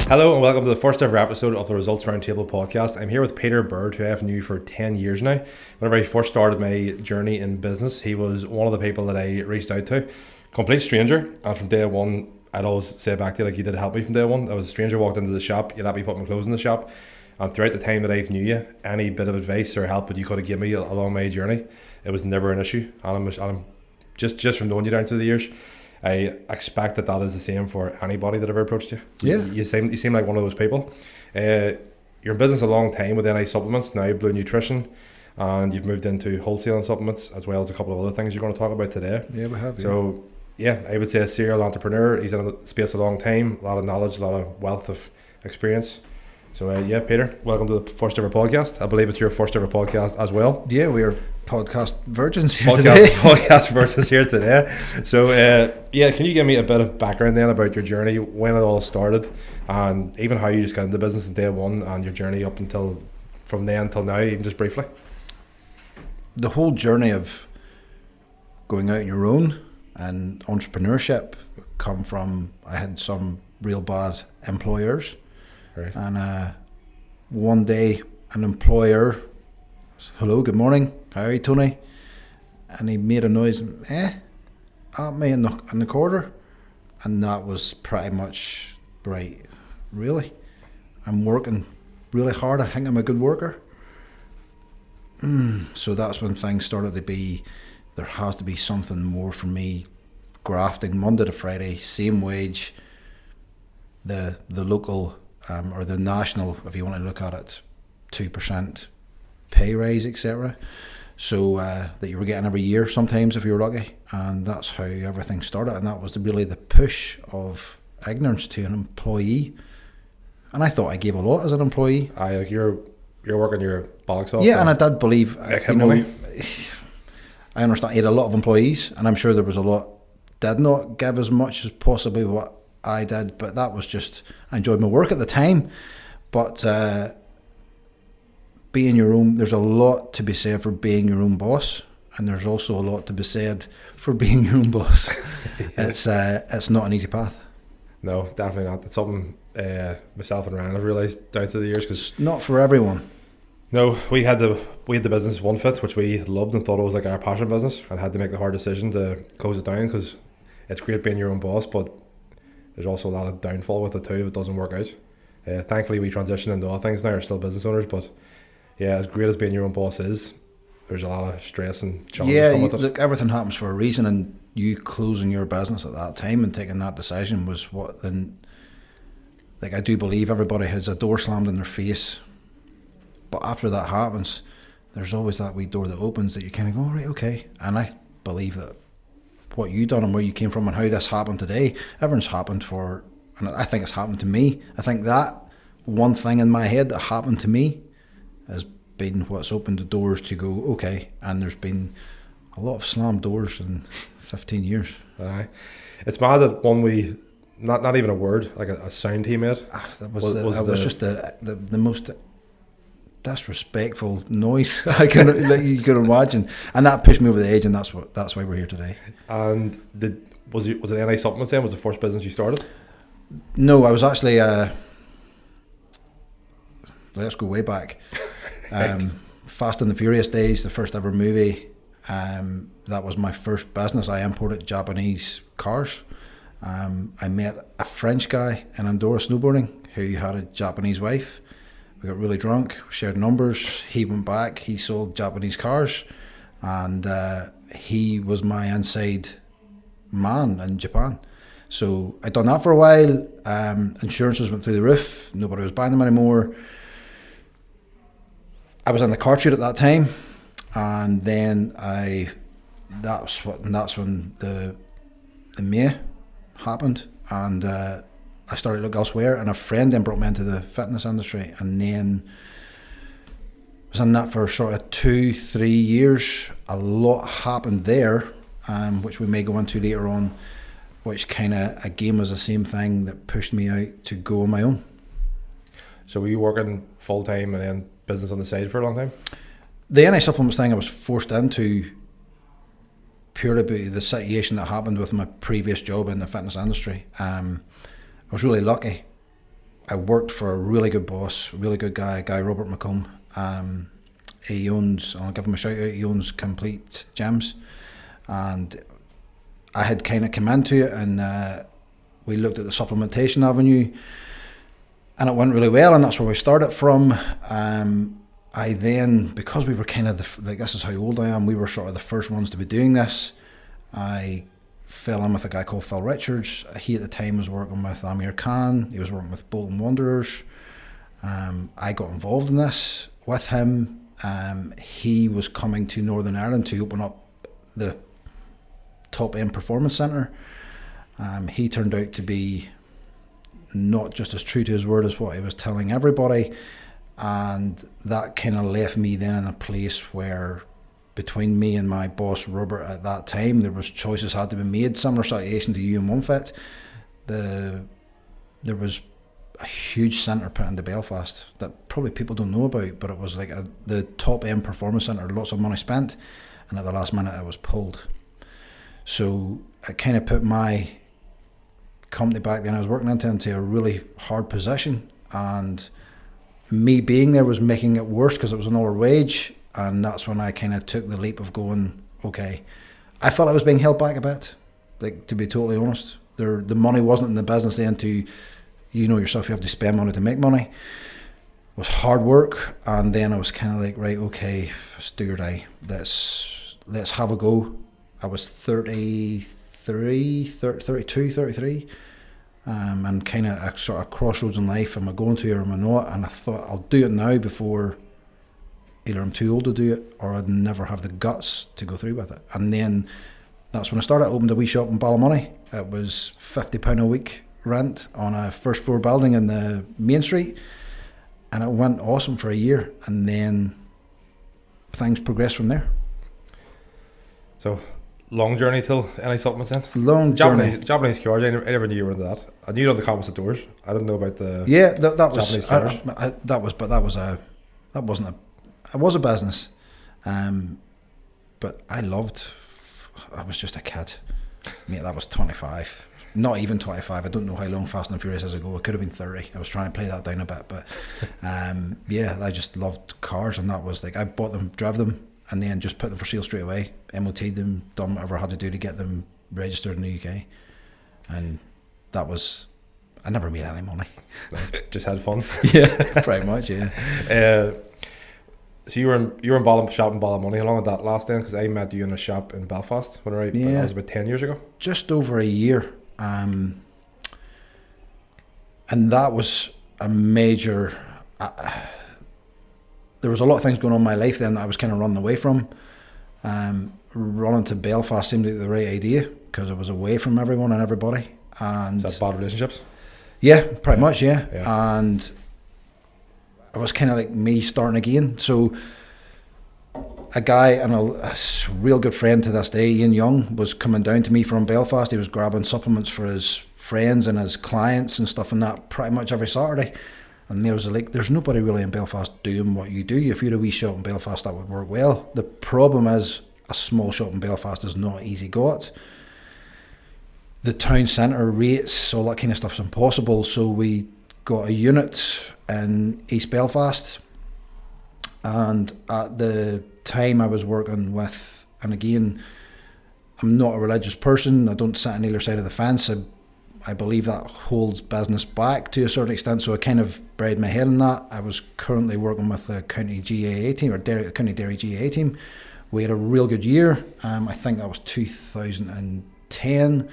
Hello and welcome to the first ever episode of the Results Roundtable podcast. I'm here with Peter Baird, who I've known for 10 years now. Whenever I first started my journey in business, he was one of the people that I reached out to. Complete stranger, and from day one, I'd always say back to you, like, you did help me from day one. I was a stranger, walked into the shop, you'd let me put my clothes in the shop, and throughout the time that I've knew you, any bit of advice or help that you could have given me along my journey, it was never an issue. And I'm just from knowing you down through the years, I expect that is the same for anybody that ever approached you. Yeah. You seem like one of those people. You're in business a long time with NI supplements, now Blu Nutrition, and you've moved into wholesaling supplements as well as a couple of other things you're going to talk about today. Yeah, we have. So, yeah, I would say a serial entrepreneur. He's in the space a long time, a lot of knowledge, a lot of wealth of experience. So, yeah, Peter, welcome to the first ever podcast. I believe it's your first ever podcast as well. Yeah, we are podcast virgins here today. Podcast versus here today. So, yeah, can you give me a bit of background then about your journey, when it all started, and even how you just got into business in day one and your journey up until from then till now, even just briefly? The whole journey of going out on your own and entrepreneurship come from, I had some real bad employers. Right. And one day an employer, hello, good morning, how are you, Tony? And he made a noise, at me in the corridor. And that was pretty much, right, really? I'm working really hard, I think I'm a good worker. So that's when things started to be, there has to be something more for me. Grafting Monday to Friday, same wage, the local or the national, if you want to look at it, 2% pay rise, etc. So that you were getting every year sometimes if you were lucky, and that's how everything started. And that was really the push of ignorance to an employee. And I thought I gave a lot as an employee. Like you're working your bollocks off. Yeah, and I did believe, I understand he had a lot of employees, and I'm sure there was a lot did not give as much as possibly what I did, but that was just, I enjoyed my work at the time. But being your own, there's a lot to be said for being your own boss, and there's also a lot to be said for being your own boss. It's not an easy path. No, definitely not. It's something myself and Ryan have realised down through the years, because not for everyone. No, we had the business One Fit, which we loved and thought it was like our passion business, and had to make the hard decision to close it down, because it's great being your own boss, but there's also a lot of downfall with it too if it doesn't work out. Thankfully we transitioned into all things now, are still business owners, but yeah, as great as being your own boss is, there's a lot of stress and challenges come with it. Look, everything happens for a reason, and you closing your business at that time and taking that decision was what then, like, I do believe everybody has a door slammed in their face, but after that happens, there's always that wee door that opens that you kind of go, all right, okay. And I believe that what you done and where you came from and how this happened today, everyone's happened for, and I think it's happened to me. I think that one thing in my head that happened to me has been what's opened the doors to go, okay. And there's been a lot of slammed doors in 15 years. Aye. It's mad that one we, not even a word, like a sound he made. That was just the most disrespectful noise you can imagine, and that pushed me over the edge, and that's why we're here today. And was it NI Supplements then? Was the first business you started? No, I was actually let's go way back. Right. Fast and the Furious days, the first ever movie. That was my first business. I imported Japanese cars. I met a French guy in Andorra snowboarding who had a Japanese wife. We got really drunk, shared numbers. He went back, he sold Japanese cars, and he was my inside man in Japan. So I'd done that for a while. Insurances went through the roof. Nobody was buying them anymore. I was in the car trade at that time, and then that's when the May happened, and I started to look elsewhere, and a friend then brought me into the fitness industry, and then was in that for sort of 2-3 years. A lot happened there, which we may go into later on, which kind of again was the same thing that pushed me out to go on my own. So were you working full time and then business on the side for a long time? The NI supplements thing I was forced into purely by the situation that happened with my previous job in the fitness industry. I was really lucky. I worked for a really good boss, really good guy Robert McComb. He owns, I'll give him a shout out, he owns Complete Gyms. And I had kind of come into it, and we looked at the supplementation avenue, and it went really well, and that's where we started from. I then, because we were kind of, this is how old I am, we were sort of the first ones to be doing this. I fell in with a guy called Phil Richards. He at the time was working with Amir Khan. He was working with Bolton Wanderers. I got involved in this with him. He was coming to Northern Ireland to open up the top end performance centre. He turned out to be not just as true to his word as what he was telling everybody, and that kind of left me then in a place where, between me and my boss Robert at that time, there was choices had to be made. Similar situation to you and OneFit. There was a huge centre put into Belfast that probably people don't know about, but it was like the top end performance centre, lots of money spent, and at the last minute it was pulled. So it kind of put my company back then I was working into a really hard position, and me being there was making it worse because it was an hour wage. And that's when I kind of took the leap of going, okay, I felt I was being held back a bit, like, to be totally honest. The money wasn't in the business then to, you know yourself, you have to spend money to make money. It was hard work, and then I was kind of like, right, okay, let's do your day. Let's have a go. I was 32, 33, and kind of a sort of crossroads in life. Am I going to or am I not? And I thought, I'll do it now before either I'm too old to do it or I'd never have the guts to go through with it. And then that's when I started. I opened a wee shop in Ballymoney. It was £50 a week rent on a first floor building in the main street, and it went awesome for a year, and then things progressed from there. So, long journey till any supplements then? Long journey. Japanese cures, I never knew you were into that. I knew on the composite doors. I didn't know about the that was Japanese cures. It was a business, but I was just a kid. Mate, that was 25. Not even 25. I don't know how long Fast and Furious is ago. It could have been 30. I was trying to play that down a bit, but yeah, I just loved cars, and that was like, I bought them, drove them, and then just put them for sale straight away. MOT'd them, done whatever I had to do to get them registered in the UK, and that was. I never made any money. Just had fun. Yeah, pretty much. Yeah. So you were in shop in Ballymoney. How long did that last then? Because I met you in a shop in Belfast when that was about 10 years ago. Just over a year, and that was a major. There was a lot of things going on in my life then that I was kind of running away from. Running to Belfast seemed like the right idea because I was away from everyone and everybody. And is that bad relationships? Yeah, pretty much. Yeah, and it was kind of like me starting again. So a guy and a real good friend to this day, Ian Young, was coming down to me from Belfast. He was grabbing supplements for his friends and his clients and stuff and that pretty much every Saturday. And there was like, there's nobody really in Belfast doing what you do. If you had a wee shop in Belfast, that would work well. The problem is a small shop in Belfast is not easy got. The town centre rates, all that kind of stuff is impossible. So we got a unit in East Belfast, and at the time I was working with, and again, I'm not a religious person, I don't sit on either side of the fence. I believe that holds business back to a certain extent, so I kind of buried my head in that. I was currently working with the county GAA team, or county dairy GAA team. We had a real good year. I think that was 2010,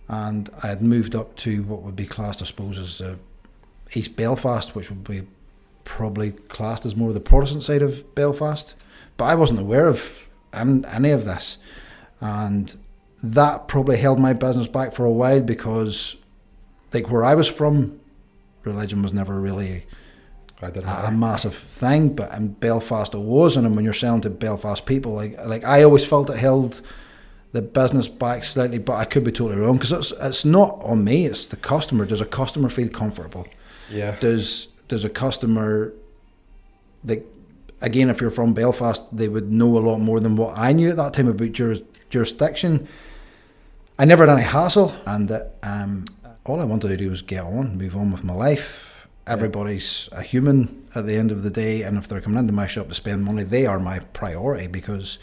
and I had moved up to what would be classed, I suppose, as East Belfast, which would be probably classed as more the Protestant side of Belfast. But I wasn't aware of any of this, and that probably held my business back for a while because, like, where I was from, religion was never really a massive thing, but in Belfast it was. And when you're selling to Belfast people, like I always felt it held the business back slightly, but I could be totally wrong because it's not on me, it's the customer. Does a customer feel comfortable? Yeah. Does a customer, like, again, if you're from Belfast, they would know a lot more than what I knew at that time about jurisdiction. I never had any hassle, and all I wanted to do was get on, move on with my life. everybody's a human at the end of the day, and if they're coming into my shop to spend money, they are my priority, because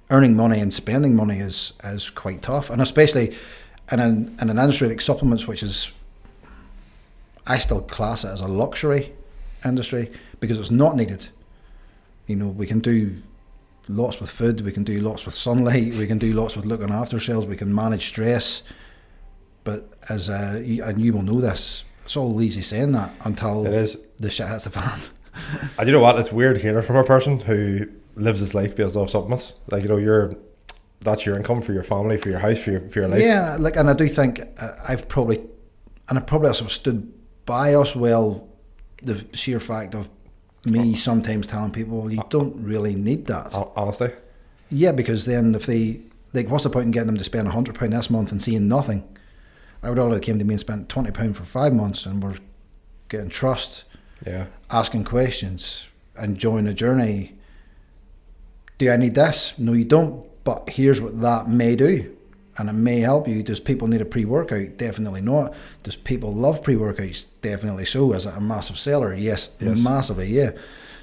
earning money and spending money is quite tough, and especially in an industry like supplements, which is, I still class it as a luxury industry because it's not needed. You know, we can do lots with food, we can do lots with sunlight, we can do lots with looking after ourselves, we can manage stress, but and you will know this, it's all easy saying that until it is. The shit hits the fan. And you know what, it's weird hearing from a person who lives his life based off supplements. Like, you know, that's your income for your family, for your house, for your life. Yeah, like, and I do think I probably also stood by us well, the sheer fact of me sometimes telling people, well, you don't really need that. Honestly. Yeah, because then if they, like, what's the point in getting them to spend £100 this month and seeing nothing? I would rather they came to me and spent £20 for 5 months and we're getting trust, asking questions, enjoying the journey. Do I need this? No, you don't. But here's what that may do, and it may help you. Does people need a pre-workout? Definitely not. Does people love pre-workouts? Definitely so. Is it a massive seller? Yes. Massively, yeah.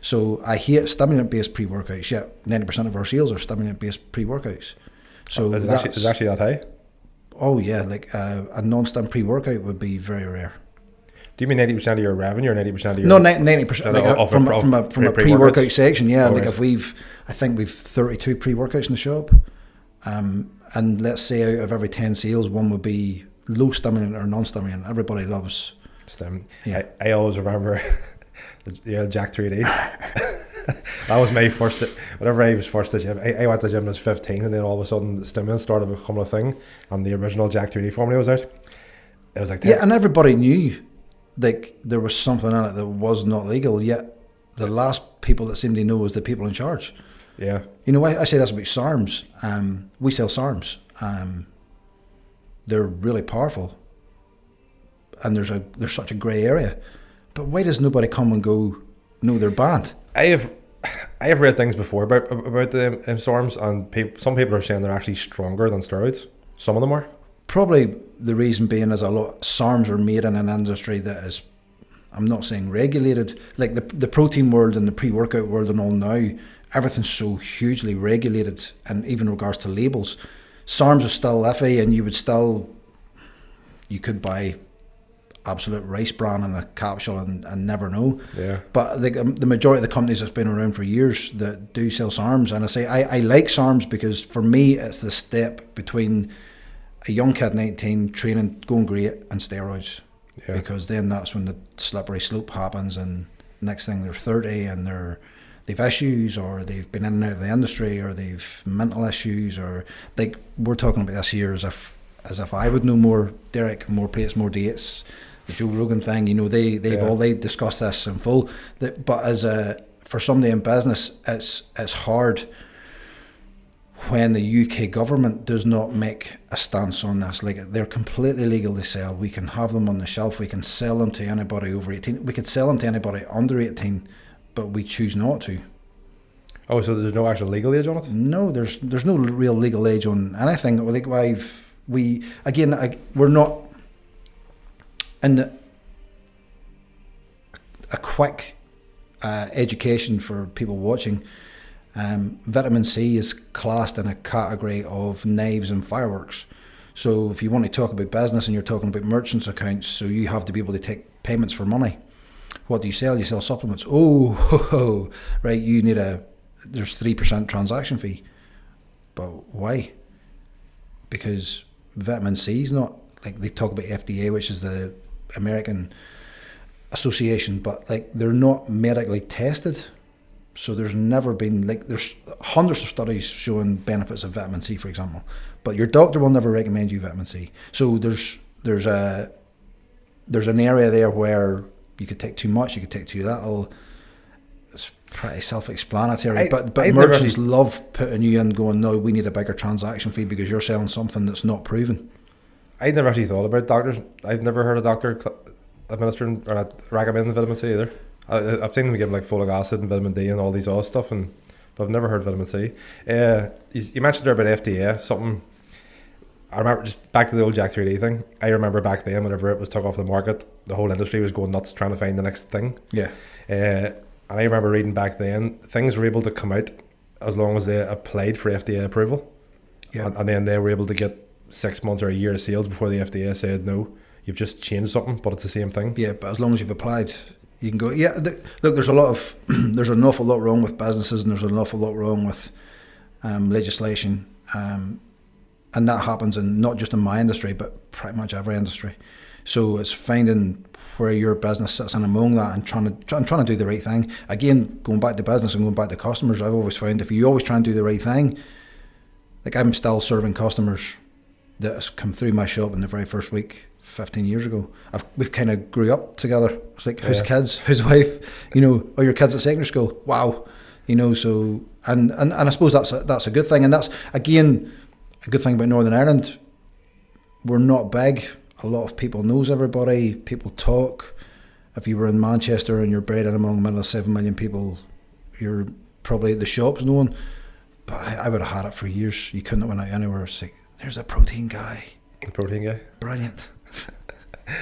So I hate stimulant-based pre-workouts. Yeah, 90% of our sales are stimulant-based pre-workouts. So is it actually that high? Oh yeah, like a non-stim pre-workout would be very rare. Do you mean 90% of your revenue or 90% of your... No, 90%, like from a pre-workout section, yeah. Like if I think we've 32 pre-workouts in the shop, and let's say out of every 10 sales, one would be low stimulant or non-stimulant. Everybody loves stim. Yeah. I always remember the Jack 3D. That was my first, whenever I was first at gym, I went to the gym when I was 15, and then all of a sudden the stimulant started becoming a thing, and the original Jack 3D formula was out. It was like... Yeah, and everybody knew like there was something in it that was not legal, yet the last people that seemed to know was the people in charge. Yeah. You know, I say this about SARMs. We sell SARMs. They're really powerful, and there's such a grey area. But why does nobody come and go, no, they're banned? I have read things before about the SARMs, and some people are saying they're actually stronger than steroids. Some of them are. Probably the reason being is a lot SARMs are made in an industry that is, I'm not saying regulated, like the protein world and the pre-workout world and all now, everything's so hugely regulated, and even in regards to labels, SARMs are still iffy, and you could buy absolute rice bran in a capsule and never know. Yeah. But the majority of the companies that's been around for years that do sell SARMs, and I say I like SARMs because for me it's the step between a young kid 19 training going great and steroids. Yeah. Because then that's when the slippery slope happens, and next thing they're 30 and they've issues, or they've been in and out of the industry, or they've mental issues, or like we're talking about this here as if I would know more. Derek, more plates, more dates, the Joe Rogan thing, you know, they discuss this in full. But for somebody in business, it's hard when the UK government does not make a stance on this. Like, they're completely legal to sell. We can have them on the shelf. We can sell them to anybody over 18. We could sell them to anybody under 18, but we choose not to. Oh, so there's no actual legal age on it? No, there's no real legal age on anything. Like, we're not in a quick education for people watching. Vitamin C is classed in a category of knives and fireworks. So if you want to talk about business and you're talking about merchants accounts, so you have to be able to take payments for money. What do you sell? You sell supplements. Oh, right, there's 3% transaction fee. But why? Because vitamin C is not, like, they talk about FDA, which is the American association, but like they're not medically tested. So there's never been, like, there's hundreds of studies showing benefits of vitamin C, for example, but your doctor will never recommend you vitamin C. So there's an area there where you could take too much, you could take too little. It's pretty self-explanatory. But merchants love putting you in, going, no, we need a bigger transaction fee because you're selling something that's not proven. I never actually thought about doctors. I've never heard a doctor administering or recommending vitamin C either. I've seen them give like folic acid and vitamin D and all these other stuff, but I've never heard vitamin C. You mentioned there about FDA, something. I remember, just back to the old Jack 3D thing, I remember back then whenever it was took off the market, the whole industry was going nuts trying to find the next thing. Yeah. And I remember reading back then, things were able to come out as long as they applied for FDA approval. Yeah. And then they were able to get 6 months or a year of sales before the FDA said, no, you've just changed something, but it's the same thing. Yeah, but as long as you've applied, you can go. Yeah, look, there's a lot of, there's an awful lot wrong with businesses, and there's an awful lot wrong with legislation. And that happens in not just in my industry, but pretty much every industry. So it's finding where your business sits in among that and trying to do the right thing. Again, going back to business and going back to customers, I've always found if you always try and do the right thing, like I'm still serving customers that has come through my shop in the very first week 15 years ago. We've kind of grew up together. It's like, who's kids, who's wife, oh, your kids at secondary school, wow, so and I suppose that's a good thing, and that's again a good thing about Northern Ireland. We're not big. A lot of people knows everybody. People talk. If you were in Manchester and you're bred in among a middle of 7 million people, you're probably at the shops known. But I would have had it for years. You couldn't have went out anywhere. It's like, there's a protein guy. The protein guy? Brilliant.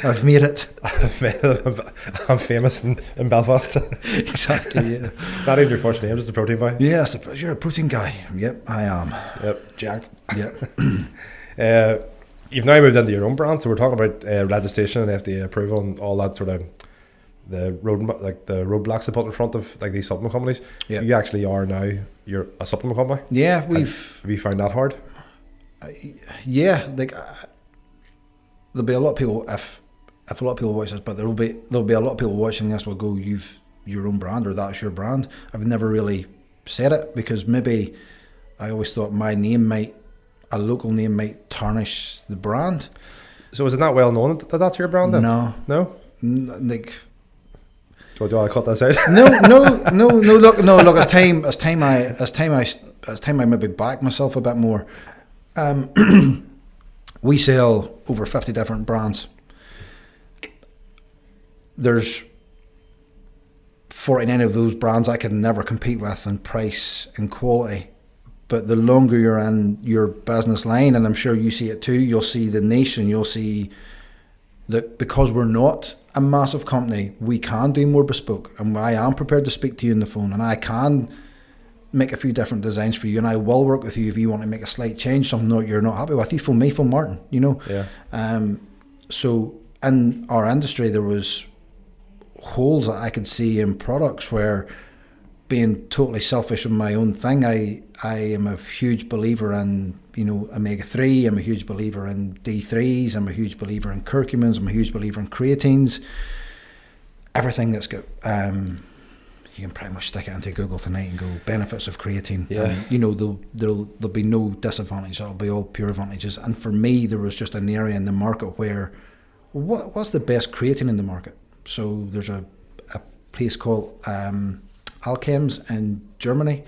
I've made it. I'm famous in Belfast. Exactly, yeah. Not even your first name, just the protein guy? Yeah, I suppose you're a protein guy. Yep, I am. Yep, jacked. Yep. You've now moved into your own brand, so we're talking about registration and FDA approval and all that sort of the roadblocks they put in front of like these supplement companies. Yep. You actually are now, you're a supplement company. Yeah, have you found that hard? Yeah, like there'll be a lot of people if a lot of people watch this, but there'll be a lot of people watching this will go, you've your own brand, or that's your brand. I've never really said it because maybe I always thought my name a local name might tarnish the brand. So is it not well known that that's your brand then? No. Like, do I cut this out? No. Look, as time I maybe back myself a bit more. We sell over 50 different brands. There's 49 of those brands I could never compete with in price and quality. But the longer you're in your business line, and I'm sure you see it too, you'll see the niche, and you'll see that because we're not a massive company, we can do more bespoke. And I am prepared to speak to you on the phone, and I can make a few different designs for you, and I will work with you if you want to make a slight change, something that you're not happy with. You phone me, phone Martin, Yeah. So in our industry, there was holes that I could see in products where, being totally selfish in my own thing, I am a huge believer in omega-3. I'm a huge believer in D3s. I'm a huge believer in curcumins. I'm a huge believer in creatines. Everything that's got you can pretty much stick it into Google tonight and go benefits of creatine. Yeah. And there'll be no disadvantage. It'll be all pure advantages. And for me, there was just an area in the market where what's the best creatine in the market? So there's a place called Alchems in Germany,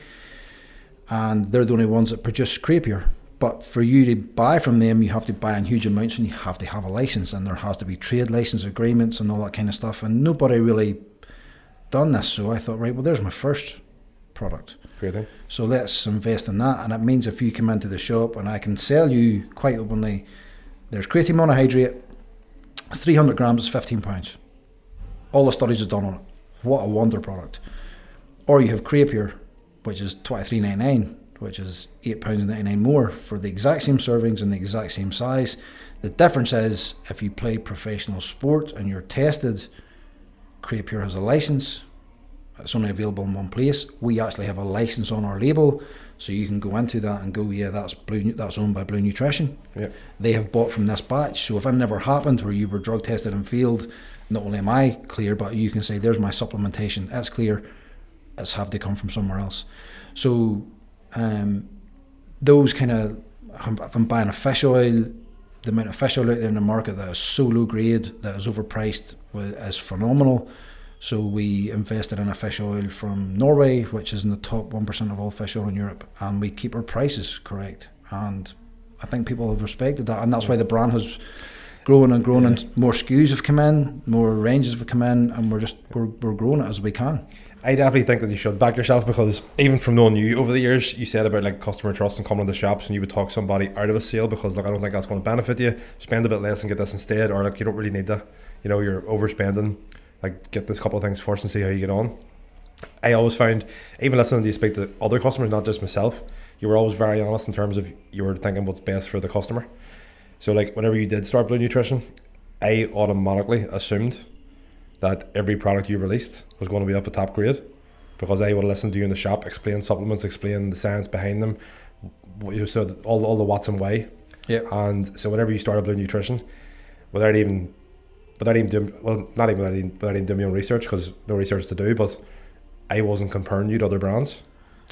and they're the only ones that produce Creapure. But for you to buy from them, you have to buy in huge amounts, and you have to have a license, and there has to be trade license agreements and all that kind of stuff, and nobody really done this. So I thought, right, well, there's my first product. Great thing. So let's invest in that, and it means if you come into the shop and I can sell you quite openly, there's creatine monohydrate, it's 300 grams, it's £15. All the studies are done on it. What a wonder product. Or you have Creapure, which is $23.99, which is £8.99 more for the exact same servings and the exact same size. The difference is if you play professional sport and you're tested, Creapure has a license. It's only available in one place. We actually have a license on our label, so you can go into that and go, yeah, that's owned by Blu Nutrition. Yep. They have bought from this batch. So if it never happened where you were drug tested and failed, not only am I clear, but you can say, there's my supplementation, it's clear. It's have to come from somewhere else. So those kind of, if I'm buying a fish oil, the amount of fish oil out there in the market that is so low grade, that is overpriced, is phenomenal. So we invested in a fish oil from Norway, which is in the top 1% of all fish oil in Europe, and we keep our prices correct. And I think people have respected that, and that's why the brand has grown and grown, and more SKUs have come in, more ranges have come in, and we're growing it as we can. I definitely think that you should back yourself, because even from knowing you over the years, you said about like customer trust and coming to the shops, and you would talk somebody out of a sale because like, I don't think that's going to benefit you. Spend a bit less and get this instead, or like you don't really need to, you know, you're overspending. Like get this couple of things first and see how you get on. I always found, even listening to you speak to other customers, not just myself, you were always very honest in terms of you were thinking what's best for the customer. So like whenever you did start Blu Nutrition, I automatically assumed that every product you released was going to be of a top grade, because I would listen to you in the shop, explain supplements, explain the science behind them, so all the what's and why. Yeah. And so whenever you started Blu Nutrition, without even doing, well, not even without even doing my own research, because no research to do, but I wasn't comparing you to other brands.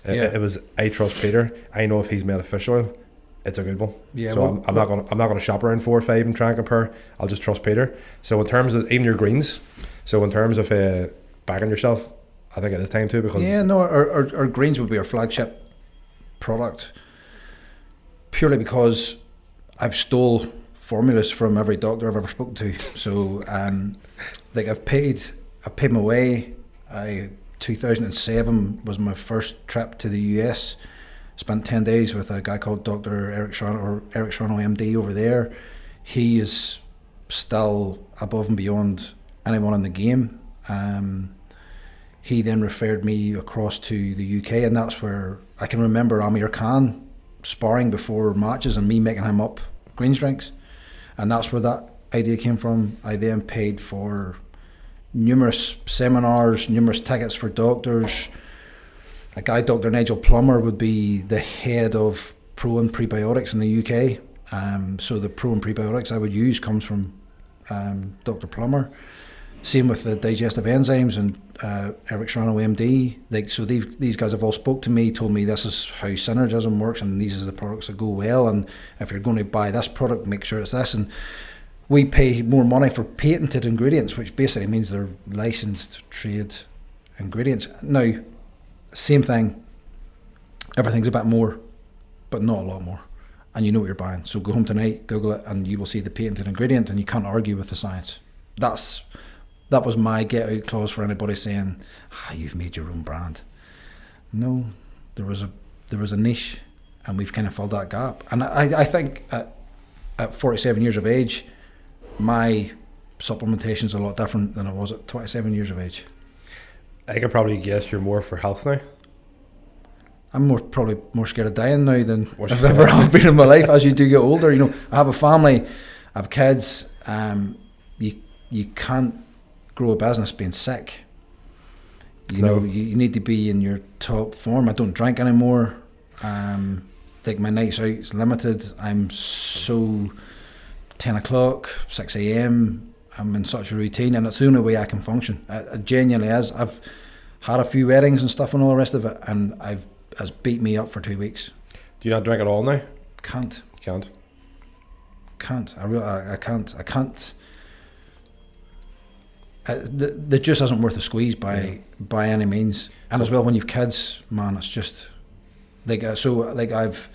It was, I trust Peter. I know if he's made a fish oil, it's a good one. Yeah. So well, I'm not gonna shop around 4 or 5 and try and compare. I'll just trust Peter. So in terms of even your greens, so in terms of backing yourself, I think it is time to, because our greens would be our flagship product, purely because I've stole formulas from every doctor I've ever spoken to. So like I've paid my way. 2007 was my first trip to the US. Spent 10 days with a guy called Dr. Eric Shrano MD over there. He is still above and beyond anyone in the game. He then referred me across to the UK, and that's where I can remember Amir Khan sparring before matches and me making him up greens drinks. And that's where that idea came from. I then paid for numerous seminars, numerous tickets for doctors. A guy, Dr. Nigel Plummer, would be the head of pro and prebiotics in the UK. So the pro and prebiotics I would use comes from Dr. Plummer. Same with the digestive enzymes and Eric Shrano MD. So these guys have all spoke to me, told me this is how synergism works, and these are the products that go well, and if you're going to buy this product, make sure it's this. And we pay more money for patented ingredients, which basically means they're licensed trade ingredients. Now, same thing, everything's a bit more, but not a lot more. And you know what you're buying. So go home tonight, Google it, and you will see the patented ingredient, and you can't argue with the science. That was my get out clause for anybody saying, you've made your own brand. No, there was a niche, and we've kind of filled that gap. And I think at 47 years of age, my supplementation is a lot different than it was at 27 years of age. I could probably guess you're more for health now. I'm probably more scared of dying now than I've ever have been in my life. As you do get older, you know, I have a family, I have kids. You can't grow a business being sick. You know, you need to be in your top form. I don't drink anymore. Like my nights out is limited. I'm so 10 o'clock, 6 a.m. I'm in such a routine, and it's the only way I can function. It genuinely is. I've had a few weddings and stuff and all the rest of it, and it's beat me up for 2 weeks. Do you not drink at all now? Can't. Can't. I can't. The juice isn't worth a squeeze by any means. And as well, when you've kids, man, it's just I've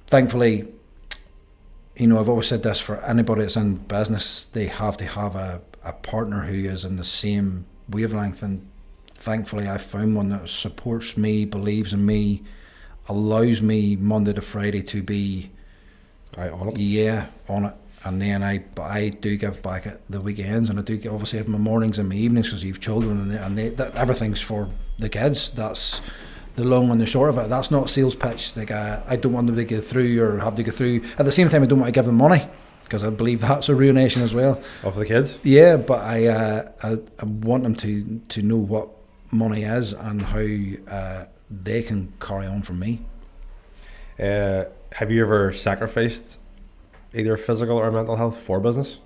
thankfully, you know, I've always said this, for anybody that's in business, they have to have a partner who is in the same wavelength, and thankfully I've found one that supports me, believes in me, allows me Monday to Friday to be on it. Yeah, on it. And then I do give back at the weekends, and I do obviously have my mornings and my evenings, because you have children, and everything's for the kids. That's the long and the short of it. That's not a sales pitch. Like I don't want them to get through or have to go through. At the same time, I don't want to give them money, because I believe that's a ruination as well. Of the kids? Yeah, but I want them to know what money is and how they can carry on from me. Have you ever sacrificed either physical or mental health for business?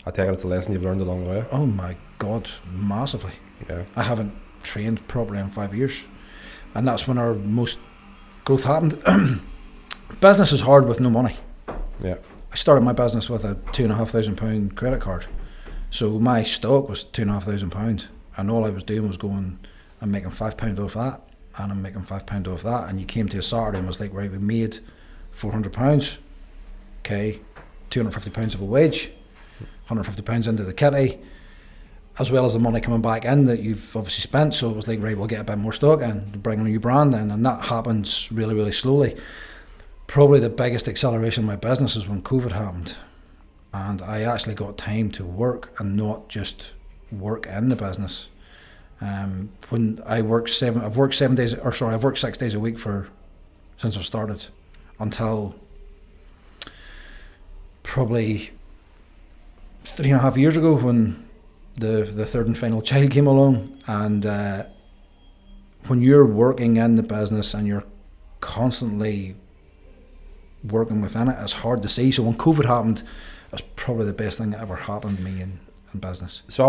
I take it it's a lesson you've learned along the way. Oh my God, massively. Yeah. I haven't trained properly in 5 years, and that's when our most growth happened. Business is hard with no money. Yeah. I started my business with a £2,500 credit card, so my stock was £2,500, and all I was doing was going, I'm making £5 off that, and I'm making £5 off that, and you came to a Saturday and was like, right, we made £400. Okay, £250 of a wage, £150 into the kitty. as well as the money coming back in that you've obviously spent. So it was like, right, we'll get a bit more stock in, bring a new brand in, and that happens really, really slowly. Probably the biggest acceleration in my business is when COVID happened, and I actually got time to work and not just work in the business. When I've worked 6 days a week since I've started until probably 3.5 years ago when the third and final child came along. And when you're working in the business and you're constantly working within it, it's hard to see. So when COVID happened, it was probably the best thing that ever happened to me in business. So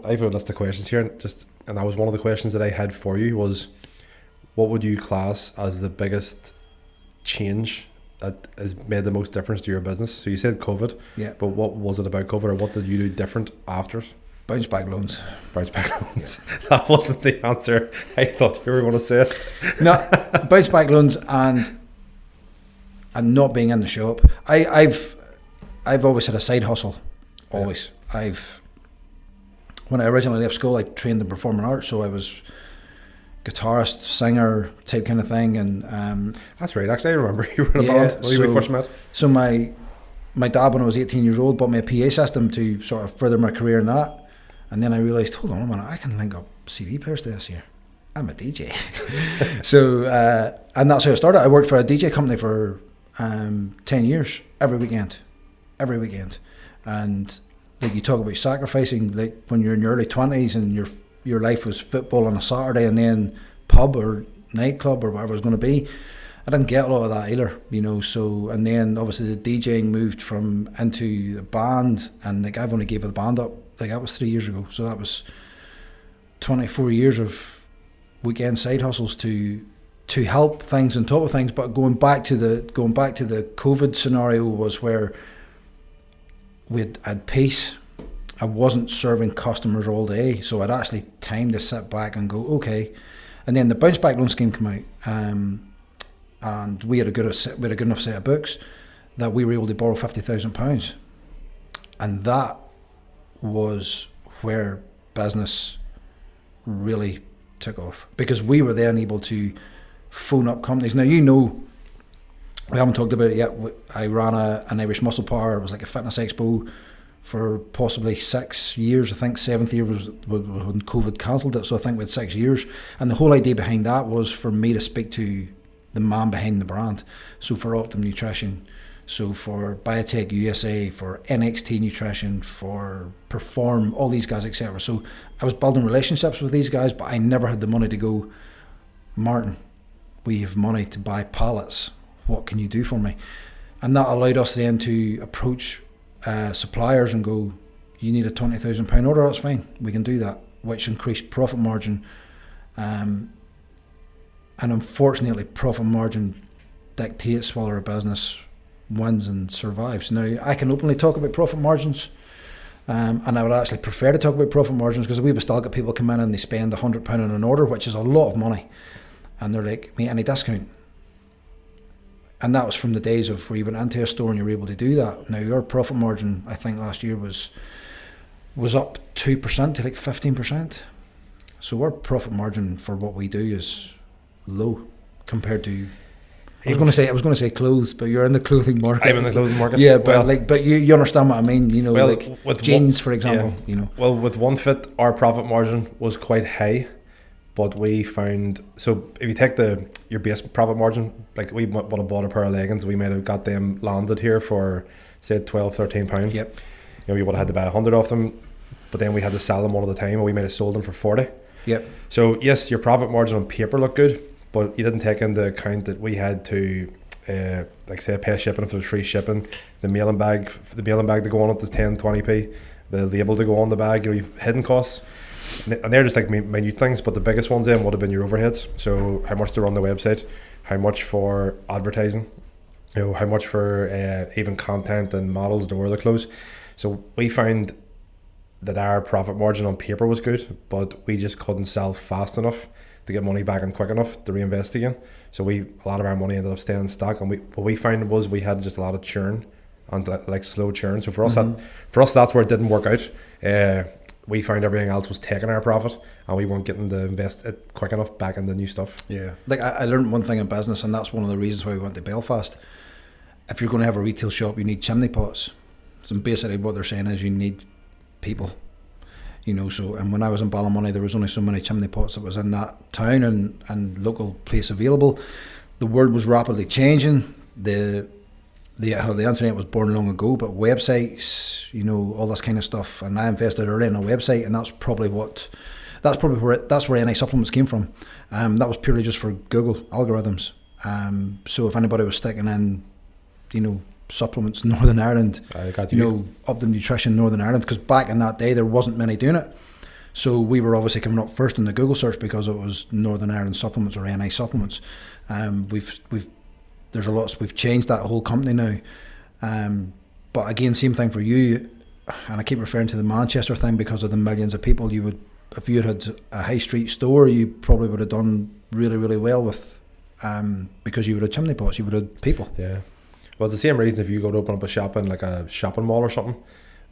I have a list of questions here, and that was one of the questions that I had for you was, what would you class as the biggest change that has made the most difference to your business? So you said COVID, yeah. But what was it about COVID, or what did you do different after it? Bounce back loans. Bounce back loans. That wasn't the answer I thought you were going to say. No, bounce back loans and not being in the shop. I've always had a side hustle. Always. Yeah. When I originally left school, I trained in performing arts, so I was guitarist, singer type kind of thing, and that's right. Actually, I remember you were in a band when we first met. So my dad, when I was 18 years old, bought me a PA system to sort of further my career in that, and then I realised, hold on a minute, I can link up CD players to this here. I'm a DJ. So and that's how I started. I worked for a DJ company for 10 years, every weekend, and like you talk about sacrificing, like when you're in your early 20s and your life was football on a Saturday and then pub or nightclub or whatever it was going to be. I didn't get a lot of that either, so, and then obviously the DJing moved into the band, and like I've only gave the band up, like that was 3 years ago, so that was 24 years of weekend side hustles to help things on top of things. But going back to the COVID scenario was where I'd pace. I wasn't serving customers all day, so I'd actually time to sit back and go, okay. And then the bounce back loan scheme came out, and we had a good enough set of books that we were able to borrow £50,000, and that was where business really took off, because we were then able to phone up companies. Now, we haven't talked about it yet. I ran an Irish Muscle Power. It was like a fitness expo for possibly 6 years. I think 7th year was when COVID cancelled it. So I think we had 6 years. And the whole idea behind that was for me to speak to the man behind the brand. So for Optimum Nutrition, so for Biotech USA, for NXT Nutrition, for Perform, all these guys, etc. So I was building relationships with these guys, but I never had the money to go, Martin, we have money to buy pallets. What can you do for me? And that allowed us then to approach suppliers and go, you need a £20,000 order, that's fine, we can do that, which increased profit margin. And unfortunately, profit margin dictates whether a business wins and survives. Now, I can openly talk about profit margins, and I would actually prefer to talk about profit margins, because we would still get people come in and they spend £100 on an order, which is a lot of money, and they're like, mate, any discount? And that was from the days of where you went into a store and you were able to do that. Now, your profit margin, I think last year was up 2% to like 15%. So our profit margin for what we do is low compared to. I was going to say clothes, but you're in the clothing market. I'm in the clothing market. Yeah, but you understand what I mean. With jeans, for example. Yeah. Well, with OneFit, our profit margin was quite high. But we found, so if you take your base profit margin, like we would have bought a pair of leggings, we might have got them landed here for, say, £12-13. Yep. We would have had to buy 100 of them, but then we had to sell them all of the time, and we might have sold them for 40. Yep. So yes, your profit margin on paper looked good, but you didn't take into account that we had to, say, pay shipping if it was free shipping, the mailing bag to go on it is 10-20p, the label to go on the bag, you've hidden costs. And they're just like minute things, but the biggest ones then would have been your overheads. So how much to run the website, how much for advertising, how much for even content and models to wear the clothes. So we found that our profit margin on paper was good, but we just couldn't sell fast enough to get money back and quick enough to reinvest again. So a lot of our money ended up staying in stock, and what we found was we had just a lot of churn and like slow churn. So for us, that's where it didn't work out. we found everything else was taking our profit, and we weren't getting to invest it quick enough back into new stuff. Yeah, like I learned one thing in business, and that's one of the reasons why we went to Belfast. If you're going to have a retail shop, you need chimney pots. So basically what they're saying is you need people. You know, so, and when I was in Ballymoney, there was only so many chimney pots that was in that town and local place available. The world was rapidly changing. The internet was born long ago, but websites, you know, all this kind of stuff. And I invested early in a website, and that's where any supplements came from. That was purely just for Google algorithms. So if anybody was sticking in, you know, supplements Northern Ireland, you know, Blu Nutrition Northern Ireland, because back in that day there wasn't many doing it. So we were obviously coming up first in the Google search because it was Northern Ireland supplements or NI supplements. We've changed that whole company now. But again, same thing for you, and I keep referring to the Manchester thing because of the millions of people you would, if you had a high street store, you probably would have done really, really well with, because you would have chimney pots, you would have people. Yeah. Well, it's the same reason if you go to open up a shop in like a shopping mall or something,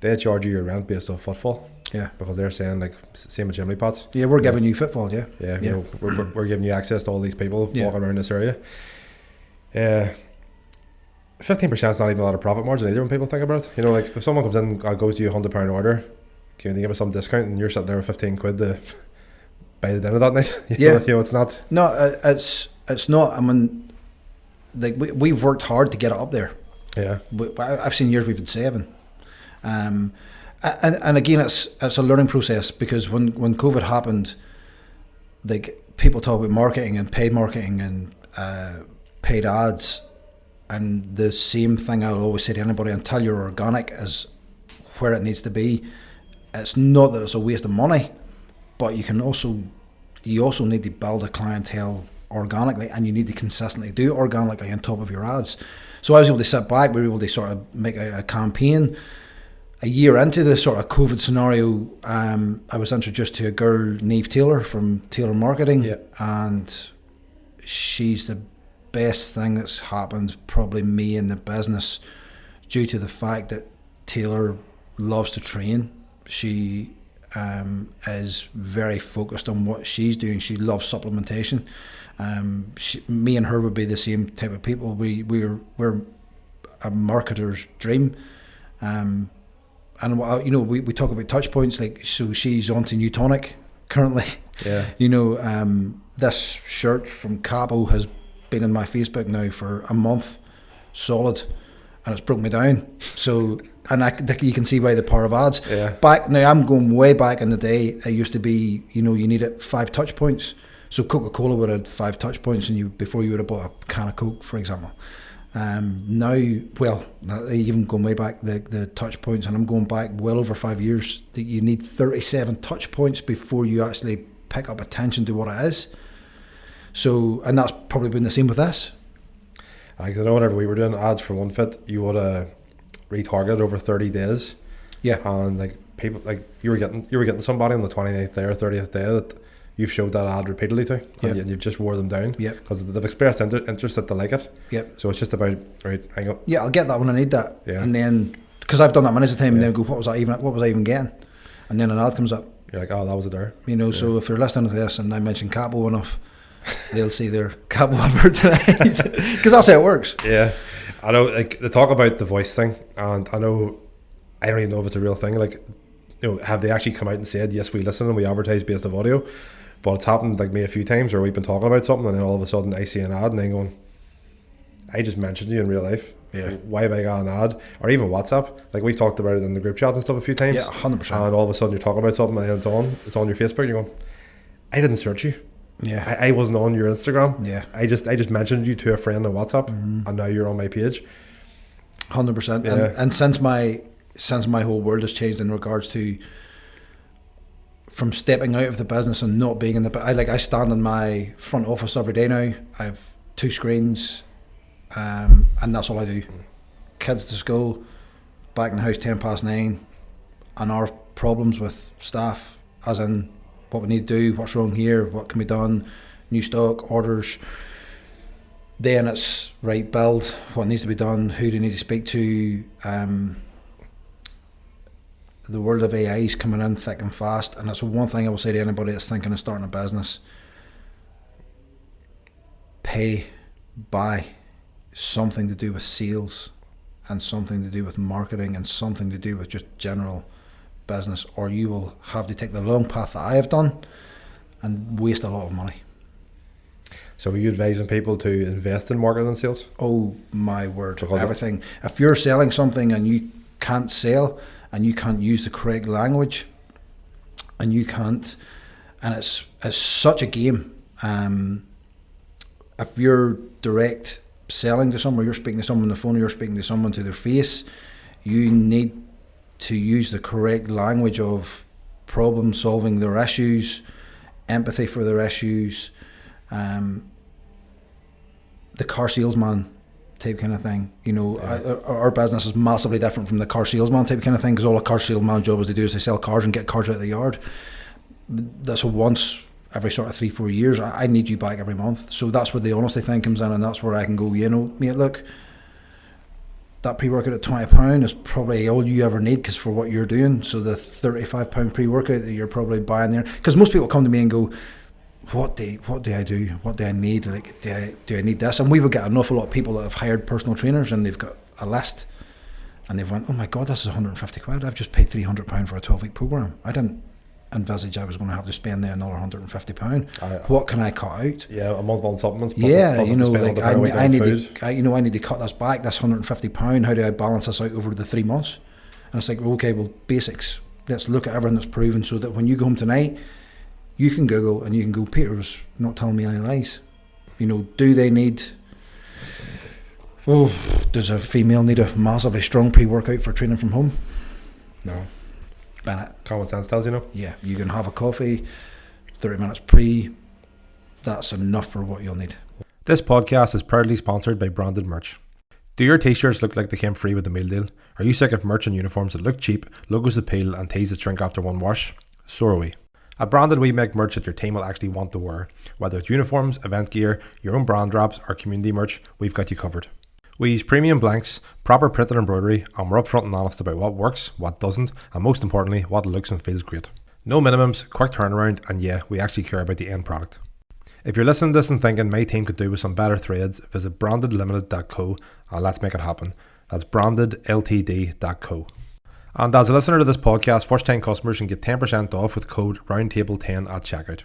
they charge you your rent based on footfall. Yeah. Because they're saying like same with chimney pots. Yeah, we're giving you footfall. Yeah. Yeah. You know, we're giving you access to all these people walking around this area. 15% is not even a lot of profit margin either when people think about it. You know, like if someone comes in and goes to you £100 order, can they give us some discount and you're sitting there with 15 quid to buy the dinner that night? You know, it's not. No, it's not. I mean, like we've worked hard to get it up there. Yeah. I've seen years we've had 7. And again, it's a learning process, because when COVID happened, like people talk about marketing and paid marketing and paid ads, and the same thing I would always say to anybody: until you're organic is where it needs to be. It's not that it's a waste of money, but you also need to build a clientele organically, and you need to consistently do it organically on top of your ads. So I was able to sit back, we were able to sort of make a campaign. A year into this sort of COVID scenario, I was introduced to a girl, Neve Taylor from Taylor Marketing, and she's the best thing that's happened probably me in the business, due to the fact that Taylor loves to train. She is very focused on what she's doing. She loves supplementation. Me and her would be the same type of people. We're a marketer's dream. And you know, we talk about touch points, like, so she's onto New Tonic currently. Yeah. You know, this shirt from Capo has been in my Facebook now for a month solid, and it's broke me down. So, and you can see why the power of ads. Yeah. Back now, I'm going way back in the day. It used to be, you know, you needed 5 touch points. So Coca-Cola would have 5 touch points, and before you would have bought a can of Coke, for example. Now, well, even going way back, the touch points, and I'm going back well over 5 years, that you need 37 touch points before you actually pick up attention to what it is. So, and that's probably been the same with this. I know whenever we were doing ads for OneFit, you would retarget over 30 days. Yeah. And like people, like you were getting somebody on the 29th day or 30th day that you've showed that ad repeatedly to, and you've just wore them down. Yeah. Because they've expressed interest that they like it. Yep. So it's just about, right, hang up. Yeah, I'll get that when I need that. Yeah. And then, because I've done that many times, and then go, what was I even getting? And then an ad comes up. You're like, oh, that was it there. You know, so if they're listening to this and I mention Capo enough, they'll see their Capo advert tonight, because that's how it works. Yeah, I know. Like, they talk about the voice thing, and I don't even know if it's a real thing. Like, you know, have they actually come out and said, yes, we listen and we advertise based on audio? But it's happened like me a few times where we've been talking about something, and then all of a sudden I see an ad, and then going, I just mentioned you in real life. Yeah. Why have I got an ad? Or even WhatsApp. Like, we've talked about it in the group chats and stuff a few times. Yeah, 100%. And all of a sudden you're talking about something, and then it's on your Facebook, and you're going, I didn't search you. Yeah. I wasn't on your Instagram. Yeah. I just mentioned you to a friend on WhatsApp, and now you're on my page. 100%. Yeah. And since my whole world has changed in regards to from stepping out of the business and not being in the, I stand in my front office every day now. I have 2 screens, and that's all I do. Kids to school, back in the house 9:10, and our problems with staff, as in what we need to do, what's wrong here, what can be done, new stock, orders. Then it's, right, build, what needs to be done, who do you need to speak to, the world of AI is coming in thick and fast, and that's one thing I will say to anybody that's thinking of starting a business. Buy something to do with sales and something to do with marketing and something to do with just general business, or you will have to take the long path that I have done and waste a lot of money. So are you advising people to invest in marketing and sales? Oh my word, Because everything. If you're selling something and you can't sell and you can't use the correct language and you can't, and it's such a game. If you're direct selling to someone, you're speaking to someone on the phone, or you're speaking to someone to their face, you need to use the correct language of problem solving their issues, empathy for their issues, the car salesman type kind of thing. You know, our business is massively different from the car salesman type kind of thing, because all a car salesman job is to do is they sell cars and get cars out of the yard. That's a once every sort of 3-4 years. I need you back every month. So that's where the honesty thing comes in, and that's where I can go, you know, mate, look, that pre-workout at £20 is probably all you ever need, because for what you're doing. So the £35 pre-workout that you're probably buying there, because most people come to me and go, what do I do? What do I need? Like, do I need this? And we would get an awful lot of people that have hired personal trainers, and they've got a list, and they've went, oh my God, this is 150 quid. I've just paid £300 for a 12-week program. I didn't envisage I was going to have to spend another £150. What can I cut out? Yeah, a month on supplements. Yeah, you know, like I need to cut this back, this £150. How do I balance this out over the 3 months? And it's like, okay, well, basics. Let's look at everything that's proven, so that when you go home tonight, you can Google and you can go, Peter was not telling me any lies. You know, do they need... does a female need a massively strong pre-workout for training from home? No. Bennett. Common sense tells you no. Yeah, you can have a coffee, 30 minutes pre, that's enough for what you'll need. This podcast is proudly sponsored by Branded Merch. Do your t-shirts look like they came free with the meal deal? Are you sick of merch and uniforms that look cheap, logos that peel, and tees that shrink after one wash? So are we. At Branded, we make merch that your team will actually want to wear. Whether it's uniforms, event gear, your own brand wraps, or community merch, we've got you covered. We use premium blanks, proper printed embroidery, and we're upfront and honest about what works, what doesn't, and most importantly, what looks and feels great. No minimums, quick turnaround, and yeah, we actually care about the end product. If you're listening to this and thinking my team could do with some better threads, visit brandedlimited.co and let's make it happen. That's brandedltd.co. And as a listener to this podcast, first time customers can get 10% off with code roundtable10 at checkout.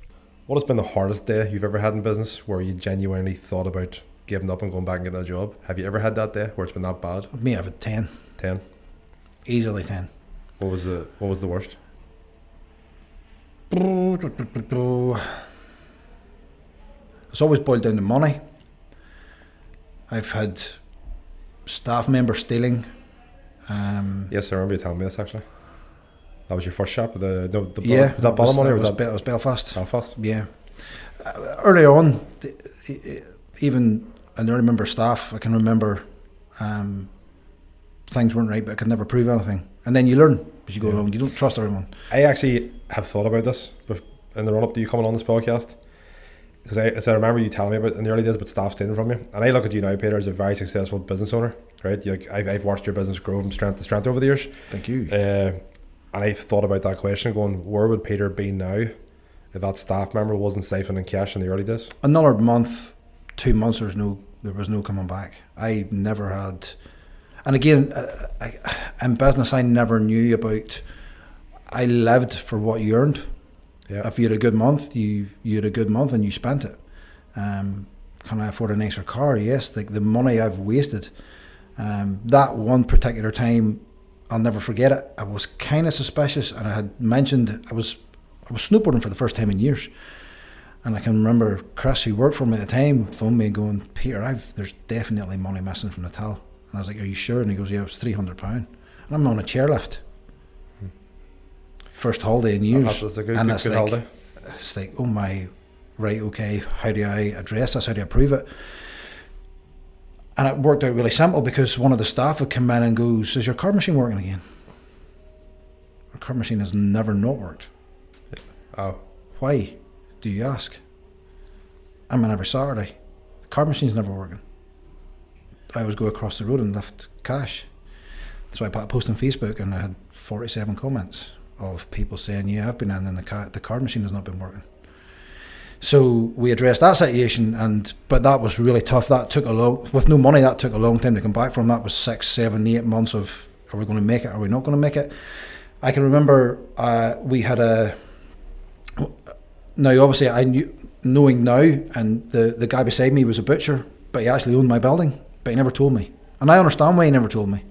What has been the hardest day you've ever had in business where you genuinely thought about giving up and going back and getting a job? Have you ever had that day where it's been that bad? Me, I've had 10. 10? Easily 10. What was the worst? It's always boiled down to money. I've had staff members stealing. Yes, I remember you telling me this actually. That was your first shop? Was that Ballymoney or was that? It was Belfast. Belfast? Yeah. Early on, even an early member of staff, I can remember things weren't right, but I could never prove anything. And then you learn as you go along. You don't trust everyone. I actually have thought about this in the run-up to you coming on this podcast, because I remember you telling me about in the early days about staff stealing from you. And I look at you now, Peter, as a very successful business owner, right? I've watched your business grow from strength to strength over the years. Thank you. And I've thought about that question, going, where would Peter be now if that staff member wasn't siphoning cash in the early days? Another month, 2 months, there was no coming back. I never had, and again, in business, I never knew about. I lived for what you earned. Yeah. If you had a good month, you had a good month and you spent it. Can I afford a nicer car? Yes. Like the money I've wasted. That one particular time, I'll never forget it. I was kind of suspicious, and I had mentioned I was snowboarding for the first time in years. And I can remember Chris, who worked for me at the time, phoned me going, Peter, there's definitely money missing from the till. And I was like, are you sure? And he goes, yeah, it was £300. And I'm on a chairlift. First holiday in years. That's a good holiday. It's like, oh my, right, okay, how do I address this? How do I prove it? And it worked out really simple, because one of the staff would come in and goes, is your card machine working again? Our card machine has never not worked. Oh. Why? Do you ask? I'm in every Saturday. The card machine's never working. I always go across the road and lift cash. So I put a post on Facebook and I had 47 comments of people saying, yeah, I've been in and the card machine has not been working. So we addressed that situation, but that was really tough. That took with no money, that took a long time to come back from. That was 6, 7, 8 months of, are we going to make it? Are we not going to make it? I can remember we had now obviously I knew, knowing now, and the guy beside me was a butcher, but he actually owned my building, but he never told me. And I understand why he never told me.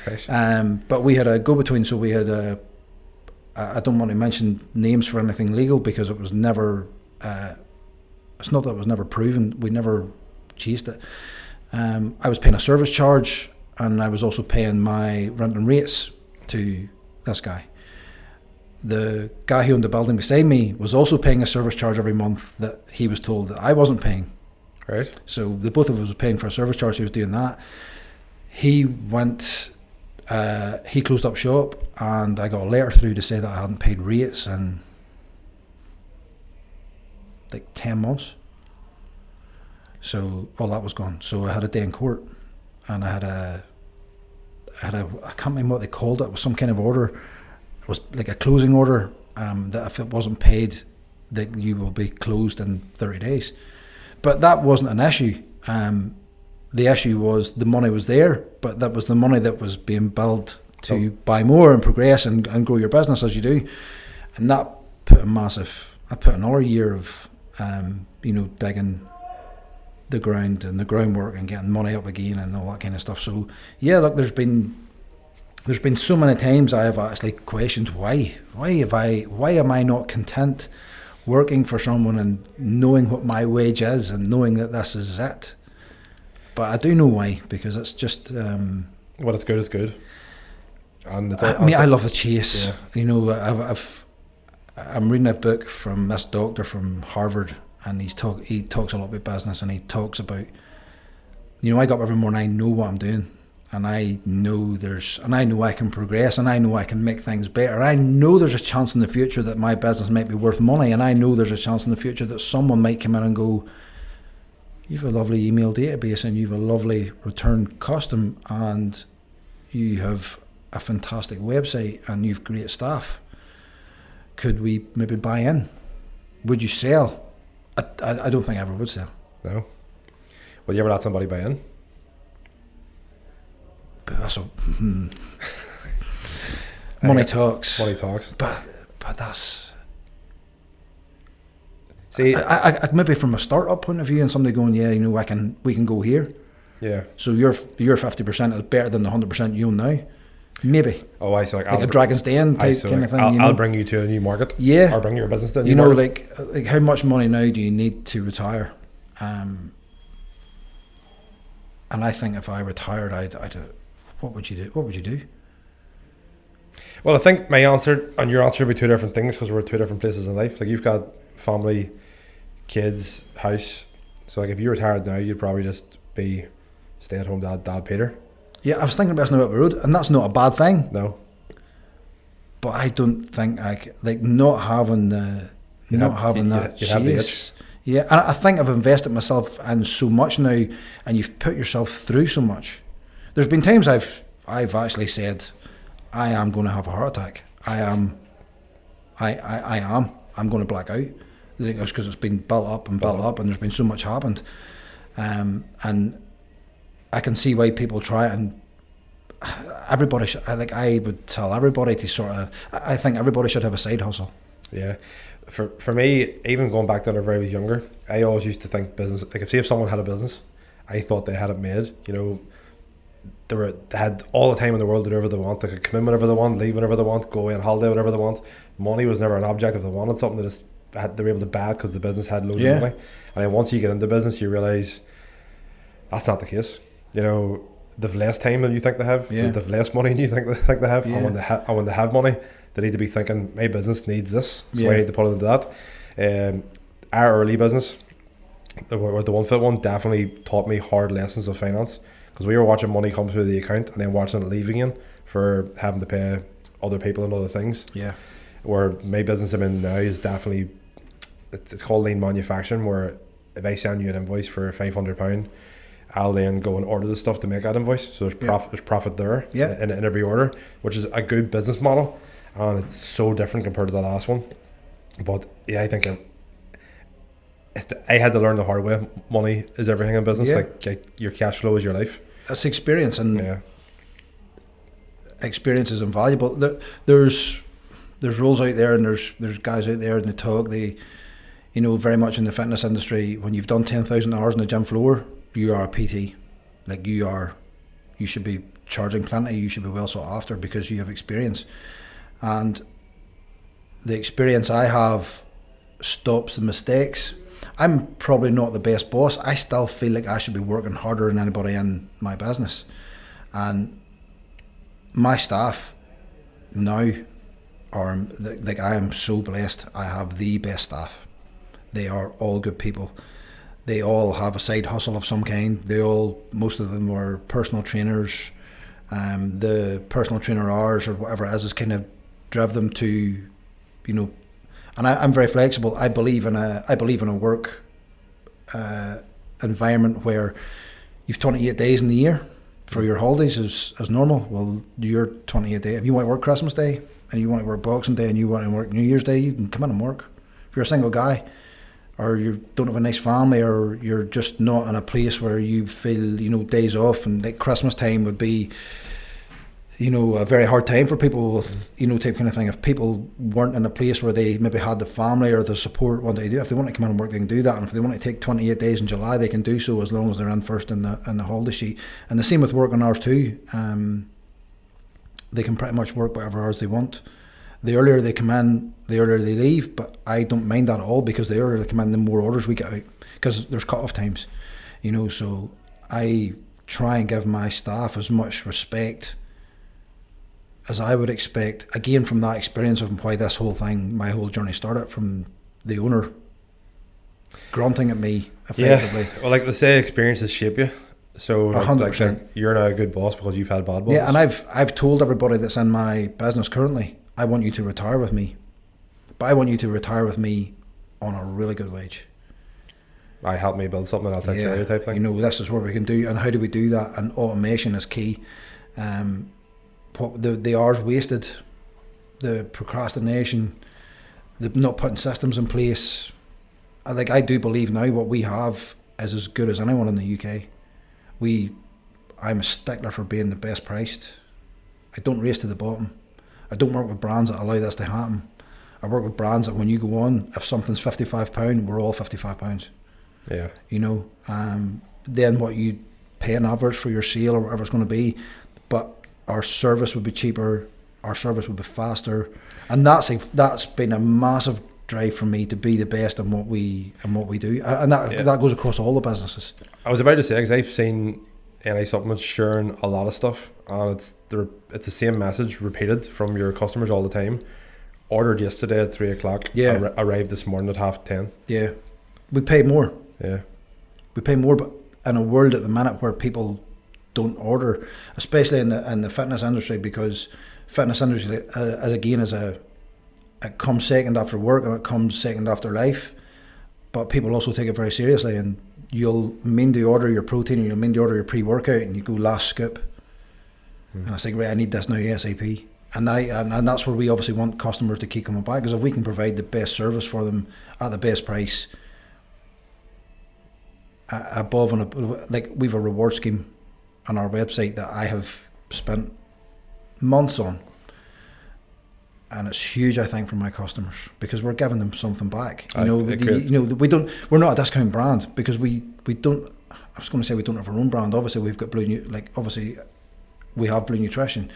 Right. But we had a go-between, so we had I don't want to mention names for anything legal because it was never, it's not that it was never proven, we never chased it. I was paying a service charge and I was also paying my rent and rates to this guy. The guy who owned the building beside me was also paying a service charge every month that he was told that I wasn't paying. Right. So the both of us were paying for a service charge. He was doing that. He went, he closed up shop, and I got a letter through to say that I hadn't paid rates in like 10 months. So all that was gone. So I had a day in court, and I can't remember what they called it. It was some kind of order. It was like a closing order, that if it wasn't paid, that you will be closed in 30 days. But that wasn't an issue. The issue was the money was there, but that was the money that was being billed to buy more and progress and grow your business as you do. And that put another year of, digging the ground and the groundwork and getting money up again and all that kind of stuff. So yeah, look, there's been so many times I have actually questioned why am I not content working for someone and knowing what my wage is and knowing that this is it. But I do know why, because it's just what it's good is good. And it's I love the chase. Yeah. I'm reading a book from this doctor from Harvard, and he talks a lot about business, and he talks about, I got up every morning, I know what I'm doing, and I know I can progress, and I know I can make things better. I know there's a chance in the future that my business might be worth money, and I know there's a chance in the future that someone might come in and go, you've a lovely email database and you've a lovely return custom and you have a fantastic website and you've great staff. Could we maybe buy in? Would you sell? I don't think I ever would sell. No. Will you ever let somebody buy in? But that's money talks. Money talks. But that's... See, I maybe from a startup point of view, and somebody going, we can go here. Yeah. So your 50% is better than the 100% you own now. Maybe. Oh, I see. Like a Dragon's Den type kind of thing. I'll bring you to a new market. Yeah. Or bring your business to a new market. like how much money now do you need to retire? And I think if I retired, I'd what would you do? What would you do? Well, I think my answer and your answer would be two different things because we're two different places in life. Like you've got family, kids, house. So like if you retired now, you'd probably just be stay-at-home dad Peter. Yeah, I was thinking about this up the road, and that's not a bad thing. No. But I don't think not having that chase. Yeah, and I think I've invested myself in so much now, and you've put yourself through so much. There's been times I've actually said, I am going to have a heart attack. I am. I'm going to black out. I think it's because it's been built up, and there's been so much happened. And I can see why people try it, and everybody should, I would tell everybody to I think everybody should have a side hustle. Yeah. For me, even going back to when I was younger, I always used to think business, like if someone had a business, I thought they had it made. They had all the time in the world to do whatever they want. They could come in whenever they want, leave whenever they want, go away on holiday whenever they want. Money was never an object. If they wanted something, they were able to buy it because the business had loads of money. And then once you get into business, you realise that's not the case. They've less time than you think they have. Yeah. They've less money than you think they have. Yeah. And when they have money, they need to be thinking, my business needs this, so I need to put it into that. Our early business, the 1 Foot one, definitely taught me hard lessons of finance, because we were watching money come through the account and then watching it leave again for having to pay other people and other things. Yeah. Where my business I'm in now is definitely, it's called lean manufacturing, where if I send you an invoice for £500, I'll then go and order the stuff to make that invoice. So there's profit there in every order, which is a good business model, and it's so different compared to the last one. But yeah, I think I had to learn the hard way. Money is everything in business. Like your cash flow is your life. That's experience, and experience is invaluable. There's rules out there, and there's guys out there, and they talk. They, very much in the fitness industry, when you've done 10,000 hours on the gym floor, you are a PT. Like you should be charging plenty. You should be well sought after because you have experience, and the experience I have stops the mistakes. I'm probably not the best boss. I still feel like I should be working harder than anybody in my business. And my staff now are, like, I am so blessed. I have the best staff. They are all good people. They all have a side hustle of some kind. Most of them were personal trainers. The personal trainer hours or whatever it is kind of drive them to, and I'm very flexible. I believe in a work environment where you've 28 days in the year for your holidays as normal. Well, your 28 days. If you want to work Christmas Day and you want to work Boxing Day and you want to work New Year's Day, you can come in and work. If you're a single guy, or you don't have a nice family, or you're just not in a place where you feel days off, and like Christmas time would be a very hard time for people with, type kind of thing. If people weren't in a place where they maybe had the family or the support wanted to do, if they want to come in and work, they can do that. And if they want to take 28 days in July, they can do so, as long as they're in first in the holiday sheet. And the same with working hours too. They can pretty much work whatever hours they want. The earlier they come in, the earlier they leave, but I don't mind that at all, because the earlier they come in, the more orders we get out, because there's cut-off times, so I try and give my staff as much respect as I would expect, again, from that experience of why this whole thing, my whole journey started, from the owner grunting at me effectively. Yeah, well, like they say, experiences shape you. So 100%. Like you're now a good boss because you've had bad bosses. Yeah, and I've told everybody that's in my business currently, I want you to retire with me, but I want you to retire with me on a really good wage. I help me build something, and I'll take care of you type thing. This is what we can do, and how do we do that? And automation is key. The hours wasted, the procrastination, the not putting systems in place. I do believe now what we have is as good as anyone in the UK. I'm a stickler for being the best priced. I don't race to the bottom. I don't work with brands that allow this to happen. I work with brands that when you go on, if something's £55, we're all £55. Yeah. Then what you pay on average for your sale or whatever it's going to be, but our service would be cheaper, our service would be faster, and that's been a massive drive for me to be the best in what we do, and that goes across all the businesses. I was about to say, because I've seen NI supplements sharing a lot of stuff, and it's the same message repeated from your customers all the time. Ordered yesterday at 3 o'clock. Yeah. Arrived this morning at 10:30. Yeah, we pay more. Yeah, we pay more, but in a world at the minute where people don't order, especially in the fitness industry, because fitness industry it comes second after work and it comes second after life, but people also take it very seriously, and you'll mean to order your protein and you'll mean to order your pre-workout and you go last scoop, and I think, right, I need this now ASAP, and that's where we obviously want customers to keep coming back, because if we can provide the best service for them at the best price, above and like we've a reward scheme on our website that I have spent months on, and it's huge, I think, for my customers, because we're giving them something back. We're not a discount brand, because we don't. I was going to say we don't have our own brand. Obviously, we've got we have Blu Nutrition,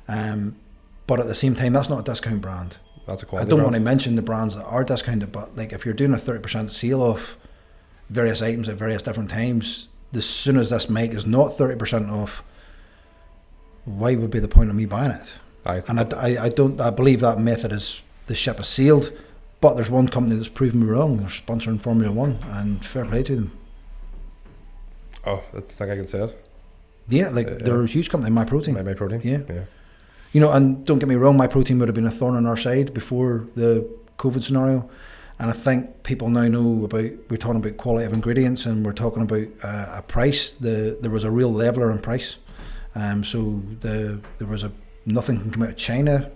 but at the same time, that's not a discount brand. That's a quality. I don't brand. want to mention the brands that are discounted, but like if you're doing a 30% sale off various items at various different times, as soon as this mic is not 30% off, why would be the point of me buying it? I believe that method is, the ship is sailed, but there's one company that's proven me wrong. They're sponsoring Formula 1, and fair play to them. Oh, I think I can say it. Yeah, they're a huge company, My Protein. My Protein. Yeah. And don't get me wrong, My Protein would have been a thorn on our side before the COVID scenario. And I think people now know about, we're talking about quality of ingredients, and we're talking about a price. There was a real leveler in price. So there was nothing can come out of China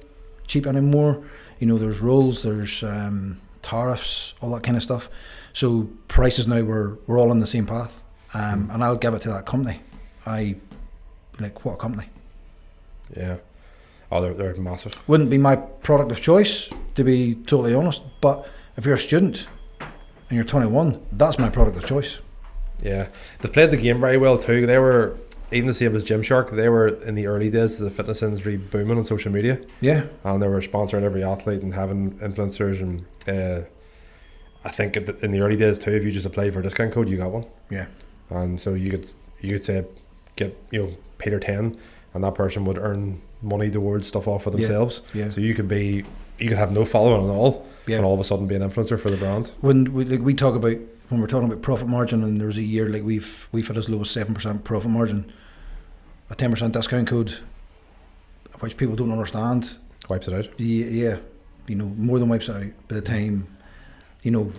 cheap anymore. You know, there's rules, there's tariffs, all that kind of stuff. So prices now, we're all on the same path. And I'll give it to that company. What a company. Yeah. Oh, they're massive. Wouldn't be my product of choice, to be totally honest. But if you're a student and you're 21, that's my product of choice. Yeah. They played the game very well too. They were, even the same as Gymshark, they were in the early days of the fitness industry booming on social media. Yeah. And they were sponsoring every athlete and having influencers. And I think in the early days too, if you just applied for a discount code, you got one. Yeah. And so you could say, get, you know, Peter 10, and that person would earn money towards stuff off for themselves. Yeah. So you could have no following at all, and all of a sudden be an influencer for the brand. When we talk about, when we're talking about profit margin, and there's a year like we've had as low as 7% profit margin, a 10% discount code, which people don't understand, wipes it out. Yeah, you know, more than wipes it out. By the time, you know,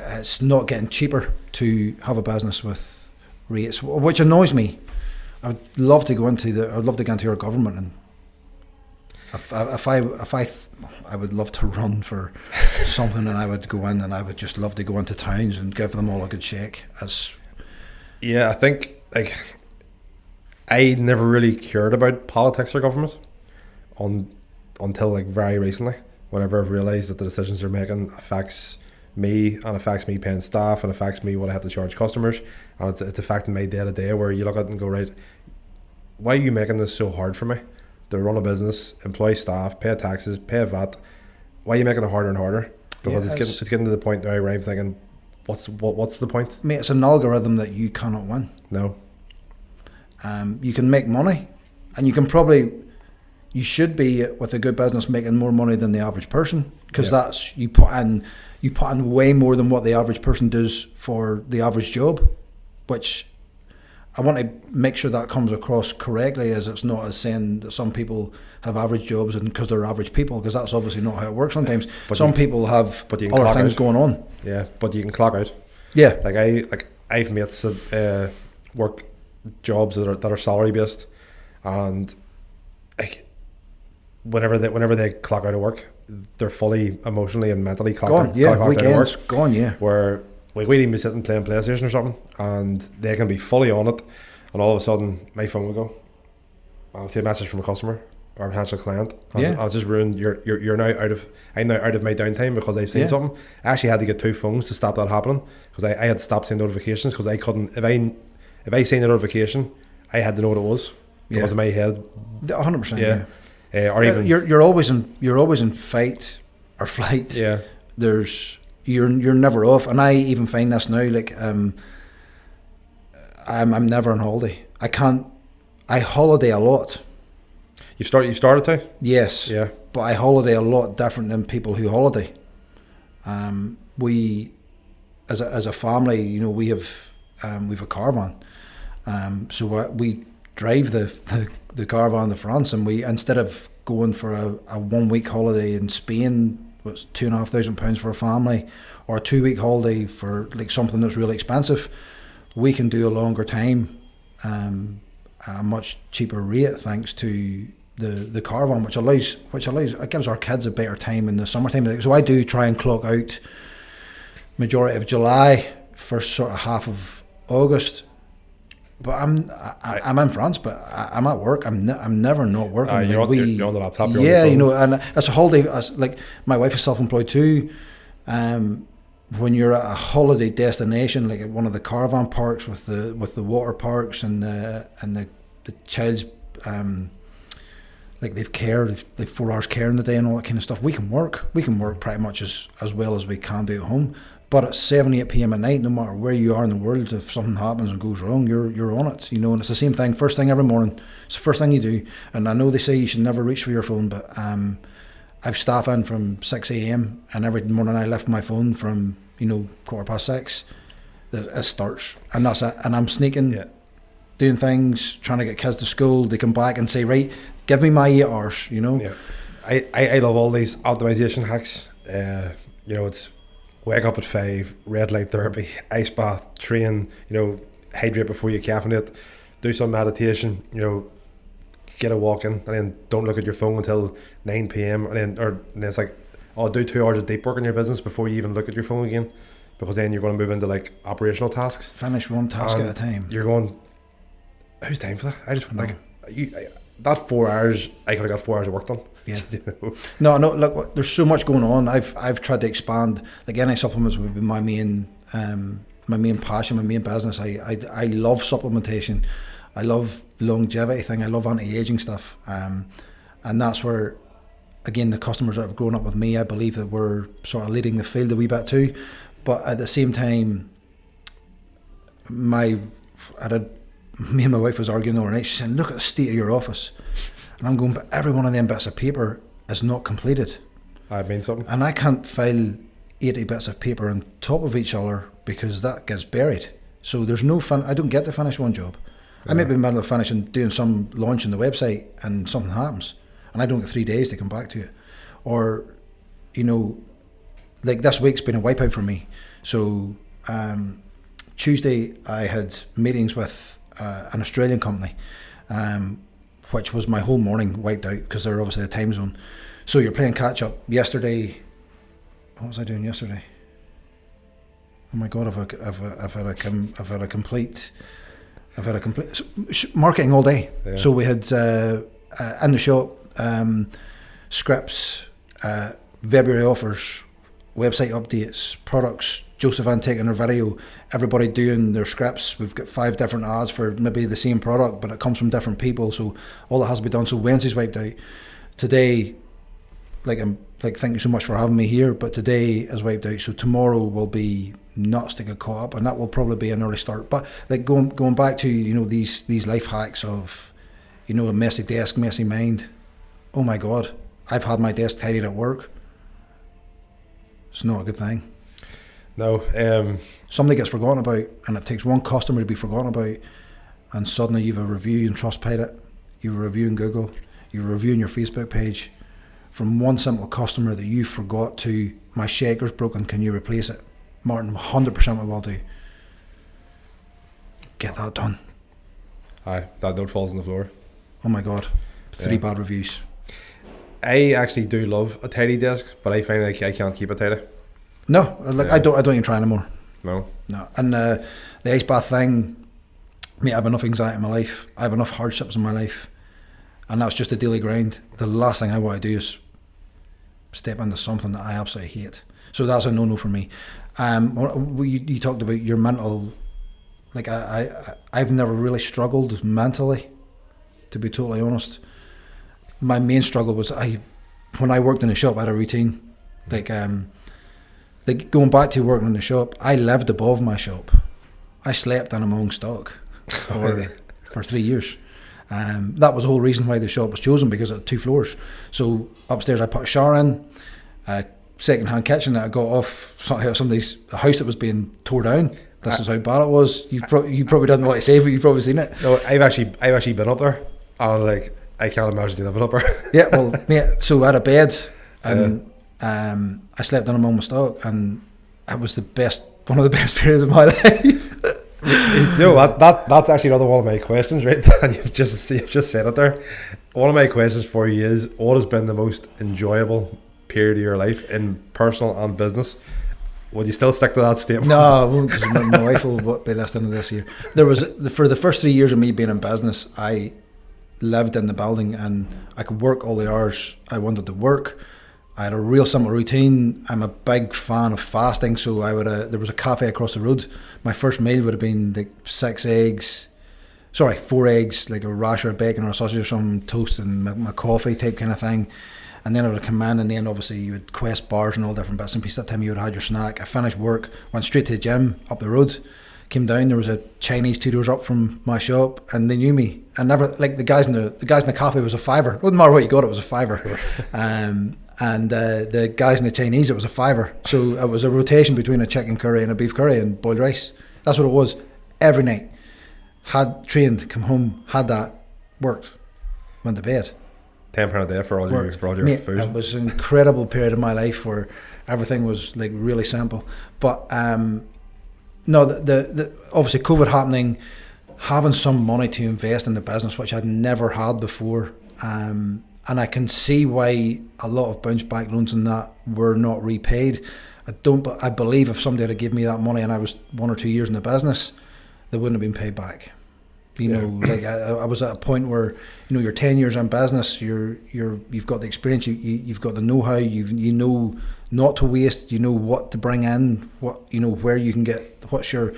it's not getting cheaper to have a business with rates, which annoys me. I would love to go into our government, and I would love to run for something, and I would go in and I would just love to go into towns and give them all a good shake. Yeah, I think I never really cared about politics or government until very recently, whenever I've realised that the decisions they're making affects me, and affects me paying staff, and affects me what I have to charge customers, and it's affecting my day to day, where you look at it and go, right, why are you making this so hard for me to run a business, employ staff, pay taxes, pay VAT? Why are you making it harder and harder? Because it's getting to the point now where I'm thinking, what's the point? Mate, it's an algorithm that you cannot win. No. You can make money, and you should be, with a good business, making more money than the average person, because that's, you put in way more than what the average person does for the average job, which I want to make sure that comes across correctly, as it's not as saying that some people have average jobs and because they're average people, because that's obviously not how it works sometimes. But some people have other things going on. Yeah, but you can clock out. Yeah. I've mates that work jobs that are salary based, and whenever they clock out of work, they're fully emotionally and mentally clocked out. Weekends gone. Yeah. Where we'd even be sitting playing PlayStation or something, and they can be fully on it, and all of a sudden my phone will go, I'll see a message from a customer or a potential client, and I'll just ruin you're now I'm now out of my downtime because I've seen something. I actually had to get 2 phones to stop that happening, because I had to stop seeing notifications, because I couldn't, if I seen the notification, I had to know what it was because of my head. 100%. Yeah. Or even you're always in fight or flight. Yeah. You're never off, and I even find this now. I'm never on holiday. I holiday a lot. You started to? Yes. Yeah. But I holiday a lot different than people who holiday. We, as a family, you know, we've a caravan. So we drive the caravan to France, and we, instead of going for a 1 week holiday in Spain, what's £2,500 for a family, or a 2 week holiday for something that's really expensive, we can do a longer time, a much cheaper rate, thanks to the caravan, which allows it gives our kids a better time in the summertime. So I do try and clock out majority of July, first sort of half of August. But I'm in France, but I'm at work. I'm never not working. You're on the laptop. Yeah, you know, and it's a holiday. My wife is self-employed too. When you're at a holiday destination, like at one of the caravan parks with the water parks and the child's they've 4 hours care in the day and all that kind of stuff. We can work pretty much as well as we can do at home. But at 7, 8 p.m. at night, no matter where you are in the world, if something happens and goes wrong, you're on it, you know. And it's the same thing. First thing every morning, it's the first thing you do. And I know they say you should never reach for your phone, but I've staff in from 6 a.m. and every morning I lift my phone from 6:15. It starts, and that's it. And I'm sneaking, doing things, trying to get kids to school. They come back and say, right, give me my 8 hours, you know. Yeah, I love all these optimization hacks. it's wake up at 5, red light therapy, ice bath, train, hydrate before you caffeinate, do some meditation, get a walk in, and then don't look at your phone until 9 p.m. and then it's like, do 2 hours of deep work in your business before you even look at your phone again, because then you're going to move into like operational tasks. Finish one task at a time. You're going, who's time for that? I just that 4 hours, I could have got 4 hours of work done. Yeah. No, look, there's so much going on. I've tried to expand. Like, NI supplements would be my main passion, my main business. I love supplementation. I love the longevity thing. I love anti-aging stuff. And that's where, again, the customers that have grown up with me, I believe that we're sort of leading the field a wee bit too. But at the same time, me and my wife was arguing overnight. She said, look at the state of your office. And I'm going, but every one of them bits of paper is not completed. I mean something. And I can't file 80 bits of paper on top of each other because that gets buried. So there's no I don't get to finish one job. Yeah. I may be in the middle of finishing, doing some launch on the website, and something happens. And I don't get 3 days to come back to it. Or, like this week's been a wipeout for me. So Tuesday I had meetings with an Australian company, which was my whole morning wiped out because they're obviously the time zone. So you're playing catch up. Yesterday, what was I doing yesterday? Oh my God, I've had a complete marketing all day. Yeah. So we had in the shop scripts, February offers, website updates, products, Josephine taking her video, everybody doing their scripts. We've got 5 different ads for maybe the same product, but it comes from different people, so all that has to be done. So Wednesday's wiped out. Today, thank you so much for having me here, but today is wiped out. So tomorrow will be nuts to get caught up, and that will probably be an early start. But like going back to these life hacks of a messy desk, messy mind. Oh my God, I've had my desk tidied at work. It's not a good thing. No. Something gets forgotten about, and it takes one customer to be forgotten about, and suddenly you've a review in Trustpilot, you've a review in Google, you've a review on your Facebook page from one simple customer that you forgot to, my shaker's broken, can you replace it? Martin, 100% we will do. Get that done. Aye, that note falls on the floor. Oh my God, 3 bad reviews. I actually do love a tidy desk, but I find like I can't keep it tidy. No, I don't even try anymore. No. And the ice bath thing, mate, I have enough anxiety in my life. I have enough hardships in my life, and that's just a daily grind. The last thing I want to do is step into something that I absolutely hate. So that's a no-no for me. You talked about your mental. Like I've never really struggled mentally, to be totally honest. My main struggle was when I worked in the shop, I had a routine. Like going back to working in the shop, I lived above my shop. I slept in my own stock for 3 years. That was the whole reason why the shop was chosen, because it had 2 floors. So upstairs I put a shower in, a second-hand kitchen that I got off somebody's house that was being tore down. This is how bad it was. You probably didn't want to say, but you've probably seen it. No, I've actually been up there, and I can't imagine living up there. Yeah, well, mate, so I had a bed, and I slept in my own stock, and it was one of the best periods of my life. That's actually another one of my questions, right? And you've just said it there. One of my questions for you is, what has been the most enjoyable period of your life in personal and business? Would you still stick to that statement? No, I won't, because my wife will be listening to this here. For the first 3 years of me being in business, I lived in the building and I could work all the hours I wanted to work. I had a real simple routine. I'm a big fan of fasting, so there was a cafe across the road. My first meal would have been like 4 eggs, like a rasher of bacon or a sausage or some toast, and my coffee type kind of thing. And then I would come in, and then obviously you would quest bars and all different bits and pieces. That time you would have had your snack. I finished work, went straight to the gym up the road, came down. There was a Chinese 2 doors up from my shop, and they knew me. And never, like, the guys in the cafe was a $5. It wasn't matter what you got, it was a $5. And the guys in the Chinese, it was a $5. So it was a rotation between a chicken curry and a beef curry and boiled rice. That's what it was every night. Had trained, come home, had that, worked, went to bed. £10 a day for all your Mate, food. it was an incredible period of my life where everything was like really simple. But no, the obviously COVID happening, having some money to invest in the business, which I'd never had before, and I can see why a lot of bounce back loans and that were not repaid. I believe if somebody had given me that money and I was 1 or 2 years in the business, they wouldn't have been paid back. You know, like I was at a point where, you know, you're 10 years in business, you've got the experience, you've got the know-how, you know not to waste, you know what to bring in, what, you know, where you can get, what's your,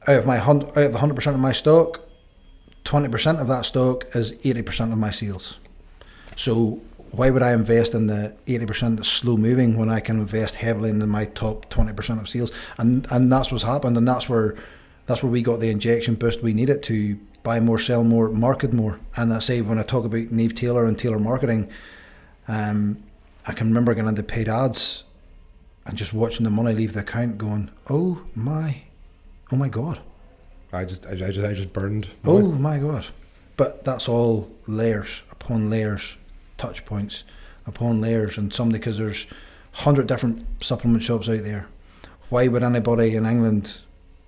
out of 100% of my stock, 20% of that stock is 80% of my sales. So why would I invest in the 80% that's slow moving when I can invest heavily in my top 20% of sales? And that's what's happened, and that's where we got the injection boost we needed to buy more, sell more, market more. And I say, when I talk about Neve Taylor and Taylor marketing, I can remember getting into paid ads and just watching the money leave the account going, oh my God. I just burned. Oh my God. But that's all layers upon layers, touch points upon layers. And because there's 100 different supplement shops out there. Why would anybody in England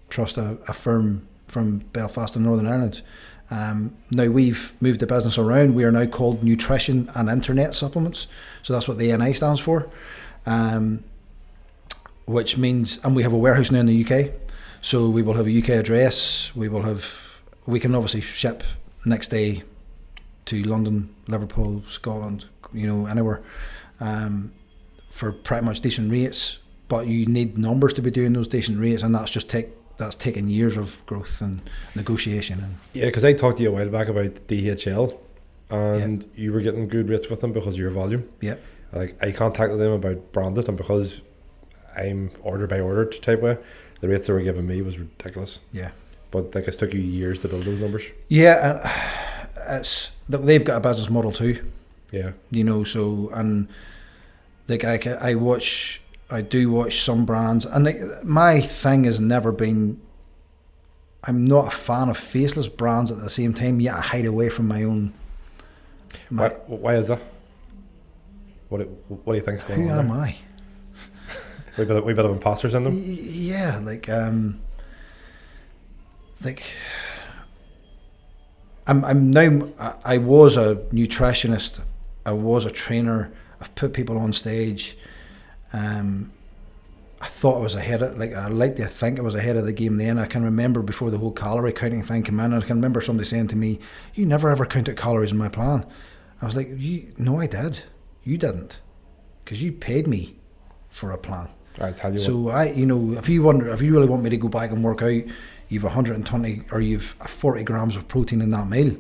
trust a firm from Belfast in Northern Ireland? Now we've moved the business around. We are now called Nutrition and Internet Supplements. So that's what the NI stands for. Which means, and we have a warehouse now in the UK. So we will have a UK address. We can obviously ship next day to London, Liverpool, Scotland, you know, anywhere, for pretty much decent rates. But you need numbers to be doing those decent rates, and that's taken years of growth and negotiation. And yeah, because I talked to you a while back about DHL, and you were getting good rates with them because of your volume. Yeah. Like, I contacted them about branded, and because I'm order by order type way, the rates they were giving me was ridiculous. Yeah. But like, it took you years to build those numbers. Yeah, they've got a business model too. Yeah. You know, so, and like I do watch some brands, and my thing has never been, I'm not a fan of faceless brands. At the same time, yeah, I hide away from my own. Why is that? What do you think's going on? Who am I? We bit of imposters in them. Yeah, I'm now. I was a nutritionist. I was a trainer. I've put people on stage. I thought I was ahead of, I like to think I was ahead of the game then. I can remember before the whole calorie counting thing came in, and I can remember somebody saying to me, "You never ever counted calories in my plan." I was like, "No, I did. You didn't, because you paid me for a plan." I tell you so what. if you really want me to go back and work out, you've 120 or you've 40 grams of protein in that meal.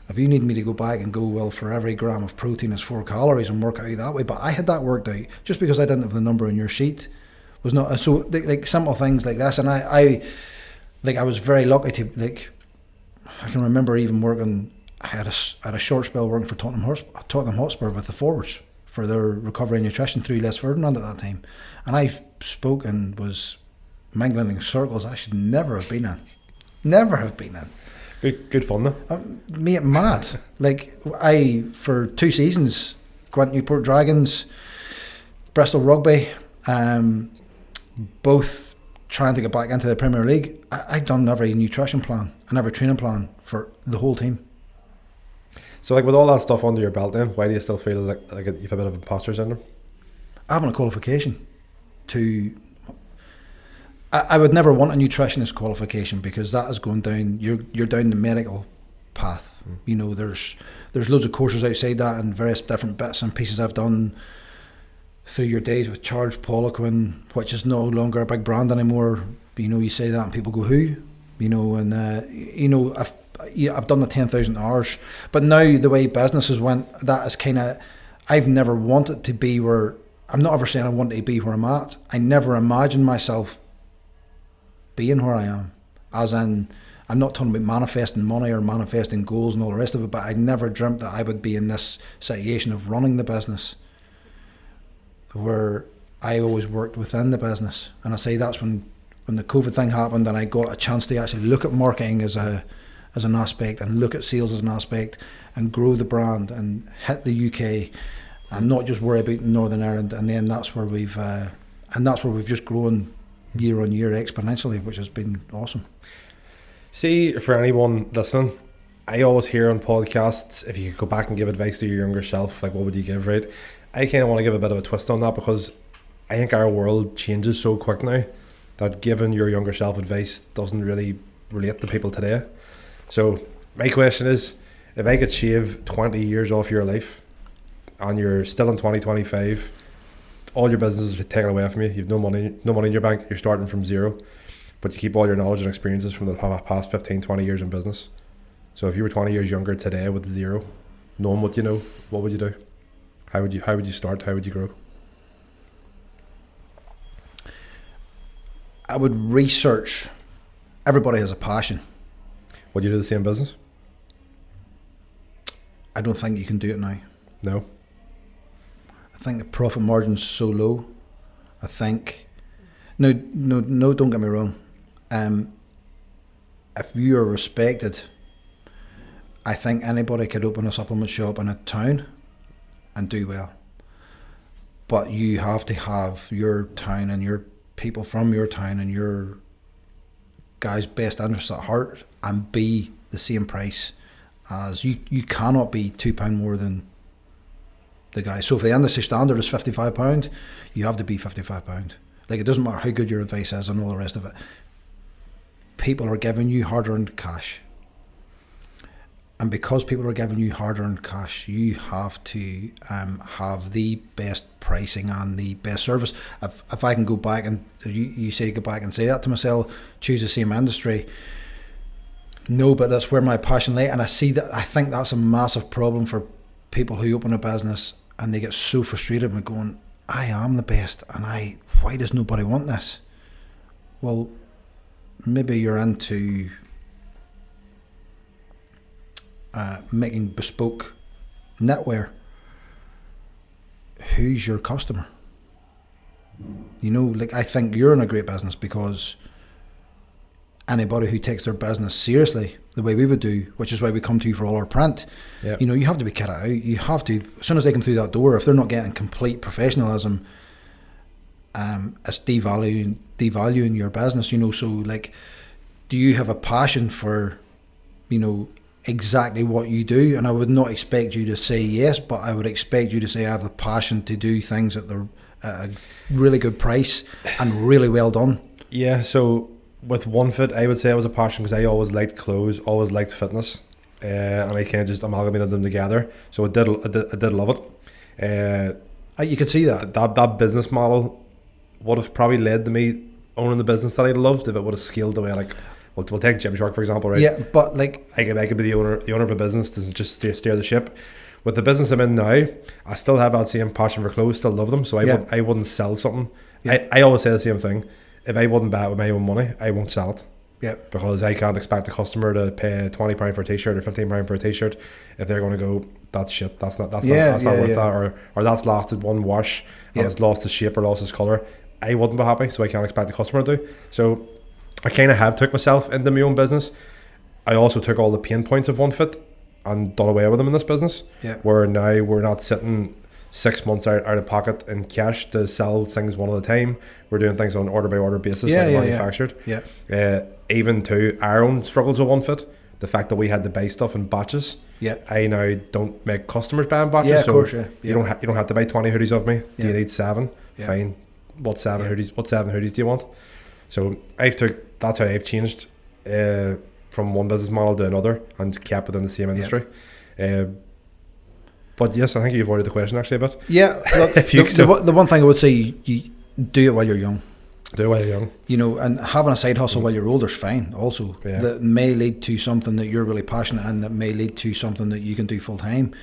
If you need me to go back and go, well, for every gram of protein is 4 calories, and work out that way, but I had that worked out. Just because I didn't have the number on your sheet was not so, like simple things like this. And I was very lucky to, I can remember even working. I had a short spell working for Tottenham Hotspur with the forwards for their recovery and nutrition through Les Ferdinand at that time, and I spoke and was mingling in circles I should never have been in. Good fun though. Mate, mad. For 2 seasons, Gwent Newport Dragons, Bristol Rugby, both trying to get back into the Premier League. I'd done every nutrition plan and every training plan for the whole team. So, with all that stuff under your belt, then why do you still feel like you've a bit of imposter syndrome? I haven't a qualification to. I would never want a nutritionist qualification, because that is going down. You're down the medical path. You know, there's loads of courses outside that and various different bits and pieces I've done through your days with Charles Poliquin, which is no longer a big brand anymore. You know, you say that and people go, who? You know, and I've done the 10,000 hours, but now the way businesses went, that is kind of, I've never wanted to be where, I'm not ever saying I want to be where I'm at. I never imagined myself being where I am, as in, I'm not talking about manifesting money or manifesting goals and all the rest of it, but I never dreamt that I would be in this situation of running the business, where I always worked within the business. And I say that's when the COVID thing happened and I got a chance to actually look at marketing as as an aspect and look at sales as an aspect and grow the brand and hit the UK and not just worry about Northern Ireland. And then that's where we've just grown year on year exponentially, which has been awesome. See, for anyone listening, I always hear on podcasts, if you could go back and give advice to your younger self, like what would you give, right? I kind of want to give a bit of a twist on that, because I think our world changes so quick now that giving your younger self advice doesn't really relate to people today. So my question is, if I could shave 20 years off your life and you're still in 2025, all your business is taken away from you, you've no money in your bank, you're starting from zero, but you keep all your knowledge and experiences from the past 15, 20 years in business. So if you were 20 years younger today with zero, knowing what you know, what would you do? How would you start? How would you grow? I would research. Everybody has a passion. Would you do the same business? I don't think you can do it now. No. I think the profit margin's so low. I think no, don't get me wrong. If you are respected, I think anybody could open a supplement shop in a town and do well. But you have to have your town and your people from your town and your guys' best interests at heart and be the same price as you cannot be £2 more than the guy. So if the industry standard is £55, you have to be £55. Like, it doesn't matter how good your advice is and all the rest of it. People are giving you hard-earned cash. And because people are giving you hard-earned cash, you have to have the best pricing and the best service. If I can go back and you say go back and say that to myself, choose the same industry. No, but that's where my passion lay, and I think that's a massive problem for people who open a business and they get so frustrated with going, I am the best, and why does nobody want this? Well, maybe you're into making bespoke knitwear. Who's your customer? Like, I think you're in a great business because anybody who takes their business seriously the way we would do, which is why we come to you for all our print, yep. You have to be kitted out. You have to, as soon as they come through that door, if they're not getting complete professionalism, it's devaluing your business, so like, do you have a passion for exactly what you do? And I would not expect you to say yes, but I would expect you to say I have the passion to do things at a really good price and really well done. Yeah, so with OneFit, I would say it was a passion because I always liked clothes, always liked fitness, and I kind of just amalgamated them together. So I did love it. You could see that business model would have probably led to me owning the business that I loved if it would have scaled the way, like, we'll take Gymshark for example, right? Yeah, but like, I could be the owner of a business to just steer the ship. With the business I'm in now, I still have that same passion for clothes, still love them, so I wouldn't sell something. Yeah. I always say the same thing. If I wouldn't buy it with my own money, I won't sell it. Yeah. Because I can't expect a customer to pay £20 for a t-shirt or £15 for a t-shirt if they're going to go, that's shit, that's not worth that, or that's lasted one wash and it's lost its shape or lost its colour. I wouldn't be happy, so I can't expect the customer to do. So I kind of have took myself into my own business. I also took all the pain points of OneFit and done away with them in this business. Yeah. Where now we're not sitting 6 months out of pocket in cash to sell things one at a time. We're doing things on an order by order basis, manufactured. Yeah. Even to our own struggles with OneFit, the fact that we had to buy stuff in batches. Yeah. I now don't make customers buy in batches. Yeah, of course. Yeah. You don't have to buy 20 hoodies of me. Yeah. Do you need 7? Yeah. Fine. What 7 hoodies? What 7 hoodies do you want? So that's how I've changed from one business model to another and kept within the same industry. But yes, I think you've avoided the question actually a bit. Yeah, look, the one thing I would say, you do it while you're young. Do it while you're young. And having a side hustle while you're older is fine also. Yeah. That may lead to something that you're really passionate in, that may lead to something that you can do full time.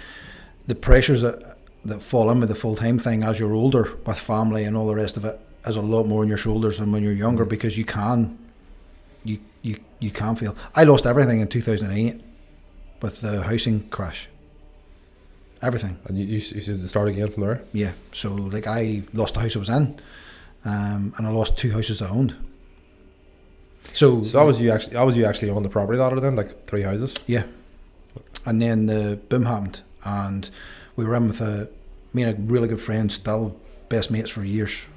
The pressures that fall in with the full time thing as you're older with family and all the rest of it is a lot more on your shoulders than when you're younger, because you can feel. I lost everything in 2008 with the housing crash. Everything. And you said to start again from there? Yeah. So like, I lost the house I was in, and I lost 2 houses I owned. So that was you actually on the property ladder then, like 3 houses? Yeah. And then the boom happened, and we were in with me and a really good friend, still best mates for years.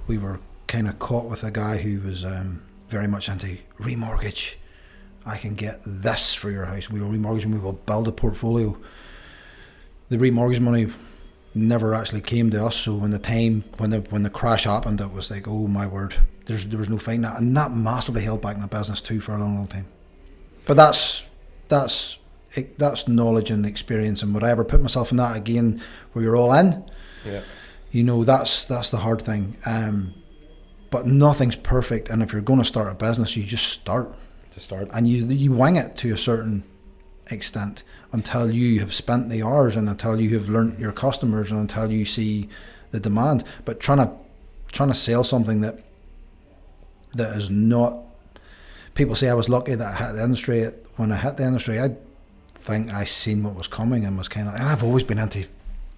We were kind of caught with a guy who was very much into remortgage. I can get this for your house. We were remortgaging, we will build a portfolio. The remortgage money never actually came to us, so when the crash happened, it was like, oh my word, there was no fighting that, and that massively held back my business too for a long time. But that's knowledge and experience, and would I ever put myself in that again where you're all in? Yeah. That's the hard thing. But nothing's perfect, and if you're going to start a business, you just start. And you wing it to a certain extent until you have spent the hours and until you have learnt your customers and until you see the demand. But trying to sell something that is not. People say I was lucky that I hit the industry. When I hit the industry, I think I seen what was coming and was kind of. And I've always been into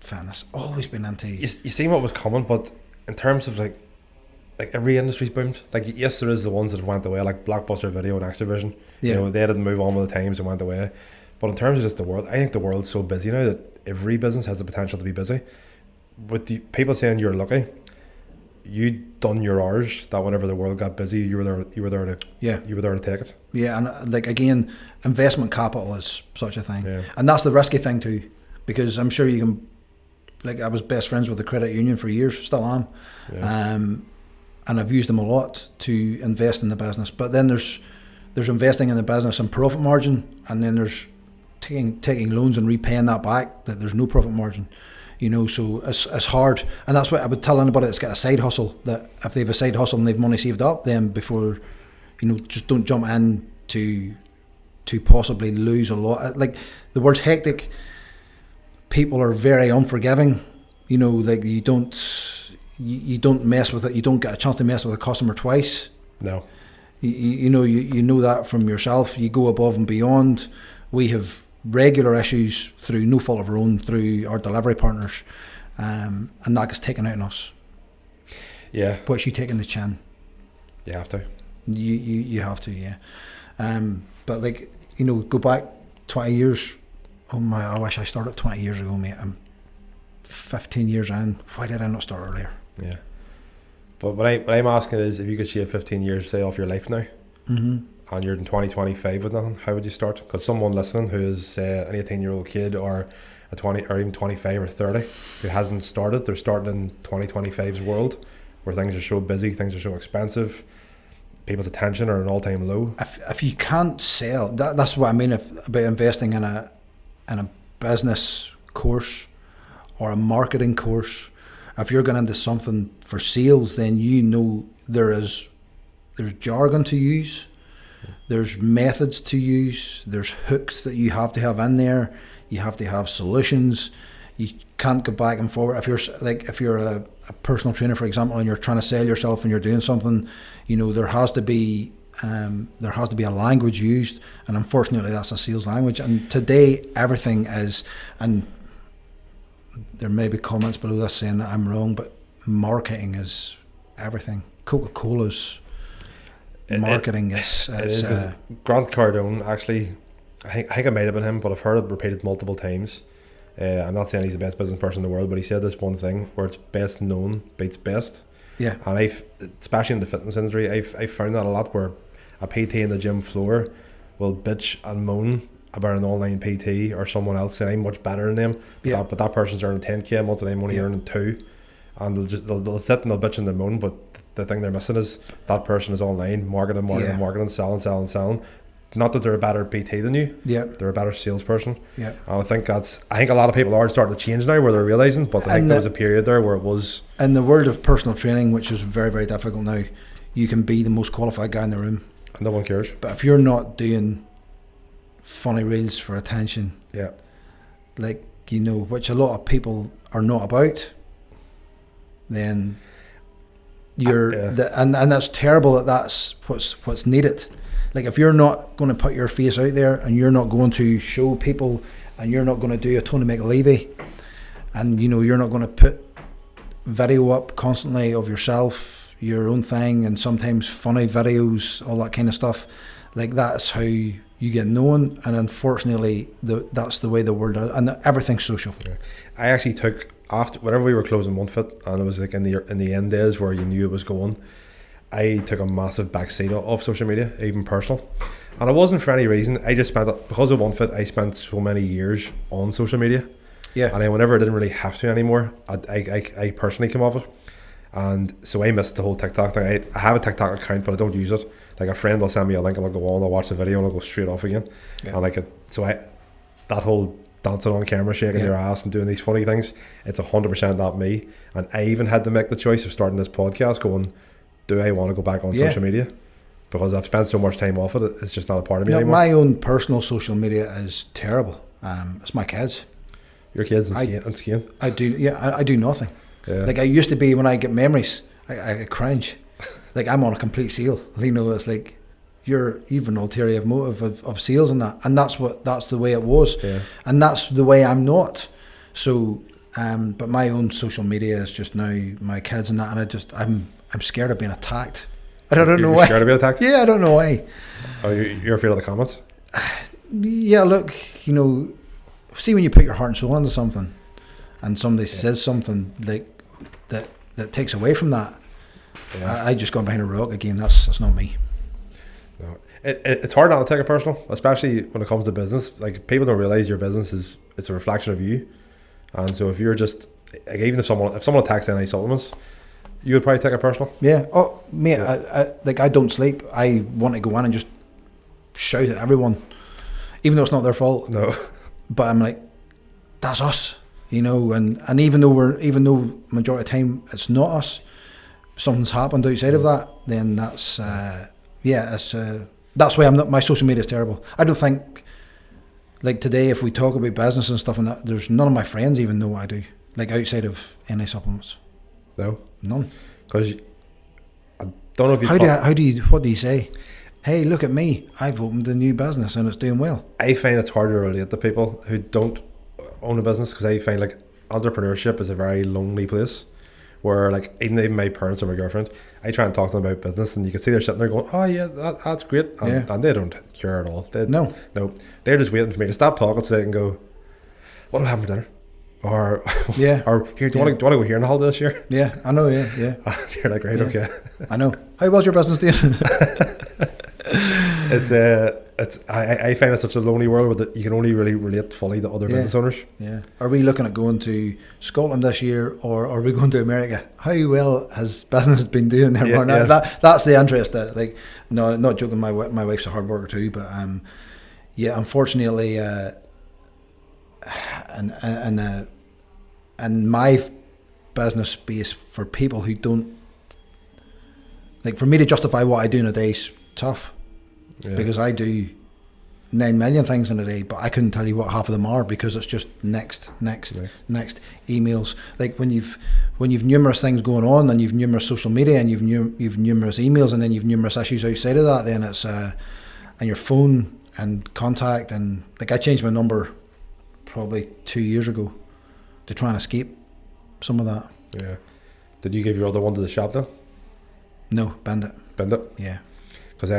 fitness. Always been into. You seen what was coming, but in terms of like every industry's boomed. Like, yes, there is the ones that went away, like Blockbuster Video and Activision. Yeah. They didn't move on with the times and went away. But in terms of just the world, I think the world's so busy now that every business has the potential to be busy. With the people saying you're lucky, you done your hours that whenever the world got busy, you were there to take it. Yeah, and like again, investment capital is such a thing. Yeah. And that's the risky thing too, because I'm sure you can. Like, I was best friends with the credit union for years, still am. Yeah. And I've used them a lot to invest in the business. But then there's investing in the business and profit margin, and then there's taking loans and repaying that back, that there's no profit margin. So it's hard. And that's what I would tell anybody that's got a side hustle, that if they have a side hustle and they've money saved up, then before, just don't jump in to possibly lose a lot. Like, the word's hectic. People are very unforgiving. Like, you don't mess with it. You don't get a chance to mess with a customer twice. No. You know that from yourself. You go above and beyond. We have regular issues through no fault of our own, through our delivery partners, and that gets taken out on us. Yeah. Which you take in the chin. You have to. You have to, yeah. But like, go back 20 years. Oh my! I wish I started 20 years ago, mate. I'm 15 years in. Why did I not start earlier? Yeah. But what I'm asking is, if you could shave 15 years, say, off your life now, mm-hmm. and you're in 2025 with nothing, how would you start? Because someone listening who is, say, an 18-year-old kid or a 20 or even 25 or 30 who hasn't started, they're starting in 2025's world where things are so busy, things are so expensive, people's attention are at an all-time low. If you can't sell, that's what I mean about investing in a business course or a marketing course. If you're going into something for sales, then there's jargon to use, there's methods to use, there's hooks that you have to have in there, you have to have solutions. You can't go back and forward. If you're a personal trainer, for example, and you're trying to sell yourself and you're doing something, there has to be a language used, and unfortunately that's a sales language. And today everything is, and there may be comments below this saying that I'm wrong, but marketing is everything. Coca-Cola's marketing is Grant Cardone, actually, I think it might have been him, but I've heard it repeated multiple times. I'm not saying he's the best business person in the world, but he said this one thing where it's best known beats best. Yeah. And especially in the fitness industry, I've found that a lot, where a PT in the gym floor will bitch and moan about an online PT or someone else saying I'm much better than them, but that person's earning 10k a month and I'm only earning 2, and they'll sit and they'll bitch and they'll moan, but the thing they're missing is that person is online marketing, selling. Not that they're a better PT than you, they're a better salesperson. And I think a lot of people are starting to change now, where they're realising, but I think there was a period there where it was. In the world of personal training, which is very, very difficult now, you can be the most qualified guy in the room and no one cares. But if you're not doing funny reels for attention, which a lot of people are not about, then and that's terrible. That's what's needed. Like, if you're not going to put your face out there and you're not going to show people, and you're not going to do a Tony McLevy, and you're not going to put video up constantly of yourself, your own thing, and sometimes funny videos, all that kind of stuff. Like, that's how you get known, and unfortunately, that's the way the world is, and everything's social. Yeah. I actually took, after whenever we were closing OneFit, and it was like in the end days where you knew it was going, I took a massive backseat off social media, even personal. And it wasn't for any reason. I just spent it, because of OneFit, I spent so many years on social media. Yeah. And then whenever I didn't really have to anymore, I personally came off it. And so I missed the whole TikTok thing. I have a TikTok account, but I don't use it. Like, a friend will send me a link and I'll go on, I'll watch the video and I'll go straight off again. Yeah. And that whole dancing on camera, shaking your ass and doing these funny things, it's 100% not me. And I even had to make the choice of starting this podcast going, do I want to go back on social media? Because I've spent so much time off it, it's just not a part of me anymore. My own personal social media is terrible. It's my kids. Your kids and skiing? I do nothing. Yeah. Like, I used to be, when I get memories, I cringe. Like, I'm on a complete seal. You know, it's like, you've an ulterior motive of sales and that. And that's the way it was. Yeah. And that's the way I'm not. So, but my own social media is just now my kids and that, and I'm scared of being attacked. I don't know why. You're scared of being attacked? Yeah, I don't know why. Oh, you're afraid of the comments? Yeah, look, you know, see, when you put your heart and soul into something, and somebody says something like that takes away from that, I just gone behind a rock again. That's not me. No, it's hard not to take it personal, especially when it comes to business. Like, people don't realize your business it's a reflection of you, and so if you're just, like, even if someone attacks any supplements, you would probably take it personal. Yeah. Oh, mate, I don't sleep. I want to go in and just shout at everyone, even though it's not their fault. No. But I'm like, that's us, you know. And even though majority of the time it's not us, something's happened outside of that. Then that's that's why my social media is terrible. I don't think, like, today, if we talk about business and stuff and that, there's none of my friends even know what I do, like, outside of any supplements. No. None. Because I don't know if you... What do you say? Hey, look at me. I've opened a new business and it's doing well. I find it's hard to relate to people who don't own a business, because I find, like, entrepreneurship is a very lonely place where, like, even my parents or my girlfriend, I try and talk to them about business, and you can see they're sitting there going, oh yeah, that's great. And they don't care at all. No. They're just waiting for me to stop talking so they can go, what will happen for dinner? Or here, do you want to go here in the holiday this year? Yeah, I know. Yeah. You're like, right, okay. I know. How was your business doing? I find it such a lonely world where you can only really relate fully to other business owners. Yeah. Are we looking at going to Scotland this year, or are we going to America? How well has business been doing there? That's the interest. Like, no, not joking. My wife's a hard worker too, but unfortunately, and my business space, for people who don't, like, for me to justify what I do in a day is tough, because I do 9 million things in a day, but I couldn't tell you what half of them are, because it's just next emails. Like, when you've numerous things going on, and you've numerous social media, and you've numerous emails, and then you've numerous issues outside of that, then it's and your phone and contact, and, like, I changed my number probably 2 years ago to try and escape some of that. Yeah. Did you give your other one to the shop then? No, bend it. Yeah. Because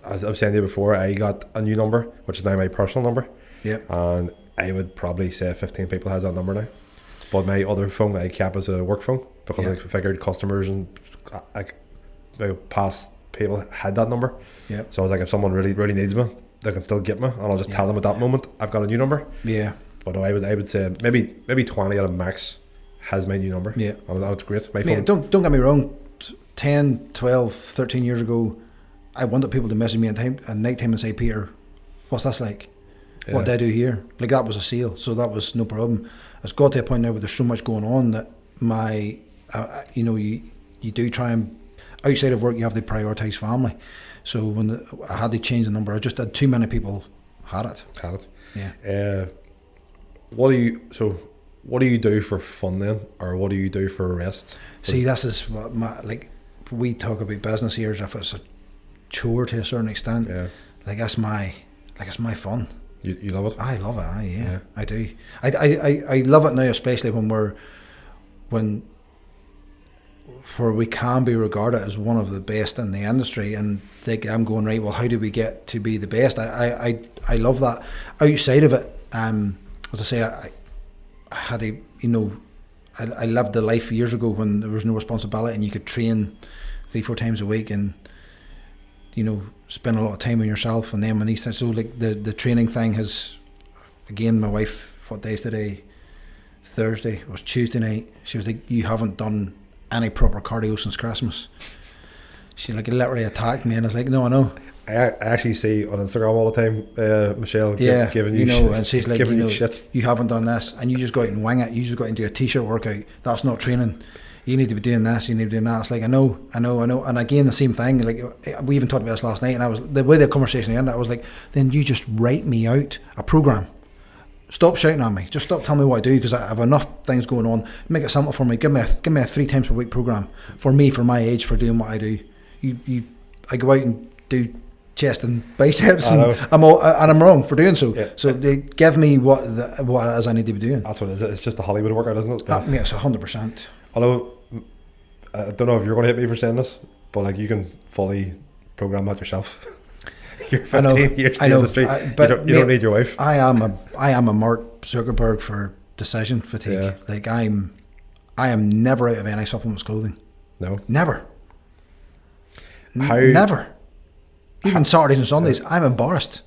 as I was saying to you before, I got a new number, which is now my personal number. Yeah. And I would probably say 15 people has that number now. But my other phone I kept as a work phone, because I figured customers and, like, past people had that number. Yeah. So I was like, if someone really, really needs me, they can still get me, and I'll just tell them at that moment I've got a new number. Yeah. But I would say maybe 20 out of max has my new number. Yeah. And that's great. Mate, don't get me wrong. 10, 12, 13 years ago, I wanted people to message me at night time and say, Peter, what's this like? Yeah. What do I do here? Like, that was a sale, so that was no problem. It's got to a point now where there's so much going on that you do try and, outside of work, you have to prioritise family. So when I had to change the number, I just had too many people had it. Yeah. What do you do for fun then, or what do you do for rest? See, this is what we talk about business here as if it's a chore to a certain extent. Yeah. Like, it's my fun. You love it? I love it. Yeah. I do. I love it now, especially when where we can be regarded as one of the best in the industry, and I'm going, right, well, how do we get to be the best? I love that. Outside of it, as I say, I had a, I lived the life years ago when there was no responsibility and you could train 3-4 times a week and spend a lot of time on yourself. And then when these things, so like the training thing has, again, my wife, what day is today? Thursday. It was Tuesday night. She was like, you haven't done any proper cardio since Christmas. She literally attacked me, and I was like, no, I know. I actually see on Instagram all the time, Michelle giving you shit, and she's like, you shit. You haven't done this, and you just go out and wing it. You just go out and do a t-shirt workout. That's not training. You need to be doing this. You need to be doing that. It's like, I know. And again, the same thing. Like, we even talked about this last night, and I was, the way the conversation ended, I was like, then you just write me out a program. Stop shouting at me. Just stop telling me what I do, because I have enough things going on. Make it simple for me. Give me a 3 times per week program for me, for my age, for doing what I do. I go out and do chest and biceps, and I'm wrong for doing so. Yeah. So they give me what it is I need to be doing. That's what it is. It's just a Hollywood workout, isn't it? Yeah, it's 100%. Although I don't know if you're going to hit me for saying this, but like, you can fully program that yourself. You're 15 years in the industry. But you don't need your wife. I am a Mark Zuckerberg for decision fatigue. Yeah. Like, I am never out of any supplements clothing. No. Never. Never. Even Saturdays and Sundays, I'm embarrassed.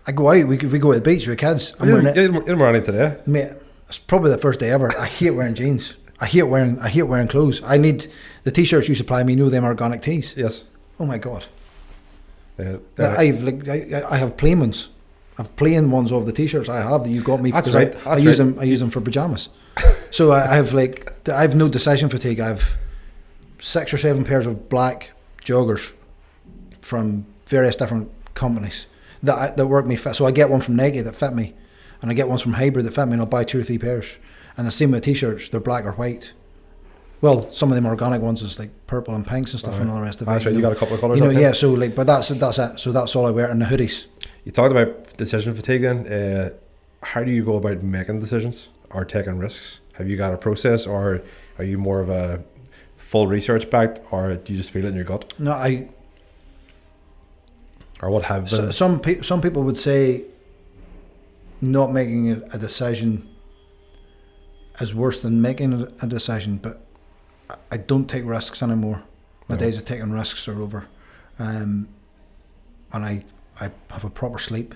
I go out, we go to the beach with the kids. You didn't wear any today. Mate, it's probably the first day ever. I hate wearing jeans. I hate wearing clothes. I need the t-shirts you supply me. Them organic tees. Yes. Oh my God. Yeah, I have plain ones. I've plain ones of the t-shirts I have that you got me, because I use them for pajamas. So I have no decision fatigue. I have 6 or 7 pairs of black joggers from various different companies that work me fit. So I get one from Nike that fit me, and I get ones from Hybrid that fit me, and I'll buy 2 or 3 pairs. And the same with t-shirts, they're black or white. Well, some of them organic ones is like purple and pinks and stuff, and all the rest of it. That's right. You got a couple of colours. Yeah. So but that's it. So that's all I wear, and the hoodies. You talked about decision fatigue. Then, how do you go about making decisions or taking risks? Have you got a process, or are you more of a full research backed, or do you just feel it in your gut? No, Or what have been? Some people would say not making a decision is worse than making a decision, but I don't take risks anymore. My days of taking risks are over, and I have a proper sleep.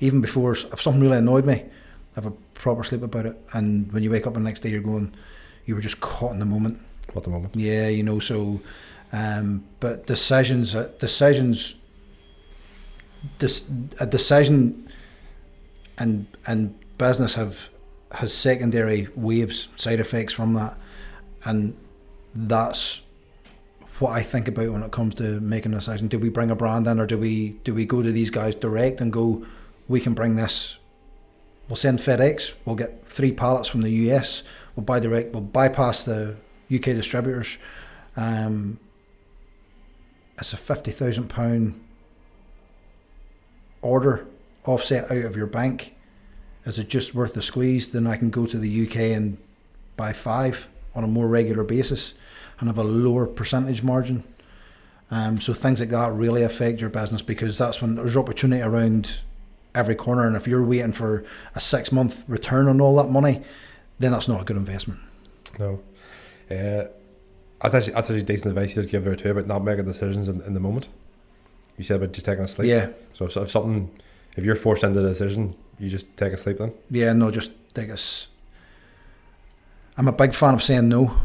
Even before, if something really annoyed me, I have a proper sleep about it. And when you wake up the next day, you're going, you were just caught in the moment. What the moment? Yeah, So, but decision and business has secondary waves, side effects from that, and that's what I think about when it comes to making a decision. Do we bring a brand in, or do we go to these guys direct and go, we can bring this, we'll send FedEx, we'll get 3 pallets from the US, we'll buy direct, we'll bypass the UK distributors. It's a £50,000 order offset out of your bank. Is it just worth the squeeze? Then I can go to the UK and buy 5 on a more regular basis and have a lower percentage margin. So things like that really affect your business, because that's when there's opportunity around every corner. And if you're waiting for a 6-month return on all that money, then that's not a good investment. No. That's actually decent advice you just give there too, about not making decisions in the moment. You said about just taking a sleep. Yeah. So if you're forced into the decision, you just take a sleep then? Yeah, no, just take a... I'm a big fan of saying no.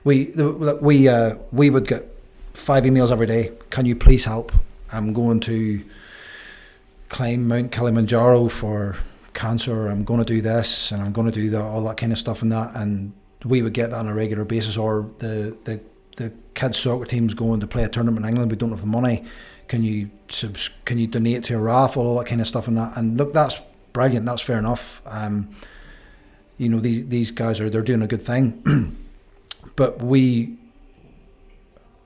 We would get 5 emails every day. Can you please help? I'm going to climb Mount Kilimanjaro for cancer. I'm going to do this, and I'm going to do that, all that kind of stuff, and that. And we would get that on a regular basis. Or the kids' soccer team's going to play a tournament in England. We don't have the money. Can you donate to a raffle, all that kind of stuff, and that. And look, that's brilliant. That's fair enough. These guys they're doing a good thing. But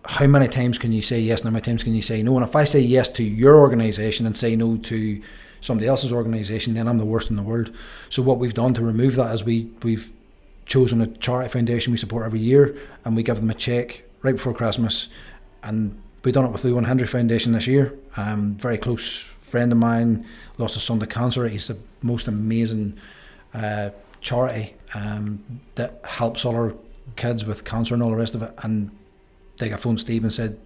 how many times can you say yes and how many times can you say no? And if I say yes to your organisation and say no to somebody else's organisation, then I'm the worst in the world. So what we've done to remove that is we've chosen a charity foundation we support every year, and we give them a cheque right before Christmas. And we've done it with the 100 Foundation this year. Very close friend of mine lost his son to cancer. He's the most amazing charity that helps all our kids with cancer and all the rest of it. And they got phoned Steve and said,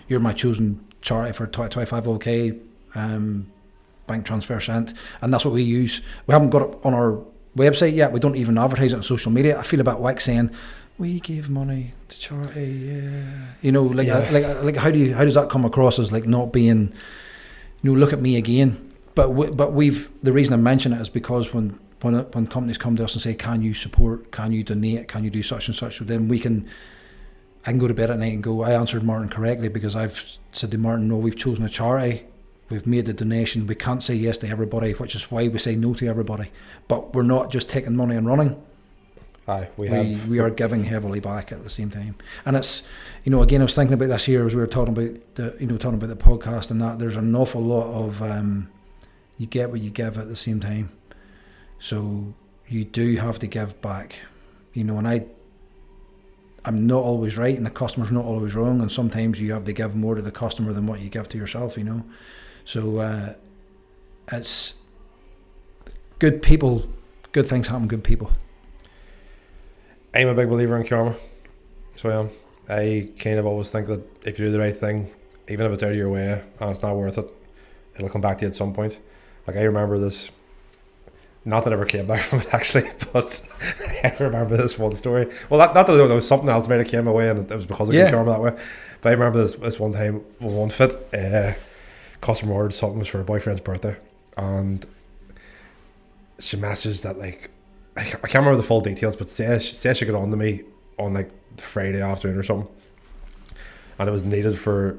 "You're my chosen charity for 25k bank transfer sent." And that's what we use. We haven't got it on our website yet. We don't even advertise it on social media. I feel a bit whack saying we give money to charity, like how does that come across as like not being, look at me again? But the reason I mention it is because when companies come to us and say, can you support, can you donate, can you do such and such, then I can go to bed at night and go, I answered Martin correctly, because I've said to Martin, no, we've chosen a charity, we've made the donation, we can't say yes to everybody, which is why we say no to everybody. But we're not just taking money and running. Aye, we are giving heavily back at the same time. And it's, again, I was thinking about this here as we were talking about the podcast and that. There's an awful lot of you get what you give at the same time. So you do have to give back, and I'm not always right, and the customer's not always wrong, and sometimes you have to give more to the customer than what you give to yourself, So it's good people, good things happen, good people. I'm a big believer in karma, so I am. I kind of always think that if you do the right thing, even if it's out of your way and it's not worth it, it'll come back to you at some point. Like, I remember this, not that I ever came back from it actually, but I remember this one story. Well, not that there was something else made it came away and it was because of good karma that way. But I remember this one time with one fit, customer ordered something, was for her boyfriend's birthday, and she messaged that, like, I can't remember the full details, but says she got on to me on like Friday afternoon or something, and it was needed for,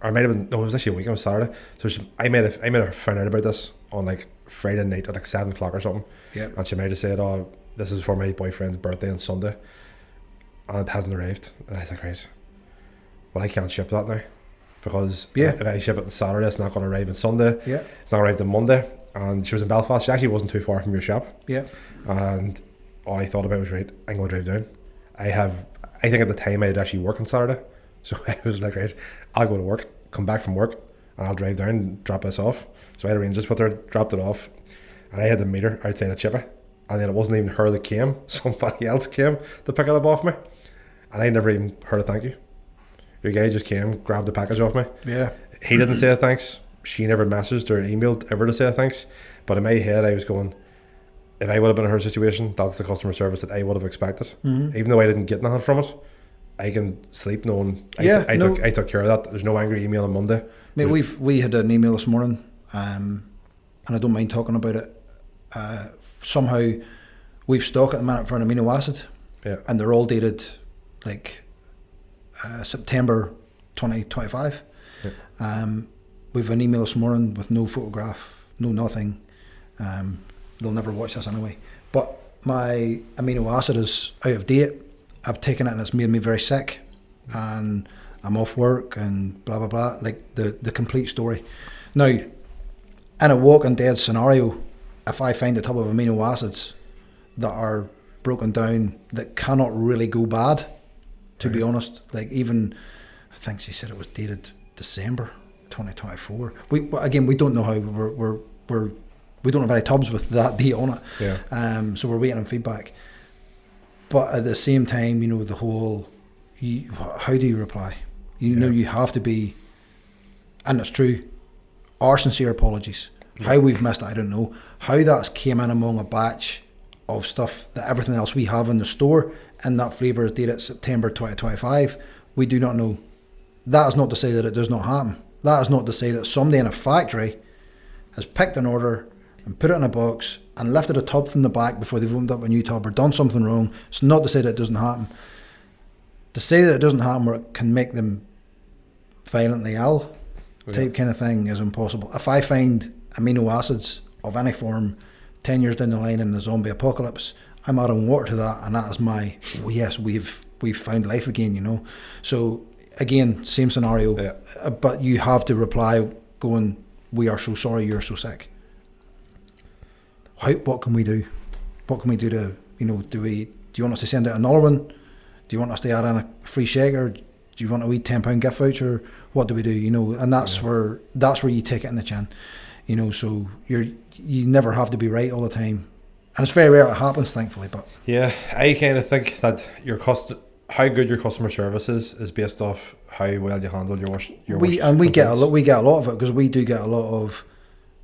or it might have been, no, it was actually a weekend, it was Saturday. So I made her find out about this on like Friday night at like 7 o'clock or something. Yeah. And she might have said, "Oh, this is for my boyfriend's birthday on Sunday," and it hasn't arrived. And I was like, right, well, I can't ship that now, because if I ship it on Saturday, it's not going to arrive on Sunday. Yeah. It's not arrived on Monday. And she was in Belfast. She actually wasn't too far from your shop. Yeah. And all I thought about was, right, I'm going to drive down. I think at the time I had actually work on Saturday. So I was like, right, I'll go to work, come back from work, and I'll drive down and drop this off. So I had arranged this with her, dropped it off, and I had to meet her outside a chippy. And then it wasn't even her that came. Somebody else came to pick it up off me. And I never even heard a thank you. Your guy just came, grabbed the package off me. Yeah. He didn't say a thanks. She never messaged or emailed ever to say a thanks. But in my head, I was going, if I would have been in her situation, that's the customer service that I would have expected. Mm-hmm. Even though I didn't get nothing from it, I can sleep knowing I took care of that. There's no angry email on Monday. Mate, we had an email this morning, and I don't mind talking about it. Somehow we've stock at the minute for an amino acid, and they're all dated like September 2025. We've an email this morning with no photograph, no nothing. They'll never watch this anyway. But my amino acid is out of date. I've taken it and it's made me very sick, and I'm off work and blah blah blah. Like the complete story. Now, in a walking dead scenario, if I find a tub of amino acids that are broken down that cannot really go bad, to be honest, like even I think she said it was dated December 2024. We don't know how we don't have any tubs with that date on it. Yeah. So we're waiting on feedback. But at the same time, the whole, how do you reply? You have to be, and it's true, our sincere apologies. Yeah. How we've missed it, I don't know. How that's came in among a batch of stuff that everything else we have in the store, and that flavour is dated September 2025, we do not know. That is not to say that it does not happen. That is not to say that somebody in a factory has picked an order and put it in a box and lifted a tub from the back before they've opened up a new tub or done something wrong. It's not to say that it doesn't happen. To say that it doesn't happen or it can make them violently ill type kind of thing is impossible. If I find amino acids of any form 10 years down the line in the zombie apocalypse, I'm adding water to that, and that is my, yes, we've found life again, So again, same scenario, but you have to reply going, we are so sorry you're so sick. What can we do? What can we do to, do we Do you want us to send out another one? Do you want us to add in a free shaker? Do you want a wee £10 gift voucher? What do we do? You know, and that's where you take it in the chin. You know, so you never have to be right all the time, and it's very rare it happens, thankfully. But yeah, I kind of think that how good your customer service is based off how well you handle your we get a lot of it, because we do get a lot of,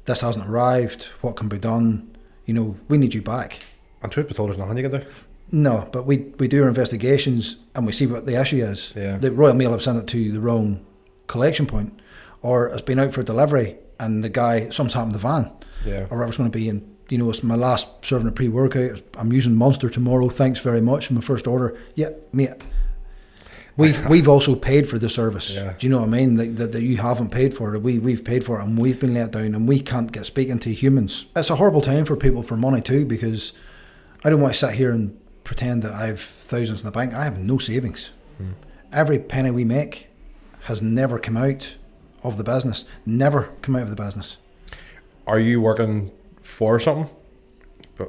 this hasn't arrived, what can be done, you know, we need you back. And truth be told, there's nothing you can do. No, but we do our investigations and we see what the issue is. Yeah. The Royal Mail have sent it to the wrong collection point, or it's been out for delivery and the guy, something's happened to the van, or whatever's going to be, and you know, it's my last serving a pre-workout, I'm using Monster tomorrow, thanks very much, my first order. Yeah, mate, we've also paid for the service. Do you know what I mean? That you haven't paid for it, we've paid for it, and we've been let down, and we can't get speaking to humans. It's a horrible time for people for money too, because I don't want to sit here and pretend that I have thousands in the bank. I have no savings. Every penny we make has never come out of the business. Never come out of the business. Are you working for something?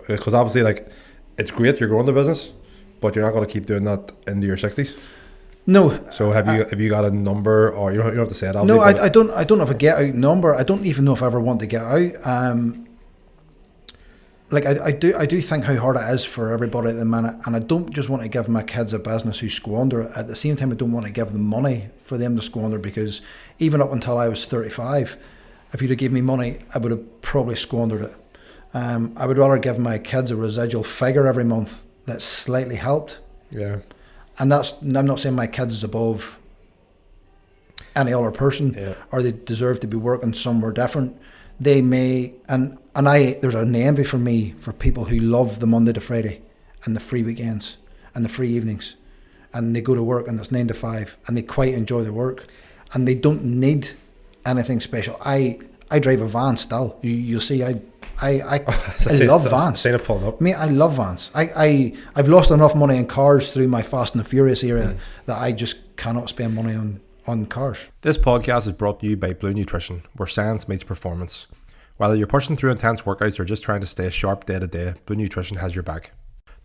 Because obviously, like, it's great you're growing the business, but you're not going to keep doing that into your 60s. No. So have you got a number, or you don't have to say it? No, I don't have a get out number. I don't even know if I ever want to get out. Like I do think how hard it is for everybody at the minute, and I don't just want to give my kids a business who squander it. At the same time, I don't want to give them money for them to squander, because even up until I was 35, if you'd have given me money, I would have probably squandered it. I would rather give my kids a residual figure every month that slightly helped. Yeah. And I'm not saying my kids is above any other person, or they deserve to be working somewhere different. They may, and there's an envy for me for people who love the Monday to Friday and the free weekends and the free evenings, and they go to work and it's 9 to 5 and they quite enjoy their work and they don't need anything special. I drive a van still. You'll see I love vans. Mate, I love vans. I've lost enough money in cars through my Fast and the Furious era that I just cannot spend money on cars. This podcast is brought to you by Blu Nutrition, where science meets performance. Whether you're pushing through intense workouts or just trying to stay sharp day to day, Blu Nutrition has your back.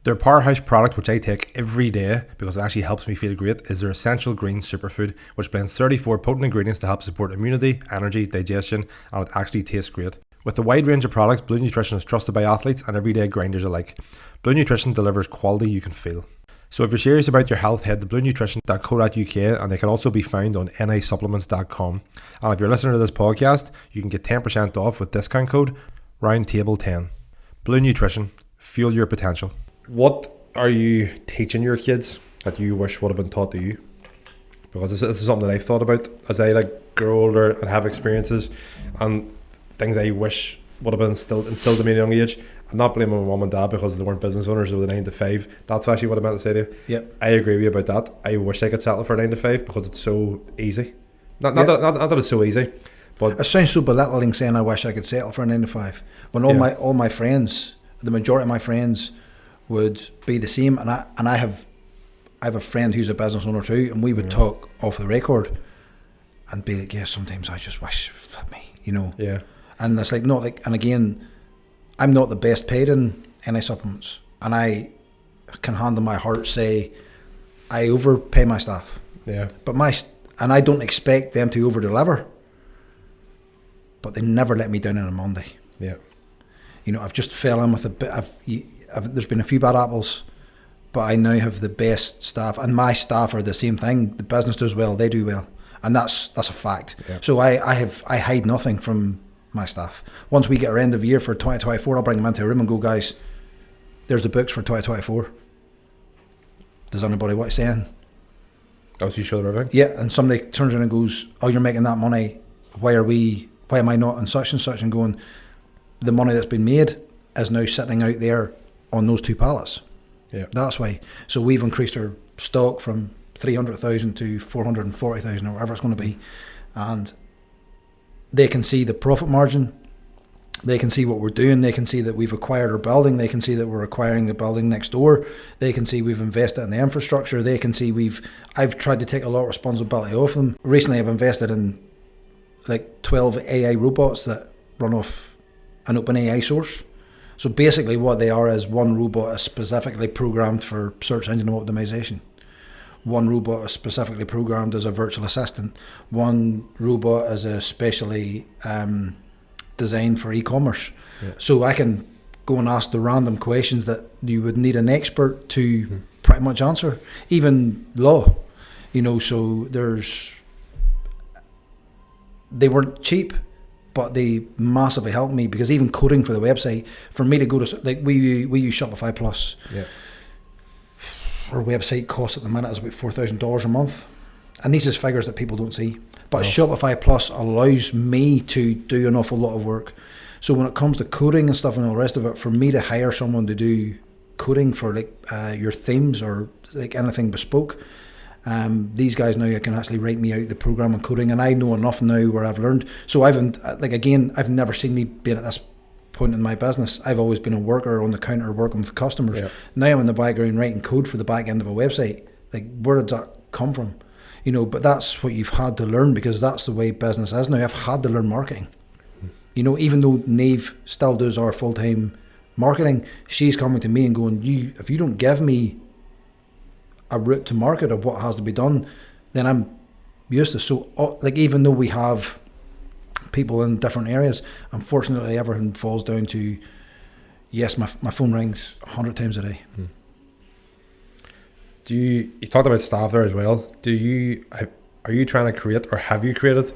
Their powerhouse product, which I take every day because it actually helps me feel great, is their essential green superfood, which blends 34 potent ingredients to help support immunity, energy, digestion, and it actually tastes great. With a wide range of products, Blu Nutrition is trusted by athletes and everyday grinders alike. Blu Nutrition delivers quality you can feel. So if you're serious about your health, head to bluenutrition.co.uk, and they can also be found on nisupplements.com. And if you're listening to this podcast, you can get 10% off with discount code ROUNDTABLE10. Blu Nutrition, fuel your potential. What are you teaching your kids that you wish would have been taught to you? Because this is something that I've thought about as I grow older and have experiences, and things I wish would have been instilled in me at a young age. I'm not blaming my mum and dad because they weren't business owners, they were the 9 to 5. That's actually what I meant to say to you. Yep. I agree with you about that. I wish I could settle for 9 to 5 because it's so easy. Not that it's so easy, but it sounds so belittling saying I wish I could settle for a 9 to 5. When all my friends, the majority of my friends, would be the same, and I have a friend who's a business owner too, and we would talk off the record and be like, yeah, sometimes I just wish, flip me, you know. Yeah. And it's and again, I'm not the best paid in any supplements, and I can hand on my heart say I overpay my staff. Yeah. But and I don't expect them to over deliver, but they never let me down on a Monday. Yeah. You know, I've just fell in with a bit. There's been a few bad apples, but I now have the best staff, and my staff are the same thing. The business does well, they do well, and that's a fact. Yeah. So I hide nothing from my staff. Once we get our end of year for 2024, I'll bring them into a room and go, guys, there's the books for 2024. Does anybody what saying? Oh, so you show them everything? Yeah, and somebody turns around and goes, oh, you're making that money. Why am I not on such and such? And going, the money that's been made is now sitting out there on those 2 pallets. Yeah. That's why. So we've increased our stock from 300,000 to 440,000 or whatever it's going to be. And they can see the profit margin. They can see what we're doing. They can see that we've acquired our building. They can see that we're acquiring the building next door. They can see we've invested in the infrastructure. They can see I've tried to take a lot of responsibility off them. Recently I've invested in 12 AI robots that run off an open AI source. So basically what they are is one robot is specifically programmed for search engine optimization. One robot is specifically programmed as a virtual assistant. One robot is especially designed for e-commerce. Yeah. So I can go and ask the random questions that you would need an expert to pretty much answer, even law. So they weren't cheap, but they massively helped me, because even coding for the website, for me to go to, like, we use Shopify Plus. Yeah. Our website cost at the minute is about $4,000 a month, and these is figures that people don't see. But No. Shopify Plus allows me to do an awful lot of work. So when it comes to coding and stuff and all the rest of it, for me to hire someone to do coding for your themes or like anything bespoke, these guys now can actually write me out the program and coding, and I know enough now where I've learned. So I've never seen me being at this point in my business. I've always been a worker on the counter working with customers. Yeah. Now I'm in the background writing code for the back end of a website. Like, where did that come from? But that's what you've had to learn, because that's the way business is now. I've had to learn marketing. Even though Neve still does our full-time marketing, she's coming to me and going, if you don't give me a route to market of what has to be done, then I'm useless. So even though we have people in different areas, unfortunately everything falls down to, yes, my phone rings 100 times a day. You talked about staff there as well. Are you trying to create, or have you created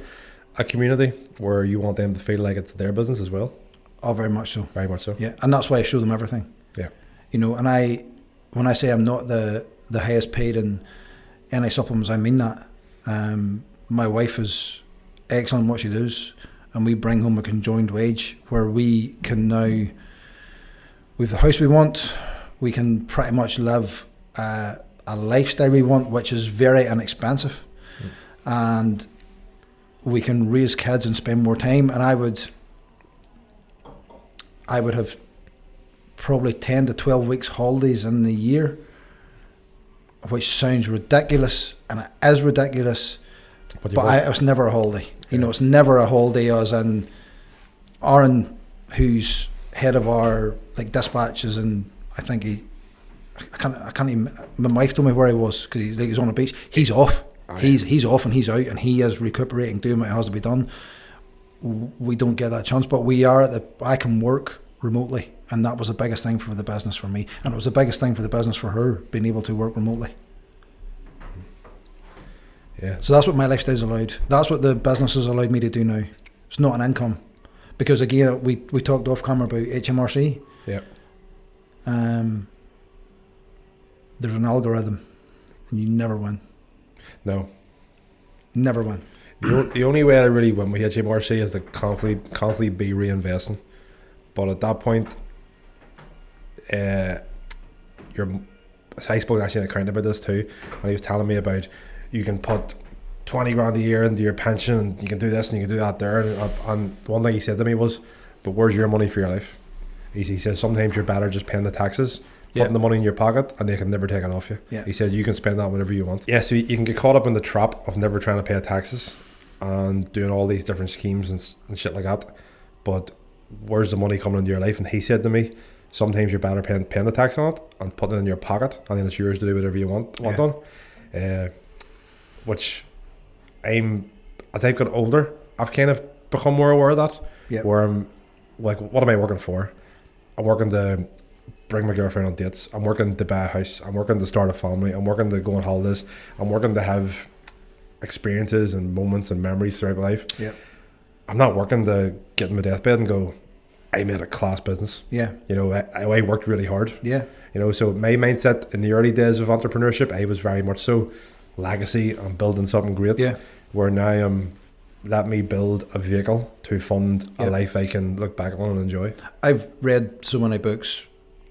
a community where you want them to feel like it's their business as well? Oh, very much so. Very much so. Yeah, and that's why I show them everything. Yeah. And when I say I'm not the highest paid in any supplements, I mean that. My wife is excellent at what she does, and we bring home a conjoined wage where we can now, with the house we want, we can pretty much live a lifestyle we want, which is very inexpensive, and we can raise kids and spend more time. And I would have probably 10 to 12 weeks holidays in the year, which sounds ridiculous, and it is ridiculous, but it was never a holiday. It's never a holiday, as in Aaron, who's head of our dispatches, and I think I can't even, my wife told me where he was, because he was on the beach. He's off. He's off and he's out, and he is recuperating, doing what has to be done. We don't get that chance, but I can work remotely, and that was the biggest thing for the business for me, and it was the biggest thing for the business for her, being able to work remotely. Yeah. So that's what my lifestyle's allowed. That's what the business has allowed me to do now. It's not an income, because again, we talked off camera about HMRC. Yeah. There's an algorithm, and you never win. No. Never win. The only way I really win with HMRC is to constantly be reinvesting. But at that point, I spoke to actually an accountant about this too, and he was telling me about, you can put 20 grand a year into your pension, and you can do this and you can do that there. And one thing he said to me was, but where's your money for your life? He said, sometimes you're better just paying the taxes, putting the money in your pocket, and they can never take it off you. Yeah. He said you can spend that whenever you want. Yeah, so you can get caught up in the trap of never trying to pay taxes and doing all these different schemes and shit like that. But where's the money coming into your life? And he said to me, sometimes you're better paying the tax on it and putting it in your pocket, and then it's yours to do whatever you want on. Which as I've got older, I've kind of become more aware of that. Yep. Where I'm like, what am I working for? I'm working to bring my girlfriend on dates. I'm working to buy a house. I'm working to start a family. I'm working to go on holidays. I'm working to have experiences and moments and memories throughout my life. Yep. I'm not working to get in my deathbed and go, I made a class business. Yeah. I worked really hard. Yeah. So my mindset in the early days of entrepreneurship, I was very much so legacy and building something great. Yeah. Where now let me build a vehicle to fund a life I can look back on and enjoy. I've read so many books.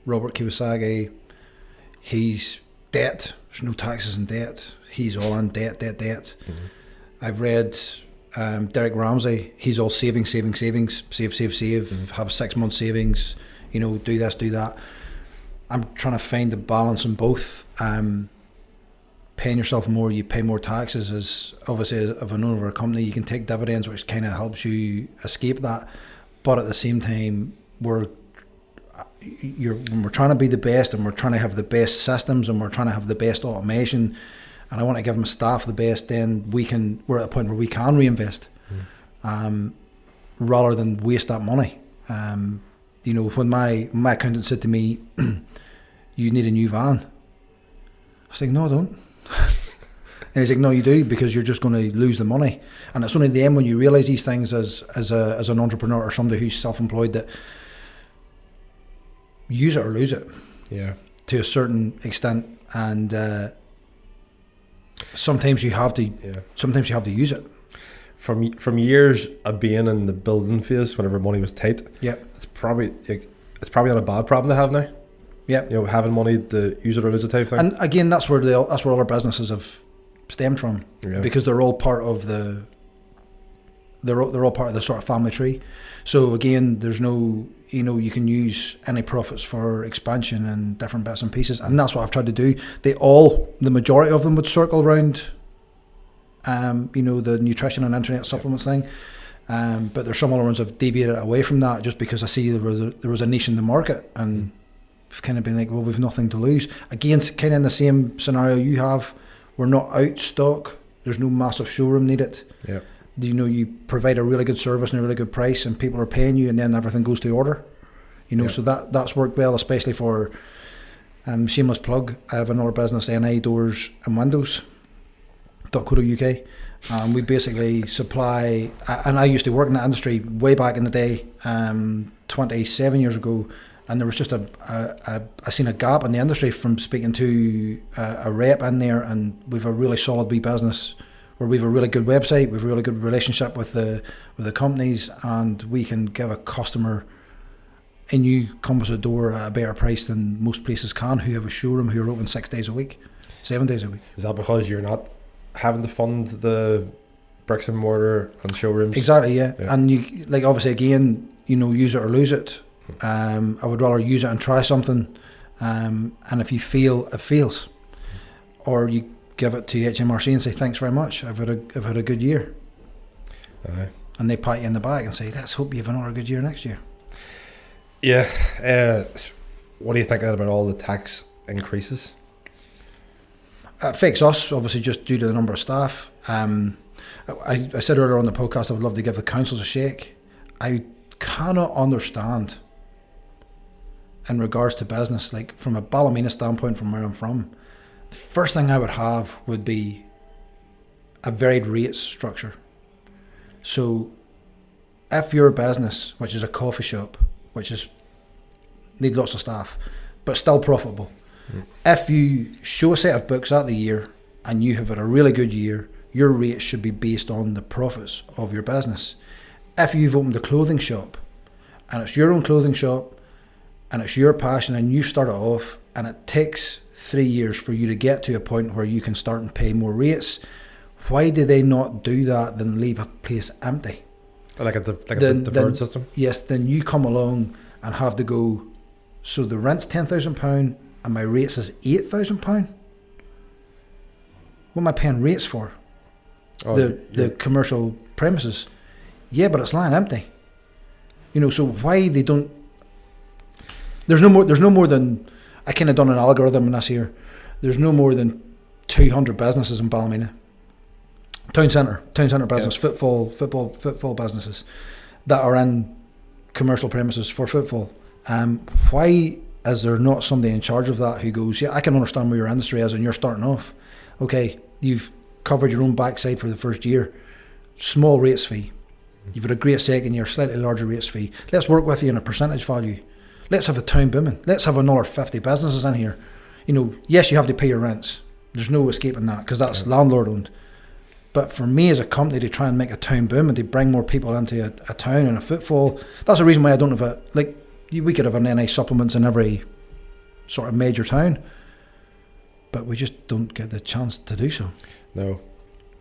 Robert Kiyosaki, he's debt. There's no taxes in debt. He's all in debt. Mm-hmm. I've read Derek Ramsey. He's all savings, save. Mm-hmm. Have 6 months savings. Do this, do that. I'm trying to find the balance in both. Paying yourself more, you pay more taxes. As obviously, if an owner of a company, you can take dividends, which kind of helps you escape that. But at the same time, when we're trying to be the best, and we're trying to have the best systems, and we're trying to have the best automation, and I want to give my staff the best, then we're at a point where we can reinvest, rather than waste that money. You know, when my accountant said to me, "You need a new van," I was like, "No, I don't." And he's like, "No, you do, because you're just going to lose the money." And it's only then when you realise these things as an entrepreneur or somebody who's self-employed, that use it or lose it. Yeah. To a certain extent, and sometimes you have to. Yeah. Sometimes you have to use it. From years of being in the building phase, whenever money was tight. Yeah. It's probably not a bad problem to have now. Yeah. You know, having money to use it or lose it type thing. And again, that's where all our businesses have stemmed from, because they're all part of the sort of family tree. So again, there's no, you know, you can use any profits for expansion and different bits and pieces, and that's what I've tried to do. The majority of them would circle around, you know, the nutrition and internet supplements thing, but there's some other ones that have deviated away from that, just because I see there was a niche in the market, and I've kind of been like, well, we've nothing to lose. Again, it's kind of in the same scenario you have. We're not out stock. There's no massive showroom needed. Yeah. You know, you provide a really good service and a really good price, and people are paying you, and then everything goes to order. You know, so that's worked well, especially for shameless plug. I have another business, NI Doors and Windows.co.uk. We basically supply, and I used to work in that industry way back in the day, 27 years ago. And there was just I seen a gap in the industry from speaking to a rep in there, and we've a really solid wee business where we've a really good website, we've a really good relationship with the companies, and we can give a customer a new composite door at a better price than most places can, who have a showroom, who are open 6 days a week, 7 days a week. Is that because you're not having to fund the bricks and mortar and showrooms? Exactly, yeah. And you, like, obviously, again, you know, use it or lose it. I would rather use it and try something, and if you feel it fails, or you give it to HMRC and say thanks very much, I've had a good year, and they pat you in the back and say, let's hope you have another good year next year. Yeah. What do you think about all the tax increases? It affects us, obviously, just due to the number of staff. I said earlier on the podcast I would love to give the councils a shake. I cannot understand, in regards to business, like from a Ballymena standpoint, from where I'm from, the first thing I would have would be a varied rates structure. So if you're a business, which is a coffee shop, which is need lots of staff, but still profitable, if you show a set of books at the year and you have had a really good year, your rates should be based on the profits of your business. If you've opened a clothing shop, and it's your own clothing shop, and it's your passion, and you start it off, and it takes 3 years for you to get to a point where you can start and pay more rates, why do they not do that than leave a place empty? Like a deferred system? Yes, then you come along and have to go, so the rent's £10,000 and my rates is £8,000? What am I paying rates for? The commercial premises. Yeah, but it's lying empty. You know, so why they don't... There's no more than... I kind of done an algorithm in this here. There's no more than 200 businesses in Ballymena. Town centre business, football businesses that are in commercial premises for football. Why is there not somebody in charge of that who goes, yeah, I can understand where your industry is and you're starting off. Okay, you've covered your own backside for the first year. Small rates fee. You've had a great second year, slightly larger rates fee. Let's work with you in a percentage value. Let's have a town booming. Let's have another 50 businesses in here. You know, yes, you have to pay your rents. There's no escaping that, because that's landlord owned. But for me as a company to try and make a town boom and to bring more people into a town and a footfall, that's the reason why I don't have a, like, we could have an NI supplements in every sort of major town, but we just don't get the chance to do so. No.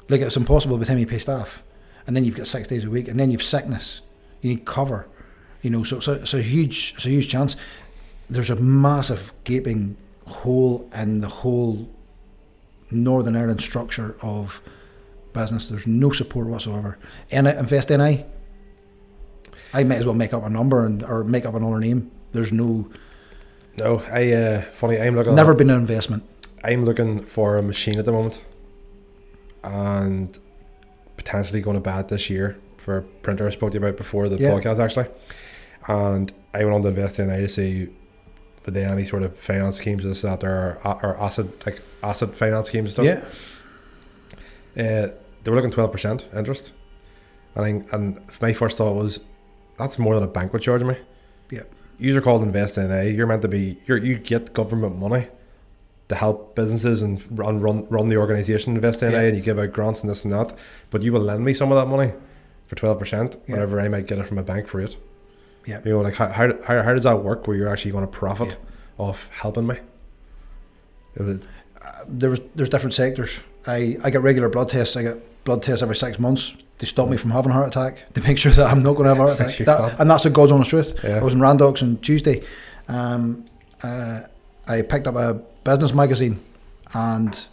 Like, it's impossible by the time you pay staff, and then you've got 6 days a week, and then you've sickness, you need cover, you know, so it's a huge chance. There's a massive gaping hole in the whole Northern Ireland structure of business. There's no support whatsoever. Invest NI, I might as well make up a number or make up another name. There's no No, funny. Never been an investment. I'm looking for a machine at the moment, and potentially going to buy it this year for a printer I spoke to you about before the podcast actually. And I went on to invest in to see were there any sort of finance schemes that there are asset finance schemes and stuff. Yeah. They were looking 12% interest. And my first thought was, that's more than a bank would charge me. Yeah. You're called Invest NA. You're meant to be, you get government money to help businesses and run the organisation Invest NA, and you give out grants and this and that. But you will lend me some of that money for 12% whenever I might get it from a bank for it. Yeah. You know, like how does that work where you're actually going to profit off helping me? There's different sectors. I get regular blood tests. I get blood tests every 6 months. They stop me from having a heart attack, to make sure that I'm not going to have a heart attack. And that's the God's honest truth. I was in Randox on Tuesday. I picked up a business magazine and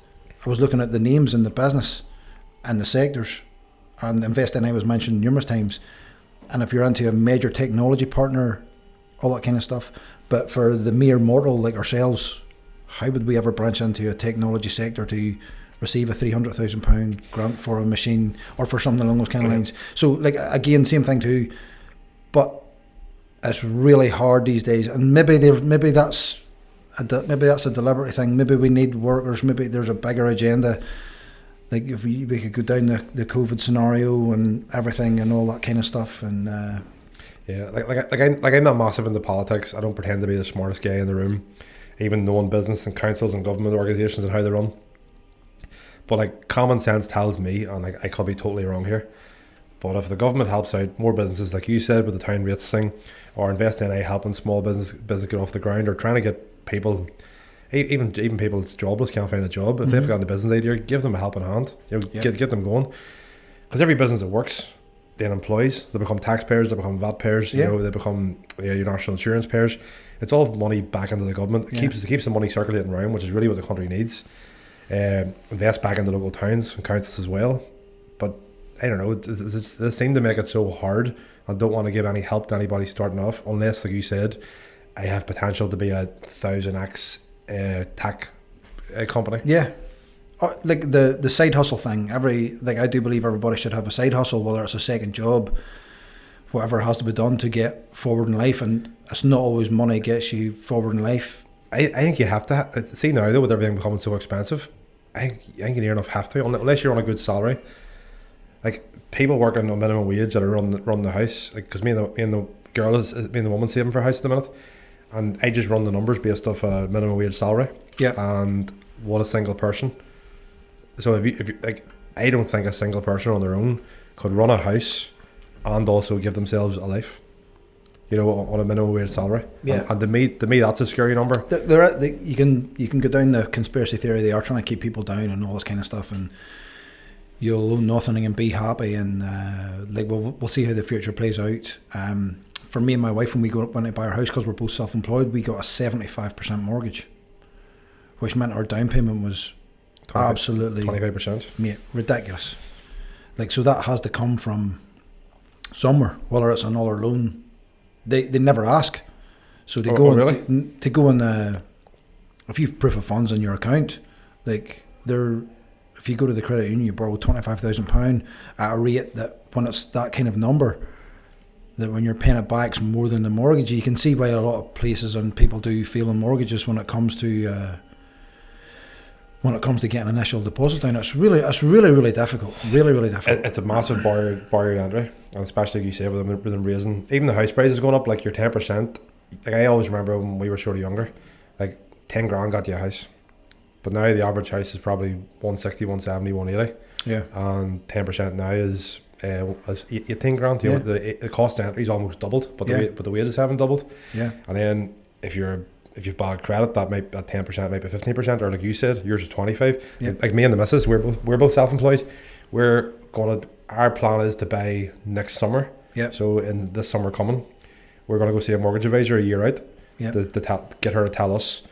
I was looking at the names in the business and the sectors, and Invest NI was mentioned numerous times. And if you're into a major technology partner, all that kind of stuff, but for the mere mortal like ourselves, how would we ever branch into a technology sector to receive a £300,000 grant for a machine or for something along those kind of lines? So, like, again, same thing too, but it's really hard these days. And maybe that's a deliberate thing. Maybe we need workers. Maybe there's a bigger agenda. Like if we could go down the COVID scenario and everything and all that kind of stuff. And I'm not massive into politics. I don't pretend to be the smartest guy in the room, even knowing business and councils and government organisations and how they run. But like common sense tells me, and I could be totally wrong here, but if the government helps out more businesses, like you said with the town rates thing, or Invest NI helping small business get off the ground, or trying to get people, even people that's jobless can't find a job, if they've got a business idea, give them a helping hand. You know, get them going. Because every business that works then employs, they become taxpayers, they become VAT payers, you know, they become your national insurance payers. It's all money back into the government. It keeps the money circulating around, which is really what the country needs. Invest back into local towns and councils as well. But I don't know, they seem to make it so hard. I don't want to give any help to anybody starting off, unless, like you said, I have potential to be a 1000x tech company. Yeah. Like the side hustle thing, I do believe everybody should have a side hustle, whether it's a second job, whatever has to be done to get forward in life. And it's not always money gets you forward in life. I think you have to see now though, with everything becoming so expensive, I think you near enough have to, unless you're on a good salary. Like people working on minimum wage that are run the house, like because me and the girl is me and the woman saving for a house at the minute, and I just run the numbers based off a minimum wage salary. Yeah. And what a single person. So if you like, I don't think a single person on their own could run a house and also give themselves a life, you know, on a minimum wage salary. Yeah. And to me that's a scary number. You can go down the conspiracy theory. They are trying to keep people down and all this kind of stuff, and you'll own nothing and be happy. And we'll see how the future plays out. For me and my wife, when we went to buy our house, because we're both self-employed, we got a 75% mortgage, which meant our down payment was absolutely 25%. Mate, ridiculous. Like, so that has to come from somewhere, whether it's another loan. They never ask, so they to go and if you've proof of funds in your account, like if you go to the credit union, you borrow £25,000 at a rate that when it's that kind of number, that when you're paying it back, it's more than the mortgage. You can see why a lot of places and people do fail on mortgages when it comes to getting initial deposit down. It's really difficult. Really difficult. It's a massive barrier to entry, and especially like you say with them raising even the house prices going up, like your 10%. Like I always remember when we were sort of younger, like 10 grand got you a house, but now the average house is probably 160, 170, 180. Yeah, and 10% now is 18 grand. You know, the cost of entry is almost doubled, but the wages haven't doubled. Yeah, and then if you've bad credit, that 10% might be 15%, or like you said, yours is 25%. Yeah. Like me and the missus, we're both self-employed. Our plan is to buy next summer. Yeah. So in this summer coming, we're gonna go see a mortgage advisor a year out. Yeah. To get her to tell us.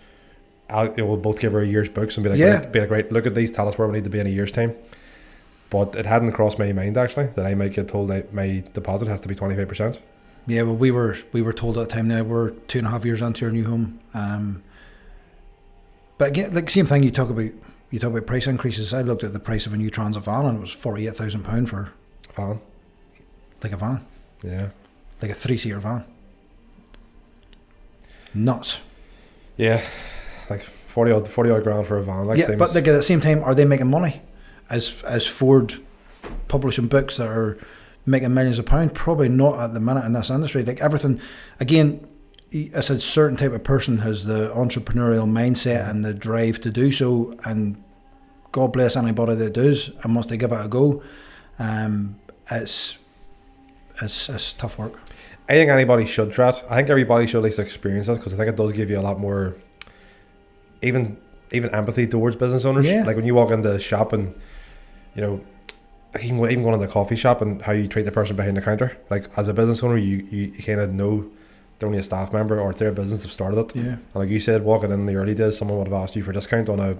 We'll both give her a year's books and be like, right, look at these, tell us where we need to be in a year's time. But it hadn't crossed my mind actually that I might get told that my deposit has to be 25%. Yeah, well, we were told at the time. Now we're 2.5 years into our new home. But again, like same thing. You talk about price increases. I looked at the price of a new Transit van, and it was £48,000 for Van. like a van, Yeah. like a 3-seater van. Nuts. Yeah. Like 40 odd grand for a van. Like Yeah, seems, but like at the same time, are they making money? As Ford publishing books that are making millions of pounds? Probably not at the minute in this industry. Like everything, again, I said certain type of person has the entrepreneurial mindset and the drive to do so, and God bless anybody that does and wants to give it a go. It's tough work. I think anybody should try it. I think everybody should at least experience it, because I think it does give you a lot more, even empathy towards business owners. Yeah. Like when you walk into the shop and, you know, like even going to the coffee shop and how you treat the person behind the counter. Like as a business owner, you kind of know they're only a staff member or it's their business, have started it. Yeah. And like you said, walking in the early days, someone would have asked you for a discount on a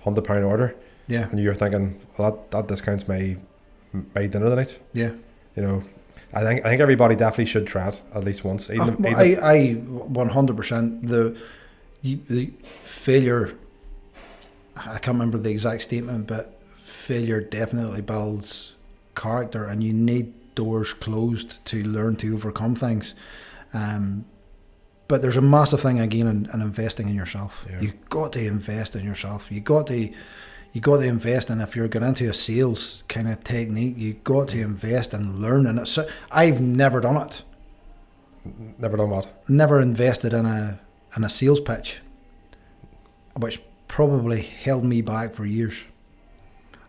£100 order. Yeah. And you're thinking, well, that discount's my dinner tonight. Yeah. You know, I think everybody definitely should try it at least once. I 100%. The failure, I can't remember the exact statement, but failure definitely builds character, and you need doors closed to learn to overcome things. But there's a massive thing again in investing in yourself. Yeah. You've got to invest in yourself. You got to invest in, if you're going into a sales kind of technique, you got to invest and learn. And it's, I've never done it. Never done what? Never invested in a sales pitch, which probably held me back for years.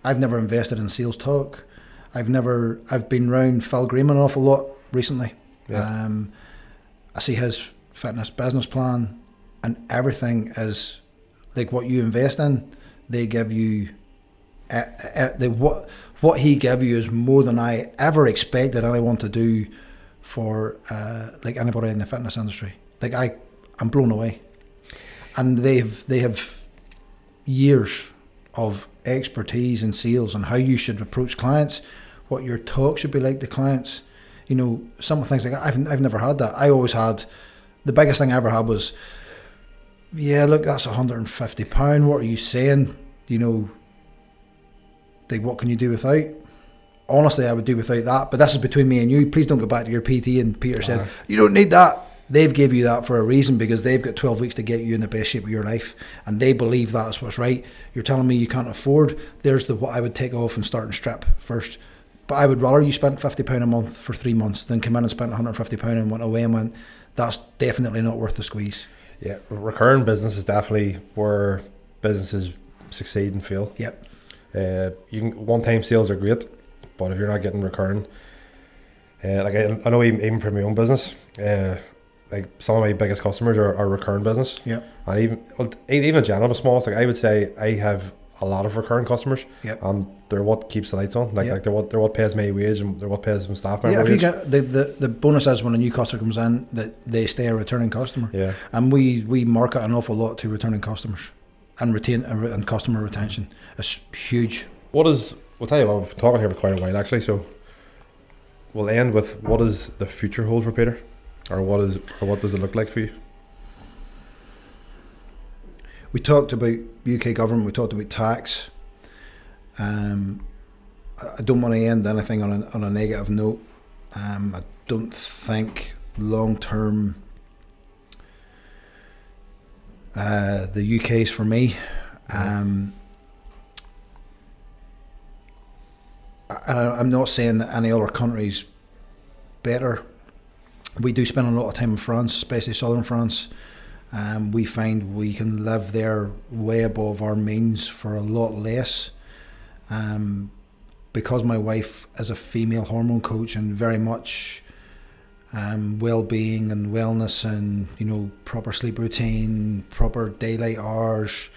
I've never invested in sales talk. I've been around Phil Graham an awful lot recently. Yeah. I see his fitness business plan, and everything is like what you invest in. They give you, what he gave you is more than I ever expected anyone to do for like anybody in the fitness industry. Like I'm blown away, and they have years of expertise in sales and how you should approach clients, what your talk should be like to clients. You know, some of the things like I've never had that. I always had, the biggest thing I ever had was, yeah, look, that's £150. What are you saying? You know, like, what can you do without? Honestly, I would do without that. But this is between me and you. Please don't go back to your PT. And Peter said, you don't need that. They've gave you that for a reason, because they've got 12 weeks to get you in the best shape of your life, and they believe that's what's right. You're telling me you can't afford. There's what I would take off and start and strip first. But I would rather you spent £50 a month for 3 months than come in and spent £150 and went away and went, that's definitely not worth the squeeze. Yeah, recurring business is definitely where businesses succeed and fail. Yep. One-time sales are great, but if you're not getting recurring, like I know even for my own business, like some of my biggest customers are recurring business. Yeah. And even in general, the smallest, like I would say I have a lot of recurring customers. Yep. And they're what keeps the lights on. Like they're what pays my wage, and they're what pays my staff member. Yeah, if wage. you get the bonus is when a new customer comes in that they stay a returning customer. Yeah. And we market an awful lot to returning customers, and and customer retention. It's huge. We'll tell you what, we've been talking here for quite a while actually, so we'll end with, what does the future hold for Peter? Or what does it look like for you? We talked about UK government, we talked about tax. I don't want to end anything on a negative note. I don't think long term the UK's for me. I'm not saying that any other country's better. We do spend a lot of time in France, especially southern France. We find we can live there way above our means for a lot less. Because my wife is a female hormone coach and very much well-being and wellness and, you know, proper sleep routine, proper daylight hours,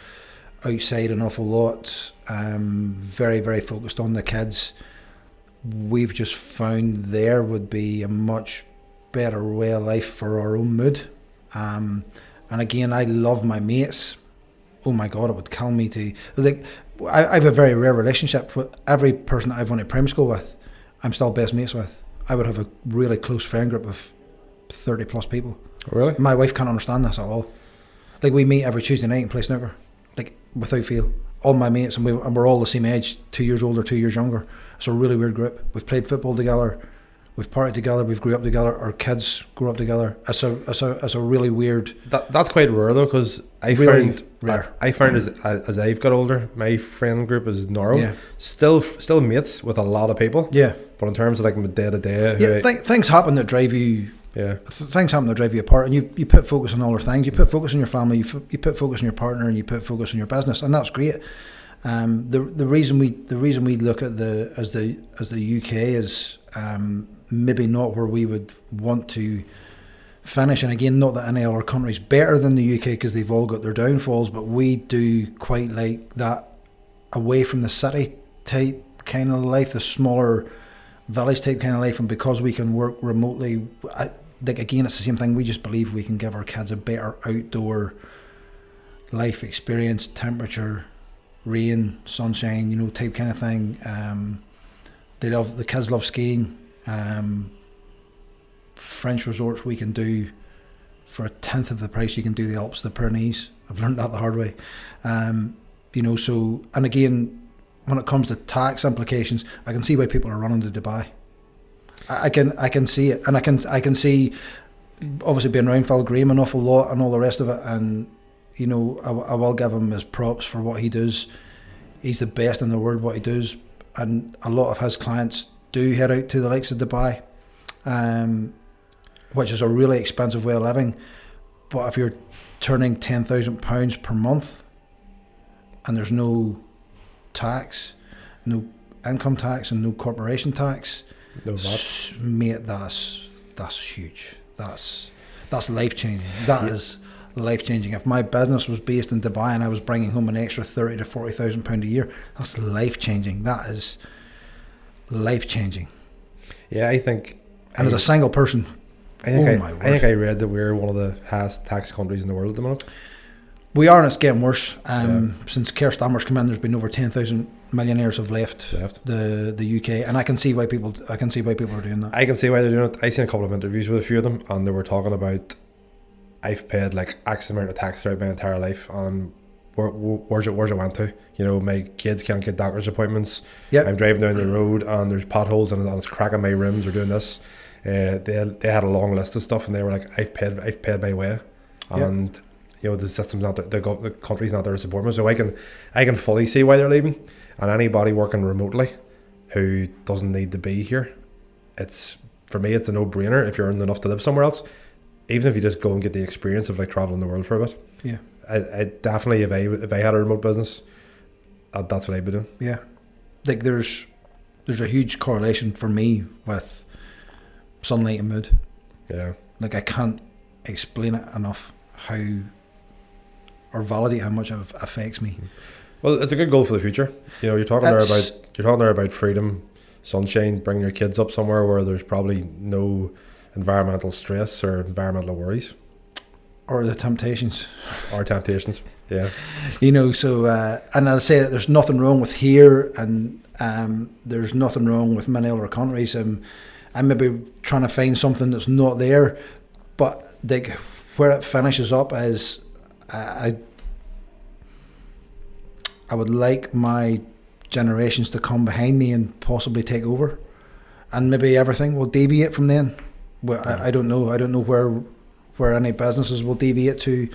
outside an awful lot, very, very focused on the kids. We've just found there would be a much better way of life for our own mood. And again, I love my mates. Oh my God, it would kill me to, like, I have a very rare relationship with every person that I've went to primary school with. I'm still best mates with. I would have a really close friend group of 30 plus people. Really? My wife can't understand this at all. Like, we meet every Tuesday night and play snooker, like, without fail. All my mates, and we're all the same age, 2 years older, 2 years younger. It's a really weird group. We've played football together, we've partied together, we've grew up together, our kids grew up together. It's a really weird... That's quite rare though, because I Really found rare. I found as I've got older, my friend group is narrow. Yeah. Still mates with a lot of people. Yeah. But in terms of like my day to day, Yeah, things happen that drive you... yeah, Things happen that drive you apart, and you put focus on all other things. You put focus on your family, you put focus on your partner, and you put focus on your business, and that's great. The reason we look at the UK is maybe not where we would want to finish. And again, not that any other country's better than the UK, because they've all got their downfalls, but we do quite like that away from the city type kind of life, the smaller village type kind of life. And because we can work remotely, again, it's the same thing. We just believe we can give our kids a better outdoor life experience, temperature, rain, sunshine, type kind of thing. The kids love skiing. French resorts we can do for a tenth of the price. You can do the Alps, the Pyrenees. I've learned that the hard way. So, and again, when it comes to tax implications, I can see why people are running to Dubai. I can see it, and I can see, obviously being around Phil Graham an awful lot and all the rest of it, and I will give him his props for what he does. He's the best in the world what he does, and a lot of his clients do head out to the likes of Dubai, which is a really expensive way of living. But if you're turning £10,000 per month and there's no tax, no income tax, and no corporation tax, no VAT. Mate, that's huge. That's life changing. That is life changing. If my business was based in Dubai and I was bringing home an extra £30,000 to £40,000 a year, that's life changing. That is life changing. Yeah, I think. And as a single person, I think I read that we're one of the highest tax countries in the world at the moment. We are, and it's getting worse. Since Keir Starmer's come in, there's been over 10,000 millionaires have left the UK, and I can see why people are doing that. I can see why they're doing it. I seen a couple of interviews with a few of them, and they were talking about, I've paid like X amount of tax throughout my entire life, and where's it went to? My kids can't get doctor's appointments. Yep. I'm driving down the road and there's potholes and it's cracking my rims or doing this. They had a long list of stuff, and they were like, I've paid my way, and the system's not there, the country's not there to support me. So I can fully see why they're leaving. And anybody working remotely who doesn't need to be here, for me it's a no-brainer if you're earning enough to live somewhere else. Even if you just go and get the experience of like traveling the world for a bit. Yeah. I definitely, if I had a remote business, that's what I'd be doing. Yeah. Like there's a huge correlation for me with sunlight and mood. Yeah. Like I can't explain it enough or validate how much it affects me. Well, it's a good goal for the future. You're talking there about freedom, sunshine, bringing your kids up somewhere where there's probably no environmental stress or environmental worries. Or the temptations. Yeah. So, and I'll say that there's nothing wrong with here, and there's nothing wrong with many other countries. I'm maybe trying to find something that's not there, but like where it finishes up is, I would like my generations to come behind me and possibly take over, and maybe everything will deviate from then. Well, I don't know. I don't know where any businesses will deviate to.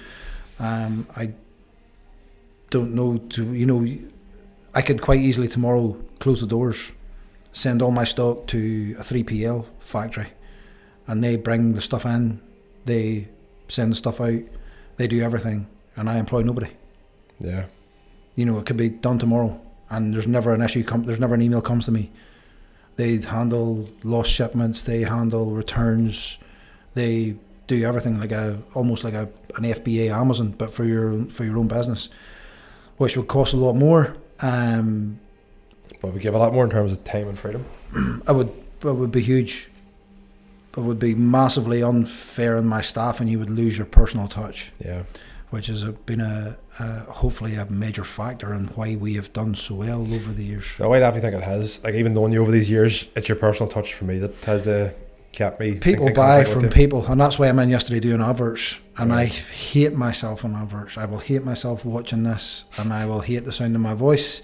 I don't know. I could quite easily tomorrow close the doors, send all my stock to a 3PL factory, and they bring the stuff in, they send the stuff out, they do everything, and I employ nobody. Yeah. It could be done tomorrow, and there's never an issue. There's never an email comes to me. They handle lost shipments. They handle returns. They do everything almost like an FBA Amazon, but for your own business, which would cost a lot more. But we give a lot more in terms of time and freedom. It would be huge. It would be massively unfair on my staff, and you would lose your personal touch. Yeah. Which has been hopefully a major factor in why we have done so well over the years. I definitely think it has. Like, even knowing you over these years, it's your personal touch for me that has kept me. People in buy contact with from you. people, and that's why I'm in yesterday doing adverts. And Right. I hate myself on adverts. I will hate myself watching this, and I will hate the sound of my voice.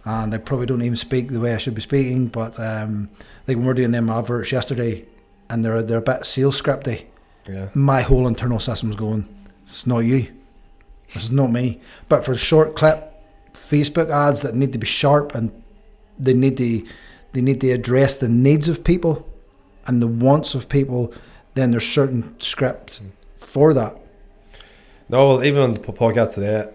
And I probably don't even speak the way I should be speaking. But like when we're doing them adverts yesterday, and they're a bit sales scripty. Yeah. My whole internal system's going, it's not you. This is not me. But for short clip Facebook ads that need to be sharp, and they need to address the needs of people and the wants of people, then there's certain script for that. No, well, even on the podcast today,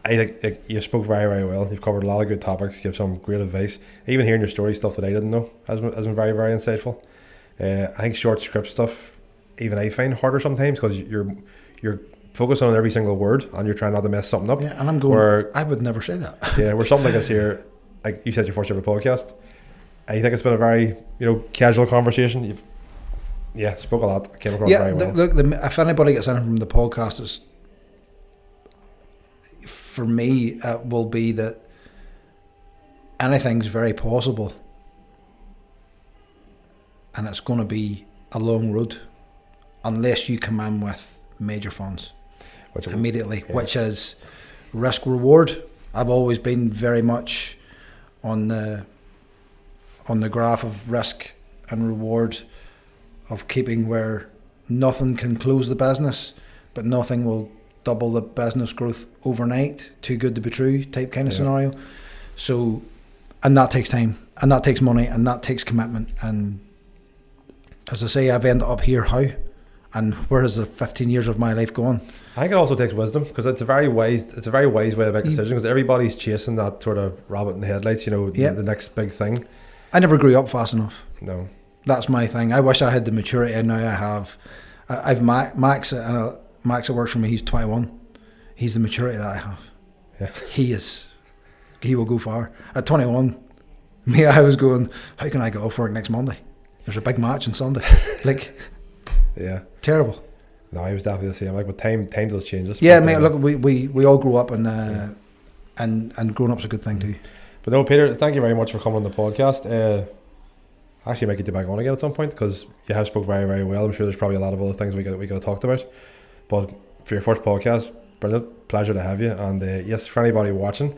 I think you spoke very, very well. You've covered a lot of good topics. You give some great advice. Even hearing your story, stuff that I didn't know, has been very, very insightful. I think short script stuff, even I find harder sometimes because you're focused on every single word and you're trying not to mess something up. Yeah, and I'm going, I would never say that. Yeah, where something like this here, like you said, your first ever podcast, I think it's been a very, casual conversation. You've spoke a lot, came across very well. Look, if anybody gets anything from the podcast, it's, for me, it will be that anything's very possible, and it's going to be a long road unless you come in with major funds immediately, which is risk reward. I've always been very much on the graph of risk and reward, of keeping where nothing can close the business, but nothing will double the business growth overnight. Too good to be true type kind of scenario. So, and that takes time, and that takes money, and that takes commitment. And as I say, I've ended up here how, and where has the 15 years of my life gone? I think it also takes wisdom, because it's a very wise way to make a decision, because everybody's chasing that sort of rabbit in the headlights, the next big thing. I never grew up fast enough. No. That's my thing. I wish I had the maturity I now have. I've Max, and Max that works for me, he's 21. He's the maturity that I have. Yeah. He is. He will go far. At 21, me, I was going, how can I get off work next Monday? There's a big match on Sunday. Yeah. Terrible. No, I was definitely the same. But time does change us. Yeah, mate, look, we all grow up, and growing up's a good thing too. But no, Peter, thank you very much for coming on the podcast. Actually make it back on again at some point, because you have spoke very, very well. I'm sure there's probably a lot of other things we could have talked about. But for your first podcast, brilliant, pleasure to have you. And yes, for anybody watching,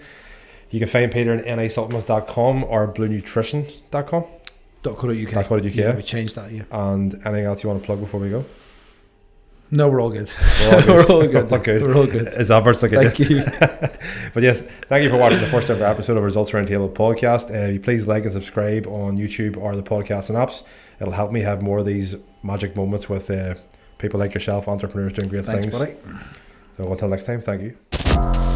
you can find Peter on nisupplements.com or blunutrition.com. .co.uk. Yeah, we changed that, yeah. And anything else you want to plug before we go? No, we're all good. We're all good. We're all good. It's adverts like Thank you. But yes, thank you for watching the first ever episode of Results Roundtable podcast. You please like and subscribe on YouTube or the podcast and apps. It'll help me have more of these magic moments with people like yourself, entrepreneurs doing great things. Thanks, buddy. So until next time, thank you.